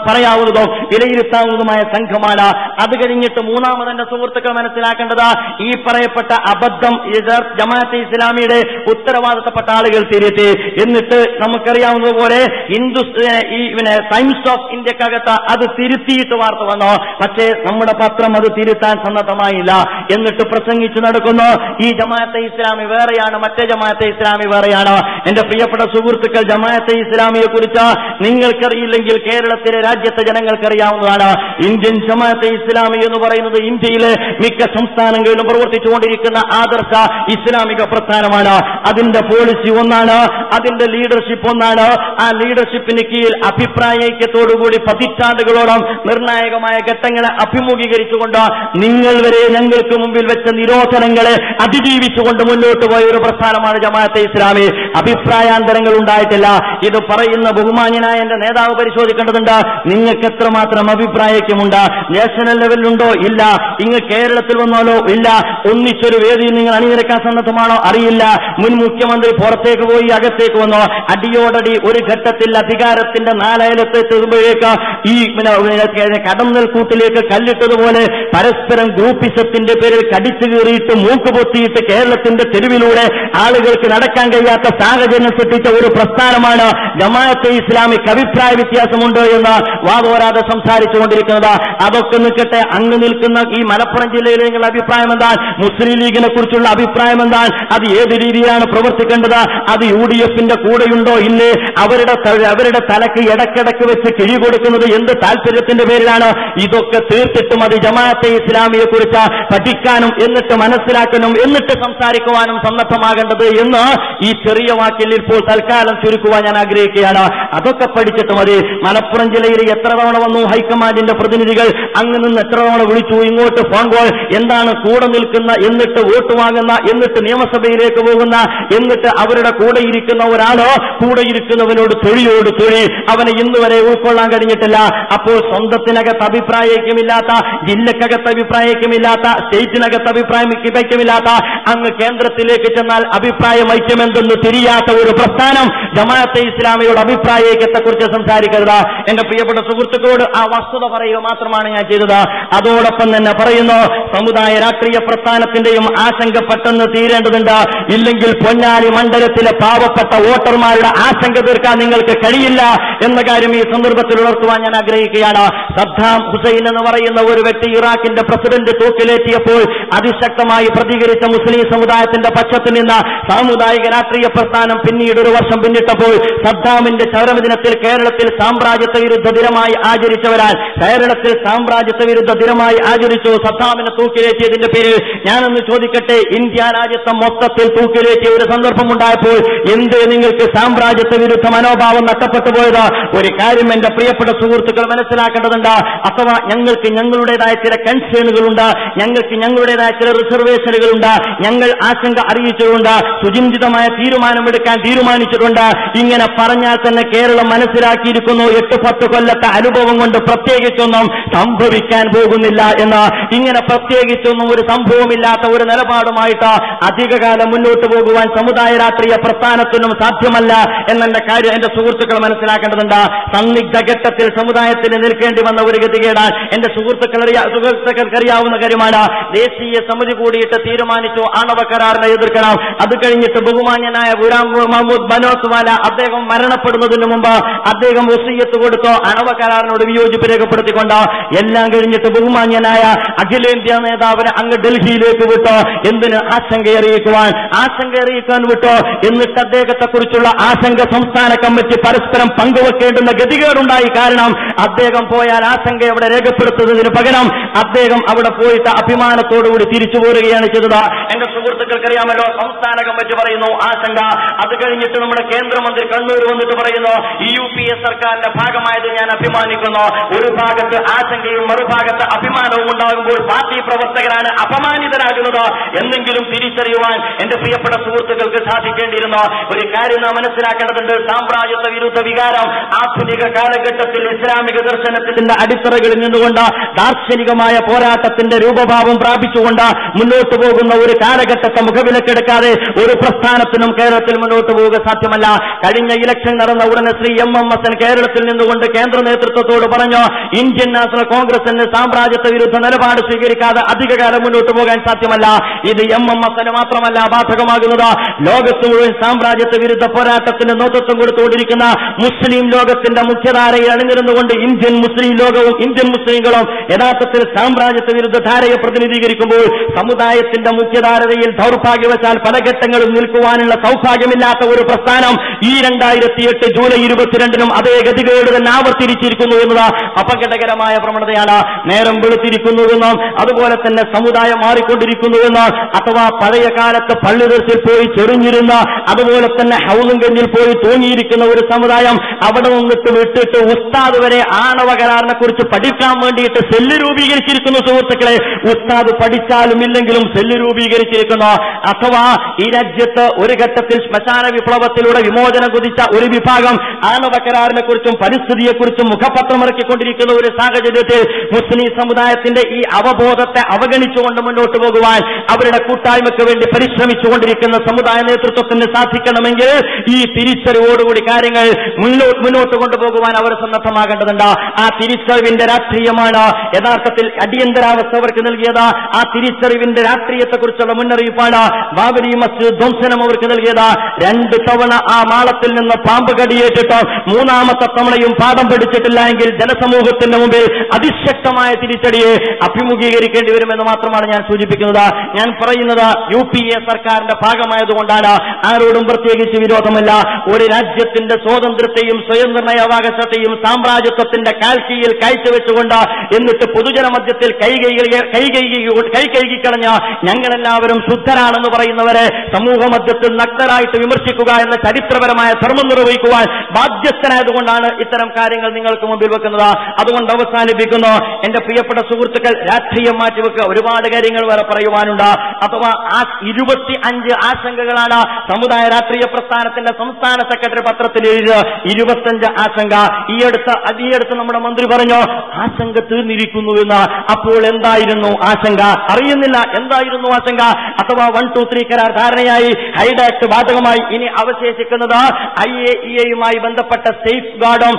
പറയാവുന്നതും വിലയിരുത്താവുന്നതുമായ സംഘമാണ്. അത് കഴിഞ്ഞിട്ട് മൂന്നാമത് എന്റെ സുഹൃത്തുക്കൾ മനസ്സിലാക്കേണ്ടത്, ഈ പറയപ്പെട്ട അബദ്ധം ജമാഅത്തെ ഇസ്ലാമിയുടെ ഉത്തരവാദിത്തപ്പെട്ട ആളുകൾ തിരുത്തി. എന്നിട്ട് നമുക്കറിയാവുന്നതുപോലെ ടൈംസ് ഓഫ് ഇന്ത്യക്കകത്ത് അത് തിരുത്തിയിട്ട് വാർത്ത വന്നു. പക്ഷേ നമ്മുടെ പത്രം അത് തിരുത്താൻ സന്നദ്ധമായില്ല. എന്നിട്ട് പ്രസംഗിച്ചു നടക്കുന്നു, ഈ ജമാഅത്തെ ഇസ്ലാമി വേറെയാണ്, മറ്റേ ജമാഅത്തെ ഇസ്ലാമി വേറെയാണ്. എന്റെ പ്രിയപ്പെട്ട സുഹൃത്തുക്കൾ, ജമാഅത്തെ ഇസ്ലാമിയെ കുറിച്ച് നിങ്ങൾക്കറിയില്ലെങ്കിൽ കേരളത്തിലെ രാജ്യത്തെ ജനങ്ങൾക്കറിയാവുന്നതാണ്. ഇന്ത്യൻ ജമാഅത്തെ ഇസ്ലാമി എന്ന് പറയുന്നത് ഇന്ത്യയിലെ മിക്ക സംസ്ഥാനങ്ങളിലും പ്രവർത്തിച്ചുകൊണ്ടിരിക്കുന്ന ആദർശ ഇസ്ലാമിക പ്രസ്ഥാനമാണ്. അതിന്റെ പോളിസി ഒന്നാണ്, അതിന്റെ ലീഡർഷിപ്പ് ഒന്നാണ്. ആ ലീഡർഷിപ്പിന് കീഴിൽ അഭിപ്രായ ഐക്യത്തോടുകൂടി പതിറ്റാണ്ടുകളോളം നിർണായകമായ ഘട്ടങ്ങളെ അഭിമുഖീകരിച്ചുകൊണ്ട് നിങ്ങൾ വരെ ഞങ്ങൾക്ക് മുമ്പിൽ വെച്ച നിരോധനങ്ങളെ അതിജീവിച്ചുകൊണ്ട് മുന്നോട്ട് പോയ ഒരു പ്രസ്ഥാനമാണ് ജമാഅത്തെ ഇസ്ലാമി. അഭിപ്രായാന്തരങ്ങൾ ഉണ്ടായിട്ടില്ല. ഇത് പറയുന്ന ബഹുമാന്യനായ എന്റെ നേതാവ് പരിശോധിക്കേണ്ടതുണ്ട്, നിങ്ങൾക്ക് എത്രമാത്രം അഭിപ്രായക്കുമുണ്ട്. നാഷണൽ ലെവലിലുണ്ടോ? ഇല്ല. ഇങ്ങ് കേരളത്തിൽ വന്നാലോ? ഇല്ല. ഒന്നിച്ചൊരു വേദിയിൽ നിങ്ങൾ അണിനിരക്കാൻ സന്നദ്ധമാണോ? അറിയില്ല. മുൻ മുഖ്യമന്ത്രി പുറത്തേക്ക് പോയി അകത്തേക്ക് വന്നോ? അടിയോടടി ഒരു ഘട്ടത്തിൽ അധികാരത്തിന്റെ നാലയലത്തെത്തുമ്പോഴേക്ക് ഈ കടന്നൽ കൂട്ടിലേക്ക് കല്ലിട്ടതുപോലെ പരസ്പരം ഗ്രൂപ്പിസത്തിന്റെ പേരിൽ കടിച്ചു കീറിയിട്ട് മൂക്ക് പൊത്തിയിട്ട് കേരളത്തിന്റെ തെരുവിലൂടെ ആളുകൾക്ക് നടക്കാൻ കഴിയാത്ത സാഹചര്യം സൃഷ്ടിച്ച ഒരു പ്രസ്ഥാനമാണ് ജമാഅത്തെ ഇസ്ലാമിക്ക്. അഭിപ്രായ വ്യത്യാസമുണ്ടോ എന്ന് വാദോരാതെ സംസാരിച്ചുകൊണ്ടിരിക്കുന്നത്. അതൊക്കെ നിൽക്കട്ടെ, അങ്ങ് നിൽക്കുന്ന ഈ മലപ്പുറം ജില്ലയിലെ നിങ്ങളുടെ അഭിപ്രായം എന്താണ്? മുസ്ലിം ലീഗിനെ കുറിച്ചുള്ള അഭിപ്രായം എന്താണ്? അത് ഏത് രീതിയിലാണ് പ്രവർത്തിക്കേണ്ടത്? അത് UDFന്റെ കൂടെയുണ്ടോ? ഇല്ലേ? അവരുടെ തലക്ക് ഇടക്കിടക്ക് വെച്ച് കിഴി കൊടുക്കുന്നത് എന്ത് താല്പര്യത്തിന്റെ പേരിലാണ്? ഇതൊക്കെ തീർത്തിട്ടും അത് ജമാഅത്തെ ഇസ്ലാമിയെ കുറിച്ച് പഠിക്കാനും എന്നിട്ട് മനസ്സിലാക്കാനും എന്നിട്ട് സംസാരിക്കുവാനും സന്നദ്ധമാകേണ്ടത് എന്ന് ഈ ചെറിയ വാക്കിൽ ഇപ്പോൾ തൽക്കാലം ചുരുക്കുവാൻ ഞാൻ ആഗ്രഹിക്കുകയാണ്. അതൊക്കെ പഠിച്ചിട്ട് മതി. മലപ്പുറം ജില്ലയിൽ എത്ര തവണ വന്നു ഹൈക്കമാൻഡിന്റെ പ്രതിനിധികൾ? അങ്ങ് നിന്ന് എത്ര തവണ വിളിച്ചു? ഇങ്ങോട്ട് ഫോൺ കോൾ. എന്താണ് കൂടെ നിൽക്കുന്ന, എന്നിട്ട് വോട്ട് വാങ്ങുന്ന, എന്നിട്ട് നിയമസഭയിലേക്ക് പോകുന്ന, എന്നിട്ട് അവരുടെ കൂടെ ഇരിക്കുന്ന ഒരാളോ കൂടെ ഇരിക്കുന്നവനോട് തൊഴിയോട് തൊഴി അവനെ ഇന്നുവരെ ഉൾക്കൊള്ളാൻ കഴിഞ്ഞിട്ടില്ല. അപ്പോൾ സ്വന്തത്തിനകത്ത് അഭിപ്രായക്കുമില്ലാത്ത, ജില്ലക്കകത്ത് അഭിപ്രായക്കുമില്ലാത്ത, സ്റ്റേറ്റിനകത്ത് അഭിപ്രായക്കുമില്ലാത്ത, അങ്ങ് കേന്ദ്രത്തിലേക്ക് ചെന്നാൽ അഭിപ്രായം ഐക്യമെന്തെന്ന് തിരിയാത്ത ഒരു പ്രസ്ഥാനം ജമാഅത്തെ ഇസ്ലാമിയുടെ അഭിപ്രായ ഐക്യത്തെക്കുറിച്ച് സംസാരിക്കരുത്. എന്റെ പ്രിയപ്പെട്ട സുഹൃത്തുക്കളോട് ആ വസ്തുത പറയുക മാത്രമാണ് ഞാൻ ചെയ്തത്. അതോടൊപ്പം തന്നെ പറയുന്നു, സമുദായ രാഷ്ട്രീയ പ്രസ്ഥാനത്തിന്റെയും ആശങ്ക പെട്ടെന്ന് തീരേണ്ടതുണ്ട്. ഇല്ലെങ്കിൽ പൊന്നാനി മണ്ഡലത്തിലെ പാവപ്പെട്ട വോട്ടർമാരുടെ ആശങ്ക തീർക്കാൻ നിങ്ങൾക്ക് കഴിയില്ല എന്ന കാര്യം ഈ സന്ദർഭത്തിൽ ഉണർത്തുവാൻ ഞാൻ ആഗ്രഹിക്കുകയാണ്. സദ്ദാം ഹുസൈൻ എന്ന് പറയുന്ന ഒരു വ്യക്തി ഇറാഖിന്റെ പ്രസിഡന്റ് തൂക്കിലേറ്റിയപ്പോൾ അതിശക്തമായി പ്രതികരിച്ച മുസ്ലിം സമുദായത്തിന്റെ പക്ഷത്ത് നിന്ന് സാമുദായിക രാഷ്ട്രീയ പ്രസ്ഥാനം പിന്നീട് ഒരു വർഷം പിന്നിട്ടപ്പോൾ സദ്ദാമിന്റെ ചരമദിനത്തിൽ കേരളത്തിൽ സാമ്രാജ്യത്വ വിരുദ്ധ ദിനമായി ആചരിച്ചവരാൽ കേരളത്തിൽ സാമ്രാജ്യത്വ വിരുദ്ധ ദിനമായി ആചരിച്ചു. സദ്ദാമിനെ തൂക്കിലേറ്റിയതിന്റെ പേരിൽ ഞാനൊന്ന് ചോദിക്കട്ടെ, ഇന്ത്യ രാജ്യത്തെ മൊത്തത്തിൽ തൂക്കിലേറ്റിയ ഒരു സന്ദർഭം ഉണ്ടായപ്പോൾ എന്ത് നിങ്ങൾക്ക് സാമ്രാജ്യത്വ വിരുദ്ധ മനോഭാവം നഷ്ടപ്പെട്ടു പോയത്? ഒരു കാര്യം എന്റെ പ്രിയപ്പെട്ട സുഹൃത്തുക്കൾ മനസ്സിലാക്കേണ്ടതുണ്ട്. അഥവാ ഞങ്ങൾക്ക് ഞങ്ങളുടേതായ ചില കൺസേണുകളുണ്ട്, ഞങ്ങൾക്ക് ഞങ്ങളുടേതായ ചില റിസർവേഷനുകളുണ്ട്, ഞങ്ങൾ ആശങ്ക അറിയിച്ചിട്ടുണ്ട്, സുചിന്തിതമായ തീരുമാനമെടുക്കാൻ തീരുമാനിച്ചിട്ടുണ്ട്. ഇങ്ങനെ പറഞ്ഞാൽ തന്നെ കേരളം മനസ്സിലാക്കിയിരിക്കുന്നു 8-10 കൊല്ലത്തെ അനുഭവം കൊണ്ട് പ്രത്യേകിച്ചൊന്നും സംഭവിക്കാൻ പോകുന്നില്ല എന്ന്. ഇങ്ങനെ പ്രത്യേകിച്ചൊന്നും ഒരു സംഭവമില്ലാത്ത ഒരു നിലപാടുമായിട്ട് അധികകാലം മുന്നോട്ട് പോകുവാൻ സമുദായ രാഷ്ട്രീയ പ്രസ്ഥാനത്തിനും സാധ്യമല്ല എന്നെ കാര്യം എന്റെ സുഹൃത്തുക്കൾ മനസ്സിലാക്കേണ്ടതുണ്ട്. സന്നിഗ്ധ ഘട്ടത്തിൽ സമുദായത്തിന് നിൽക്കേണ്ടി വന്ന ഒരു ഗതികേടാണ്. എന്റെ സുഹൃത്തുക്കൾക്കറിയാവുന്ന കാര്യമാണ്. ദേശീയ സമിതി കൂടിയിട്ട് തീരുമാനിച്ചു ആണവ കരാറിനെ എതിർക്കണം. അത് കഴിഞ്ഞിട്ട് ബഹുമാന്യനായ ഗുലാം മഹ്മൂദ് ബനോസ്വാല അദ്ദേഹം മരണപ്പെടുന്നതിന് മുമ്പ് അദ്ദേഹം വസിയ്യത്ത് കൊടുത്തു ആണവ കരാറിനോട് വിയോജിപ്പ് രേഖപ്പെടുത്തിക്കൊണ്ട്. എല്ലാം കഴിഞ്ഞിട്ട് ബഹുമാന്യനായ അഖിലേന്ത്യാ നേതാവിനെ അങ്ങ് ഡൽഹിയിലേക്ക് വിട്ടു. എന്തിന്? ആശങ്കയറിയിക്കാൻ വിട്ടു. എന്നിട്ട് അദ്ദേഹത്തെ കുറിച്ചുള്ള ആശങ്ക സംസ്ഥാന കമ്മിറ്റി പരസ്പരം പങ്കുവെക്കേണ്ടുന്ന ഗതികേടുണ്ടായി. കാരണം അദ്ദേഹം പോയാൽ ആശങ്ക അവിടെ രേഖപ്പെടുത്തുന്നതിന് പകരം അദ്ദേഹം അവിടെ പോയിട്ട് അഭിമാനത്തോടുകൂടി തിരിച്ചു പോരുകയാണ് ചെയ്തത്. എന്റെ സുഹൃത്തുക്കൾക്കറിയാമല്ലോ, സംസ്ഥാന കമ്മിറ്റി പറയുന്നു ആശങ്ക. അത് കഴിഞ്ഞിട്ട് നമ്മുടെ കേന്ദ്രമന്ത്രി കണ്ണൂർ വന്നിട്ട് പറയുന്നു UPA സർക്കാരിന്റെ ഭാഗമായത് ഞാൻ അഭിമാനിക്കുന്നു. ഒരു ഭാഗത്ത് ആശങ്കയും മറുഭാഗത്ത് അഭിമാനവും ഉണ്ടാകുമ്പോൾ പാർട്ടി പ്രവർത്തകരാണ് അപമാനിതരാകുന്നത് എന്നെങ്കിലും തിരിച്ചറിയുവാൻ എന്റെ പ്രിയപ്പെട്ട സുഹൃത്തുക്കൾക്ക് സാധിക്കേണ്ടിയിരുന്നു. ഒരു കാര്യം നാം മനസ്സിലാക്കേണ്ടതുണ്ട്. സാമ്രാജ്യത്വ വിരുദ്ധ വികാരം ആധുനിക കാലഘട്ടത്തിൽ ഇസ്ലാമിക ദർശനത്തിന്റെ അടിത്തറകളിൽ നിന്നുകൊണ്ട് ദാർശനികമായ പോരാട്ടത്തിന്റെ രൂപഭാവം പ്രാപിച്ചുകൊണ്ട് മുന്നോട്ട് പോകുന്ന ഒരു കാലഘട്ടത്തെ മുഖവിലക്കെടുക്കാതെ ഒരു പ്രസ്ഥാനത്തിനും കേരളത്തിൽ മുന്നോട്ട് പോവുക സാധ്യമല്ല. കഴിഞ്ഞ ഇലക്ഷൻ നടന്ന ഉടനെ ശ്രീ MMS കേരളത്തിൽ നിന്നുകൊണ്ട് കേന്ദ്ര നേതൃത്വത്തോട് പറഞ്ഞു ഇന്ത്യൻ നാഷണൽ കോൺഗ്രസിന് സാമ്രാജ്യത്വ വിരുദ്ധ നിലപാട് സ്വീകരിക്കാതെ അധികകാലം മുന്നോട്ട് പോകാൻ സാധ്യമല്ല. ഇത് MMS മാത്രമല്ല ബാധകമാകുന്നത്. ലോകത്ത് മുഴുവൻ സാമ്രാജ്യത്വ വിരുദ്ധ പോരാട്ടത്തിന് നേതൃത്വം കൊടുത്തുകൊണ്ടിരിക്കുന്ന മുസ്ലിം ലോകത്തിന്റെ മുഖ്യധാരയെ അണിനിരുന്നുകൊണ്ട് ഇന്ത്യൻ മുസ്ലിം ലോകവും ഇന്ത്യൻ മുസ്ലിങ്ങളും യഥാർത്ഥത്തിൽ സാമ്രാജ്യത്വ വിരുദ്ധ ധാരയെ പ്രതിനിധീകരിക്കുമ്പോൾ സമുദായത്തിന്റെ മുഖ്യധാരയിൽ ദൗർഭാഗ്യവശാൽ പല ഘട്ടങ്ങളും നിൽക്കുവാനുള്ള സൗഭാഗ്യമില്ലാത്ത ഒരു പ്രസ്ഥാനം ഈ 2008 ജൂലൈ 22-നും അതേ ഗതികേട് തന്നെ ആവർത്തിച്ചിരിക്കുന്നു എന്നത് അപകടകരമായ പ്രവണതയാണ്. നേരം വെളുത്തിരിക്കുന്നുവെന്നും അതുപോലെ തന്നെ സമുദായം മാറിക്കൊണ്ടിരിക്കുന്നുവെന്ന്, അഥവാ പഴയ കാലത്ത് പള്ളിദർസിൽ പോയി ചെറിഞ്ഞിരുന്ന അതുപോലെ തന്നെ ഹൗലുങ്കഞ്ഞിൽ പോയി തൂങ്ങിയിരിക്കുന്ന ഒരു സമുദായം അവിടെ നിന്നിട്ട് വിട്ടിട്ട് ഉസ്താദ് വരെ ആണവ കരാറിനെ കുറിച്ച് പഠിക്കാൻ വേണ്ടിയിട്ട് സെല്ല് രൂപീകരിച്ചിരിക്കുന്നു. സുഹൃത്തുക്കളെ, ഉസ്താദ് പഠിച്ചാലും ഇല്ലെങ്കിലും സെല്ല് രൂപീകരിച്ചിരിക്കുന്നു. അഥവാ ഈ രാജ്യത്ത് ഒരു ഘട്ടത്തിൽ ശ്മശാന വിപ്ലവത്തിലൂടെ വിമോചനം കുതിച്ച ഒരു വിഭാഗം ആണവ കരാറിനെ കുറിച്ചും പരിസ്ഥിതിയെക്കുറിച്ചും മുഖപത്രമിറക്കിക്കൊണ്ടിരിക്കുന്ന ഒരു സാഹചര്യത്തിൽ മുസ്ലിം സമുദായത്തിന്റെ ഈ അവബോധത്തെ അവഗണിച്ചുകൊണ്ട് മുന്നോട്ട് പോകുവാൻ അവരുടെ കൂട്ടായ്മയ്ക്ക് വേണ്ടി പരിശ്രമിച്ചുകൊണ്ടിരിക്കുന്ന സമുദായ നേതൃത്വത്തിന് സാധിക്കണമെങ്കിൽ ഈ തിരിച്ചറിവോടുകൂടി കാര്യങ്ങൾ മുന്നോട്ട് കൊണ്ടുപോകുവാൻ അവർ സന്നദ്ധമാകേണ്ടതുണ്ട്. ആ തിരിച്ചറിവിന്റെ രാഷ്ട്രീയമാണ് യഥാർത്ഥത്തിൽ അടിയന്തരാവസ്ഥ അവർക്ക് നൽകിയത്. ആ തിരിച്ചറിവിന്റെ രാഷ്ട്രീയത്തെക്കുറിച്ചുള്ള മുന്നറിയിപ്പാണ് ബാബരി മസ്ജിദ് ധ്വംസനം അവർക്ക് നൽകിയത്. 2 തവണ ആ മാളത്തിൽ നിന്ന് പാമ്പ് കടിയേറ്റിട്ട് 3ാമത്തെ തവണയും പാഠം പഠിച്ചിട്ടില്ല എങ്കിൽ ജനസമൂഹത്തിന്റെ മുമ്പിൽ അതിശക്തമായ തിരിച്ചടിയെ അഭിമുഖീകരിക്കേണ്ടി വരുമെന്ന് മാത്രമാണ് ഞാൻ സൂചിപ്പിക്കുന്നത്. ഞാൻ പറയുന്നത് UPA സർക്കാരിന്റെ ഭാഗമായതുകൊണ്ടാണ്. ആരോടും പ്രത്യേകിച്ച് വിരോധമില്ല. ഒരു രാജ്യത്തിന്റെ സ്വാതന്ത്ര്യത്തെയും സ്വയം നിർണയാവകാശത്തെയും സാമ്രാജ്യത്വത്തിന്റെ കാൽക്കീയിൽ കയറ്റുവെച്ചുകൊണ്ട് എന്നിട്ട് പൊതുജനമധ്യത്തിൽ കൈകഴുകിക്കളഞ്ഞ ഞങ്ങളെല്ലാവരും ശുദ്ധരാണെന്ന് പറയുന്നവരെ സമൂഹ മധ്യത്തിൽ നഗ്നരായിട്ട് വിമർശിക്കുക എന്ന ചരിത്രപരമായ ധർമ്മം നിർവഹിക്കുവാൻ ബാധ്യസ്ഥനായതുകൊണ്ടാണ് ഇത്തരം കാര്യങ്ങൾ നിങ്ങൾക്ക് മുമ്പിൽ വെക്കുന്നത്. അതുകൊണ്ട് അവസാനിപ്പിക്കുന്നു. എന്റെ പ്രിയപ്പെട്ട സുഹൃത്തുക്കൾ, രാഷ്ട്രീയം മാറ്റിവെക്കുക. ഒരുപാട് കാര്യങ്ങൾ വേറെ പറയുവാനുണ്ട്. അഥവാ 25 ആശങ്കകളാണ് സമുദായ രാഷ്ട്രീയ പ്രസ്ഥാനത്തിന്റെ സംസ്ഥാന സെക്രട്ടറി പത്രത്തിൽ എഴുതിയത്. 25 ആശങ്ക. ഈ അടുത്ത് നമ്മുടെ മന്ത്രി പറഞ്ഞു ആശങ്ക തീർന്നിരിക്കുന്നുവെന്ന്. അപ്പോൾ എന്തായിരുന്നു ആശങ്ക? അറിയുന്നില്ല എന്തായിരുന്നു ആശങ്ക. അഥവാ 1, 2, 3 കരാർ ധാരണയായി, ഹൈഡാക്ട് ബാധകമായി. ഇനി അവശേഷിക്കുന്നത് IAEA-യുമായി ബന്ധപ്പെട്ട സേഫ് ഗാർഡും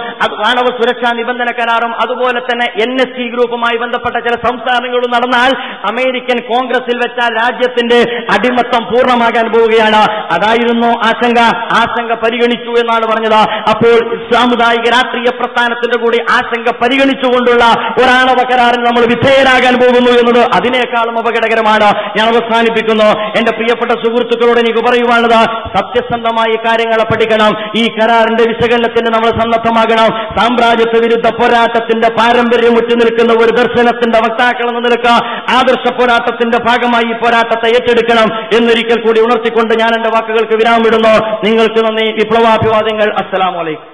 ആണവ സുരക്ഷാ നിബന്ധന കരാറും അതുപോലെ തന്നെ NSC ഗ്രൂപ്പുമായി ബന്ധപ്പെട്ട ചില സംസ്ഥാനങ്ങളും നടന്നാൽ അമേരിക്കൻ കോൺഗ്രസിൽ വെച്ചാൽ രാജ്യത്തിന്റെ അടിമത്തം പൂർണ്ണമാകാൻ പോവുകയാണ്. അതായിരുന്നു ആശങ്ക. ആശങ്ക പരിഗണിച്ചു എന്നാണ് പറഞ്ഞത്. അപ്പോൾ സാമുദായിക രാഷ്ട്രീയ പ്രസ്ഥാനത്തിന്റെ കൂടി ആശങ്ക പരിഗണിച്ചുകൊണ്ടുള്ള ഒരാണവ കരാറിന് നമ്മൾ വിധേയരാകാൻ പോകുന്നു എന്നത് അതിനേക്കാളും അപകടകരമാണ്. ഞാൻ അവസാനിപ്പിക്കുന്നു. എന്റെ പ്രിയപ്പെട്ട സുഹൃത്തുക്കളോട് എനിക്ക് പറയുവാനുള്ളത് സത്യസന്ധമായി കാര്യങ്ങളെ പഠിക്കണം. ഈ കരാറിന്റെ വിശകലനത്തിന് നമ്മൾ സന്നദ്ധമാകണം. സാമ്രാജ്യത്വ വിരുദ്ധ പോരാട്ടത്തിന്റെ പാരമ്പര്യം വിട്ടു നിൽക്കുന്ന ഒരു ദർശനത്തിന്റെ വക്താക്കൾ എന്ന നിലക്ക് ആദർശ പോരാട്ടത്തിന്റെ ഭാഗമായി ഈ പോരാട്ടത്തെ ഏറ്റെടുക്കണം എന്നൊരിക്കൽ കൂടി ഉണർത്തിക്കൊണ്ട് ഞാൻ എന്റെ വാക്കുകൾക്ക് വിരാമമിടുന്നു. നിങ്ങൾക്ക് നന്ദി. വിപ്ലവാഭിവാദ്യങ്ങൾ. അസ്സലാമു അലൈക്കും.